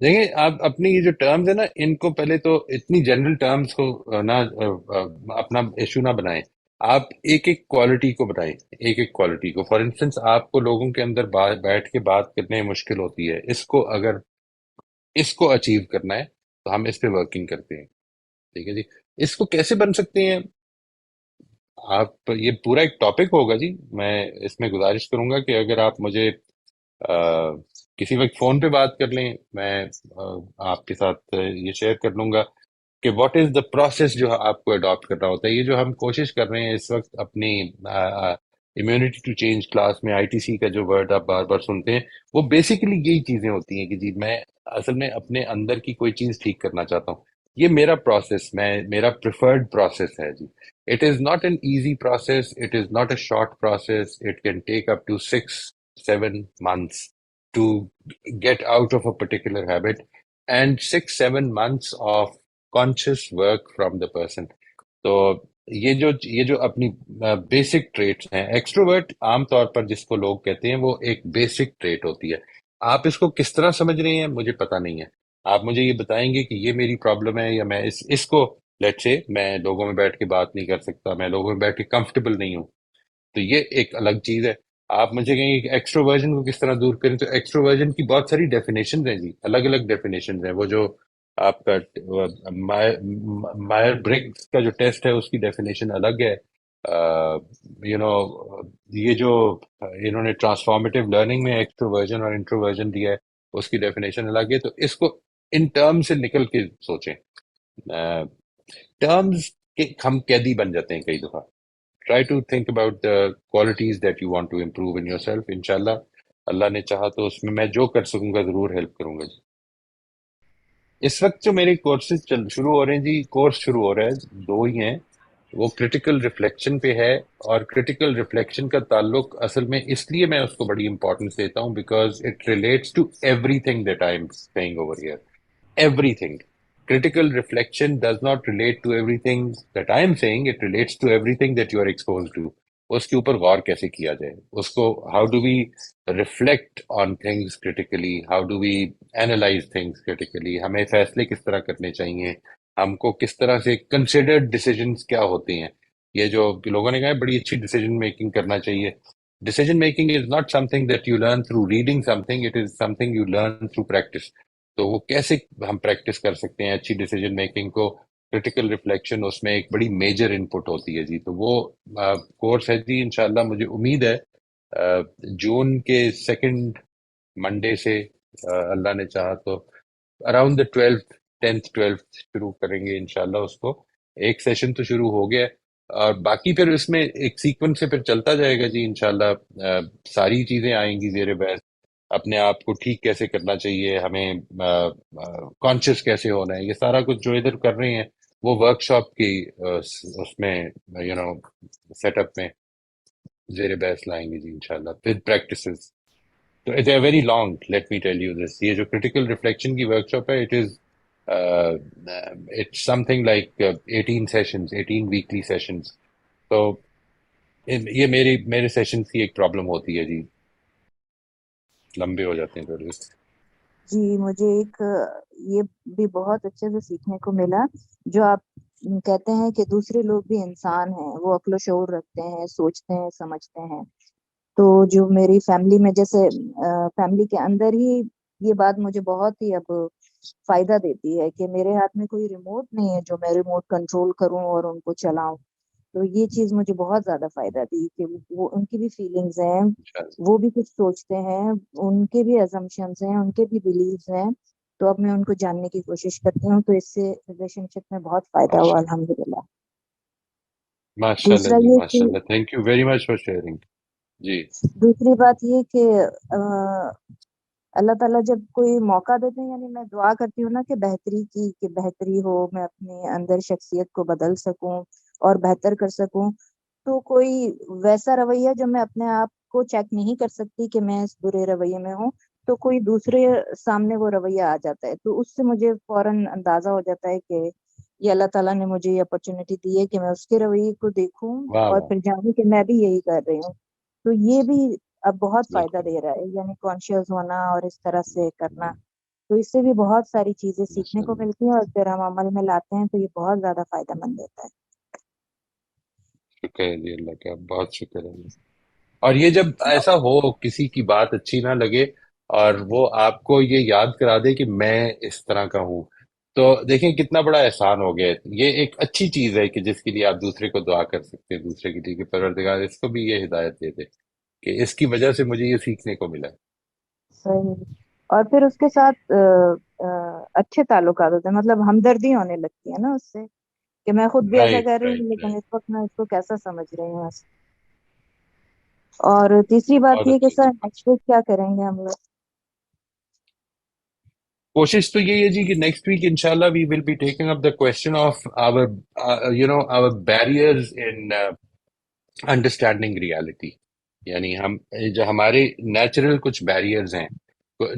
A: دیکھیں آپ اپنی یہ جو terms ہے نا ان کو پہلے تو اتنی جنرل ٹرمز کو نہ اپنا ایشو نہ بنائیں. آپ ایک ایک کوالٹی کو بتائیں، ایک ایک کوالٹی کو. فار انسٹنس آپ کو لوگوں کے اندر بیٹھ کے بات کرنے میں مشکل ہوتی ہے، اگر اس کو اچیو کرنا ہے تو ہم اس پہ ورکنگ کرتے ہیں. ٹھیک ہے جی. اس کو کیسے بن سکتے ہیں آپ، یہ پورا ایک ٹاپک ہوگا جی. میں اس میں گزارش کروں گا کہ اگر آپ مجھے کسی وقت فون پہ بات کر لیں، میں آپ کے ساتھ یہ شیئر کر لوں گا کہ واٹ از دا پروسیس جو آپ کو اڈاپٹ کرنا ہوتا ہے. یہ جو ہم کوشش کر رہے ہیں اس وقت اپنی امیونٹی ٹو چینج کلاس میں، آئی ٹی سی کا جو ورڈ آپ بار بار سنتے ہیں، وہ بیسیکلی یہی چیزیں ہوتی ہیں کہ جی میں اصل میں اپنے اندر کی کوئی چیز ٹھیک کرنا چاہتا ہوں. یہ میرا پروسیس، میرا پریفرڈ پروسیس ہے جی. It is not an easy process. It is not a short process. It can take up to 6-7 months to get out of a particular habit, and 6-7 months of conscious work from the person. تو یہ جو اپنی basic traits ہیں، extrovert عام طور پر جس کو لوگ کہتے ہیں، وہ ایک بیسک ٹریٹ ہوتی ہے. آپ اس کو کس طرح سمجھ رہے ہیں مجھے پتا نہیں ہے. آپ مجھے یہ بتائیں گے کہ یہ میری پرابلم ہے، یا میں اس کو لیٹ سے میں لوگوں میں بیٹھ کے بات نہیں کر سکتا، میں لوگوں میں بیٹھ کے کمفرٹیبل نہیں ہوں، تو یہ ایک الگ چیز ہے. آپ مجھے کہیں کہ ایکسٹروورژن کو کس طرح دور کریں، تو ایکسٹروورژن کی بہت ساری ڈیفینیشنز ہیں جی، الگ الگ ڈیفینیشنز ہیں. وہ جو آپ کا مائر برگس کا جو ٹیسٹ ہے اس کی ڈیفینیشن الگ ہے. یو نو یہ جو انہوں نے ٹرانسفارمیٹیو لرننگ میں ایکسٹروورژن اور انٹروورژن دیا ہے اس کی ڈیفینیشن الگ ہے. تو اس کو ان ٹرم سے نکل کے سوچیں. ٹرمز کے ہم قیدی بن جاتے ہیں کئی دفعہ. Try to think about the qualities that you want to improve in yourself. انشاءاللہ اللہ نے چاہا تو اس میں جو کر سکوں گا ضرور ہیلپ کروں گا جی. اس وقت جو میرے کورسز شروع ہو رہے ہیں جی، کورس شروع ہو رہا ہے، 2 ہی ہیں. وہ کرٹیکل ریفلیکشن پہ ہے، اور کرٹیکل ریفلیکشن کا تعلق اصل میں اس لیے میں اس کو بڑی امپورٹنس دیتا ہوں because it relates to everything that I am seeing over here. Everything. Critical reflection does not relate to everything that I am saying. It relates to everything that you are exposed to. اس کے اوپر غور کیسے کیا جائے، اس کو how do we reflect on things critically, how do we analyze things critically, ہمیں فیصلے کس طرح کرنے چاہیے، ہم کو کس طرح سے considered decisions کیا ہوتے ہیں. یہ جو لوگوں نے کہا ہے بڑی اچھی decision making کرنا چاہیے. Decision making is not something that you learn through reading something, it is something you learn through practice. تو وہ کیسے ہم پریکٹس کر سکتے ہیں اچھی ڈیسیجن میکنگ کو. کرٹیکل ریفلیکشن اس میں ایک بڑی میجر انپٹ ہوتی ہے جی. تو وہ کورس ہے جی، انشاءاللہ مجھے امید ہے جون کے 2nd منڈے سے اللہ نے چاہا تو اراؤنڈ دا 10th-12th شروع کریں گے انشاءاللہ. اس کو ایک سیشن تو شروع ہو گیا اور باقی پھر اس میں ایک سیکوینس سے پھر چلتا جائے گا جی انشاءاللہ. ساری چیزیں آئیں گی زیر بحث. اپنے آپ کو ٹھیک کیسے کرنا چاہیے، ہمیں کانشیس کیسے ہونا ہے، یہ سارا کچھ جو ادھر کر رہے ہیں وہ ورک شاپ کی اس میں سیٹ اپ میں زیر بحث لائیں گے جی انشاءاللہ ود پریکٹسز. تو it a very long, let me tell you this. یہ جو کرٹیکل ریفلیکشن کی ورک شاپ ہے، it's something like 18 sessions, 18 weekly sessions. تو یہ میرے سیشنز کی ایک پرابلم ہوتی ہے جی، لمبے ہو جاتے ہیں تھوڑے.
C: جی مجھے ایک یہ بھی بہت اچھے سے سیکھنے کو ملا جو آپ کہتے ہیں کہ دوسرے لوگ بھی انسان ہیں، وہ عقل و شعور رکھتے ہیں، سوچتے ہیں، سمجھتے ہیں. تو جو میری فیملی میں جیسے فیملی کے اندر ہی یہ بات مجھے بہت ہی اب فائدہ دیتی ہے کہ میرے ہاتھ میں کوئی ریموٹ نہیں ہے جو میں ریموٹ کنٹرول کروں اور ان کو چلاؤں. تو یہ چیز مجھے بہت زیادہ فائدہ دی کہ وہ ان کی بھی فیلنگز ہیں، وہ بھی کچھ سوچتے ہیں، ان کے بھی ازمپشنز ہیں، ان کے بھی بلیفز ہیں. تو اب میں ان کو جاننے کی کوشش کرتی ہوں، تو اس سے ریلیشن شپ میں بہت فائدہ ہوا الحمدللہ.
A: ماشاءاللہ
C: دوسرا
A: جی،
C: یہ کہ
A: ماشاءاللہ. Thank you very much for sharing جی.
C: دوسری بات یہ کہ اللہ تعالیٰ جب کوئی موقع دیتے ہیں، یعنی میں دعا کرتی ہوں نا کہ بہتری کی، کہ بہتری ہو، میں اپنے اندر شخصیت کو بدل سکوں اور بہتر کر سکوں. تو کوئی ویسا رویہ جو میں اپنے آپ کو چیک نہیں کر سکتی کہ میں اس برے رویے میں ہوں، تو کوئی دوسرے سامنے وہ رویہ آ جاتا ہے. تو اس سے مجھے فوراً اندازہ ہو جاتا ہے کہ یہ اللہ تعالیٰ نے مجھے یہ اپرچونٹی دی ہے کہ میں اس کے رویے کو دیکھوں
A: واہ
C: اور
A: واہ،
C: پھر جانوں کہ میں بھی یہی کر رہی ہوں. تو یہ بھی اب بہت فائدہ
A: بالکل.
C: دے رہا ہے، یعنی کانشیس ہونا اور اس طرح سے کرنا. تو اس سے بھی بہت ساری چیزیں سیکھنے کو ملتی ہیں، اور پھر ہم عمل میں لاتے ہیں تو یہ بہت زیادہ فائدہ مند ہوتا ہے۔
A: شکر ہے جی اللہ کا، بہت شکر ہے جی۔ اور یہ جب ایسا ہو کسی کی بات اچھی نہ لگے اور وہ آپ کو یہ یاد کرا دے کہ میں اس طرح کا ہوں، تو دیکھیں کتنا بڑا احسان ہو گیا ہے۔ یہ ایک اچھی چیز ہے کہ جس کے لیے آپ دوسرے کو دعا کر سکتے ہیں، دوسرے کے لیے کہ پروردگار اس کو بھی یہ ہدایت دے دے کہ اس کی وجہ سے مجھے یہ سیکھنے کو ملا۔
C: صحیح۔ اور پھر اس کے ساتھ اچھے تعلقات ہوتے ہیں، مطلب ہمدردی ہونے لگتی ہے نا اس سے، کہ میں خود بھی ایسا کر رہی ہوں لیکن اس وقت میں اس کو کیسا سمجھ رہی ہوں ایسا۔ اور تیسری بات
A: بہت
C: یہ کہ
A: اچھی
C: سر
A: بات۔
C: نیکسٹ ویک کیا کریں گے ہم لوگ؟
A: کوشش تو یہی ہے جی کہ نیکسٹ ویک انشاءاللہ we will be taking up the question of our barriers in understanding reality, یعنی ہم جو ہمارے نیچرل کچھ بیریئرز ہیں،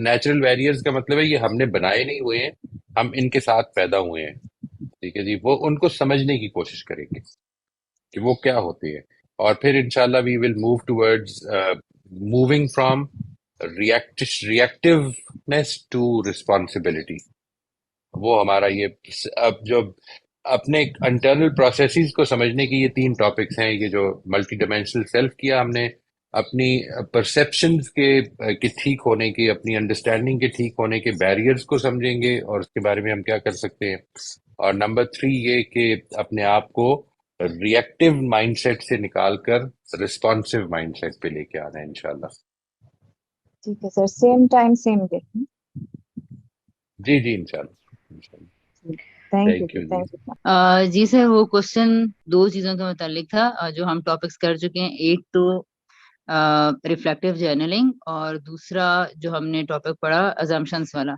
A: نیچرل بیریئرز کا مطلب ہے یہ ہم نے بنائے نہیں ہوئے ہیں، ہم ان کے ساتھ پیدا ہوئے ہیں، ٹھیک ہے جی، وہ ان کو سمجھنے کی کوشش کریں گے کہ وہ کیا ہوتے ہیں، اور پھر انشاءاللہ we will move towards moving from reactiveness to responsibility. وہ ہمارا یہ اب جو اپنے انٹرنل پروسیسز کو سمجھنے کی یہ 3 ٹاپکس ہیں، یہ جو ملٹی ڈائمینشنل سیلف کیا ہم نے، اپنی پرسیپشنز کے ٹھیک ہونے کے، اپنی انڈرسٹینڈنگ کے ٹھیک ہونے کے بیریئرز کو سمجھیں گے اور اس کے بارے میں ہم کیا کر سکتے ہیں، اور نمبر 3 یہ کہ اپنے آپ کو ریئیکٹیو مائنڈ سیٹ سے نکال کر رسپانسو مائنڈ سیٹ پہ لے کے آنا ہے انشاءاللہ۔
C: ٹھیک ہے sir, same time same day.
A: جی جی انشاءاللہ۔
C: تھینک یو
A: تھینک یو جی۔
C: Thank you.
K: جی سر، وہ کوشچن 2 چیزوں کے متعلق تھا جو ہم ٹاپکس کر چکے ہیں، ایک تو ریفلیکٹیو جرنلنگ، اور دوسرا جو ہم نے ٹاپک پڑھا ازمپشنس والا۔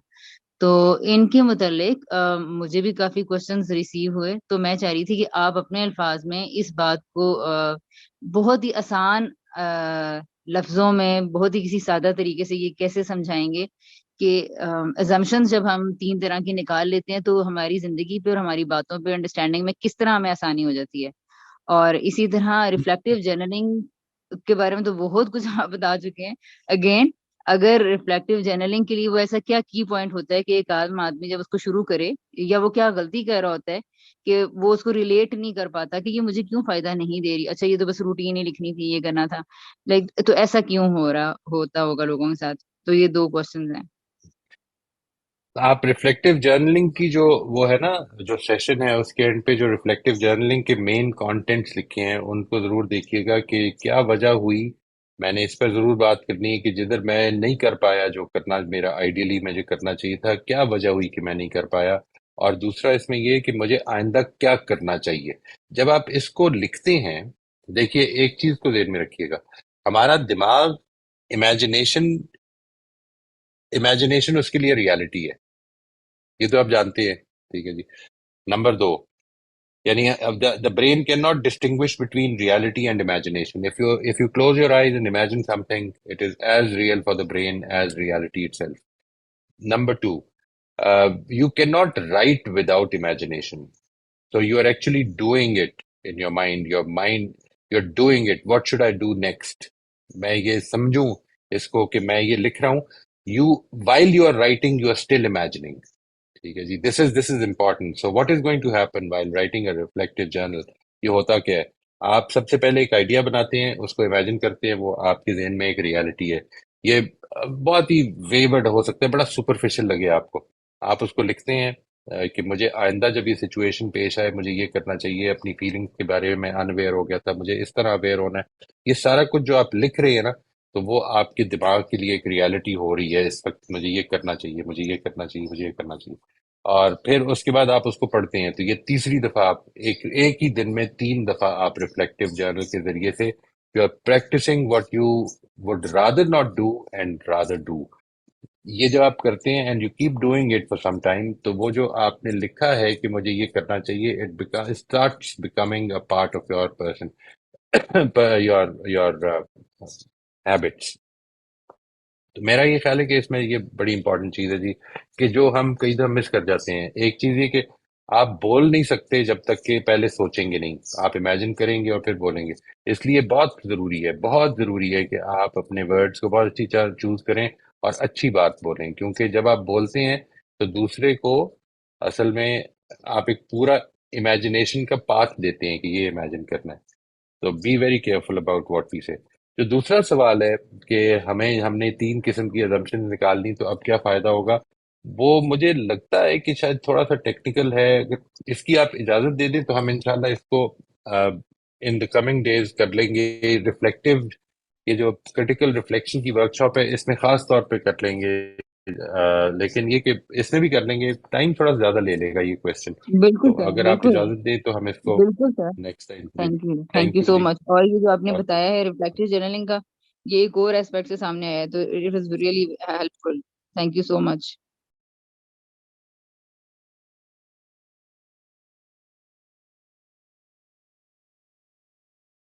K: تو ان کے متعلق مجھے بھی کافی کوشچنز ریسیو ہوئے، تو میں چاہ رہی تھی کہ آپ اپنے الفاظ میں اس بات کو بہت ہی آسان لفظوں میں، بہت ہی کسی سادہ طریقے سے یہ کیسے سمجھائیں گے کہ assumptions جب ہم 3 طرح کی نکال لیتے ہیں تو ہماری زندگی پہ اور ہماری باتوں پہ انڈرسٹینڈنگ میں کس طرح ہمیں آسانی ہو جاتی ہے۔ اور اسی طرح ریفلیکٹیو جرنلنگ کے بارے میں تو بہت کچھ آپ بتا چکے ہیں۔ اگین اگر ریفلیکٹیو جرنلنگ کے لیے وہ ایسا کیا کی پوائنٹ ہوتا ہے کہ ایک آدمی جب اس کو شروع کرے، یا وہ کیا غلطی کر رہا ہوتا ہے کہ وہ اس کو ریلیٹ نہیں کر پاتا کہ یہ مجھے کیوں فائدہ نہیں دے رہی، اچھا یہ تو بس روٹین ہی لکھنی تھی، یہ کرنا تھا، تو ایسا کیوں ہوتا ہوگا لوگوں کے ساتھ؟ تو یہ 2 کوشچنز ہیں۔
A: آپ ریفلیکٹیو جرنلنگ کی جو وہ ہے نا جو سیشن ہے اس کے اینڈ پہ جو ریفلیکٹیو جرنلنگ کے مین کانٹینٹس لکھے ہیں ان کو ضرور دیکھیے گا کہ کیا وجہ ہوئی۔ میں نے اس پر ضرور بات کرنی ہے کہ جدھر میں نہیں کر پایا جو کرنا میرا آئیڈیلی مجھے کرنا چاہیے تھا، کیا وجہ ہوئی کہ میں نہیں کر پایا، اور دوسرا اس میں یہ کہ مجھے آئندہ کیا کرنا چاہیے۔ جب آپ اس کو لکھتے ہیں، دیکھیے ایک چیز کو ذہن میں رکھیے گا، ہمارا دماغ امیجنیشن اس کے لیے ریالٹی ہے، یہ تو آپ جانتے ہیں، ٹھیک ہے جی۔ نمبر 2، یعنی the brain cannot distinguish between reality and imagination. If you close your eyes and imagine something, it is as real for the brain as reality itself. Number 2, you cannot write without imagination. So you are actually doing it in your mind. You're doing it. What should I do next? میں یہ سمجھوں اس کو کہ میں یہ لکھ رہا ہوں، while you are writing, you are still imagining. ٹھیک ہے جی، this is important. So what is going to happen while writing a reflective journal؟ یہ ہوتا کیا ہے، آپ سب سے پہلے ایک آئیڈیا بناتے ہیں، اس کو امیجن کرتے ہیں، وہ آپ کے ذہن میں ایک ریالٹی ہے۔ یہ بہت ہی ویورڈ ہو سکتا ہے، بڑا سپرفیشل لگے آپ کو، آپ اس کو لکھتے ہیں کہ مجھے آئندہ جب یہ سچویشن پیش آئے مجھے یہ کرنا چاہیے، اپنی فیلنگ کے بارے میں انویئر ہو گیا تھا، مجھے اس طرح اویئر ہونا ہے۔ یہ سارا کچھ جو آپ لکھ رہے ہیں نا، تو وہ آپ کے دماغ کے لیے ایک ریالٹی ہو رہی ہے، اس وقت مجھے یہ کرنا چاہیے، مجھے یہ کرنا چاہیے، مجھے یہ کرنا چاہیے۔ اور پھر اس کے بعد آپ اس کو پڑھتے ہیں، تو یہ تیسری دفعہ آپ ایک ہی دن میں 3 دفعہ آپ ریفلیکٹیو جرنل کے ذریعے سے you are practising what you would rather not do and rather do. یہ جب آپ کرتے ہیں and you keep doing it for some time, تو وہ جو آپ نے لکھا ہے کہ مجھے یہ کرنا چاہیے، it starts becoming a part of your person, your habits. تو میرا یہ خیال ہے کہ اس میں یہ بڑی امپورٹنٹ چیز ہے جی، کہ جو ہم کئی دفعہ مس کر جاتے ہیں۔ ایک چیز یہ کہ آپ بول نہیں سکتے جب تک کہ پہلے سوچیں گے نہیں، آپ امیجن کریں گے اور پھر بولیں گے۔ اس لیے بہت ضروری ہے کہ آپ اپنے ورڈز کو بہت اچھی طرح چوز کریں اور اچھی بات بولیں، کیونکہ جب آپ بولتے ہیں تو دوسرے کو اصل میں آپ ایک پورا امیجنیشن کا پاتھ دیتے ہیں کہ یہ امیجن کرنا ہے. تو be very careful about what we say. جو دوسرا سوال ہے کہ ہم نے 3 قسم کی ازمپشن نکال لی تو اب کیا فائدہ ہوگا، وہ مجھے لگتا ہے کہ شاید تھوڑا سا ٹیکنیکل ہے. اگر اس کی آپ اجازت دے دیں تو ہم انشاءاللہ اس کو ان دا کمنگ ڈیز کر لیں گے. ریفلیکٹیو یہ جو کریٹیکل ریفلیکشن کی ورک شاپ ہے اس میں خاص طور پہ کر لیں گے. لیکن یہ کہ اس میں بھی کر لیں گے، ٹائم تھوڑا زیادہ لے لے گا یہ کویشچن.
K: بالکل
A: تو
K: سر،
A: اگر آپ
K: بالکل
A: اجازت دیں تو ہم اس کو
K: بالکل sir.
A: Next time.
K: Thank you so
A: جی.
K: مچ. اور یہ جو آپ نے
A: اور
K: بتایا ہے ریفلیکٹیو جرنلنگ کا، یہ ایک اور ایسپیکٹ سے سامنے آیا ہے، تو it was really helpful. Thank you so much.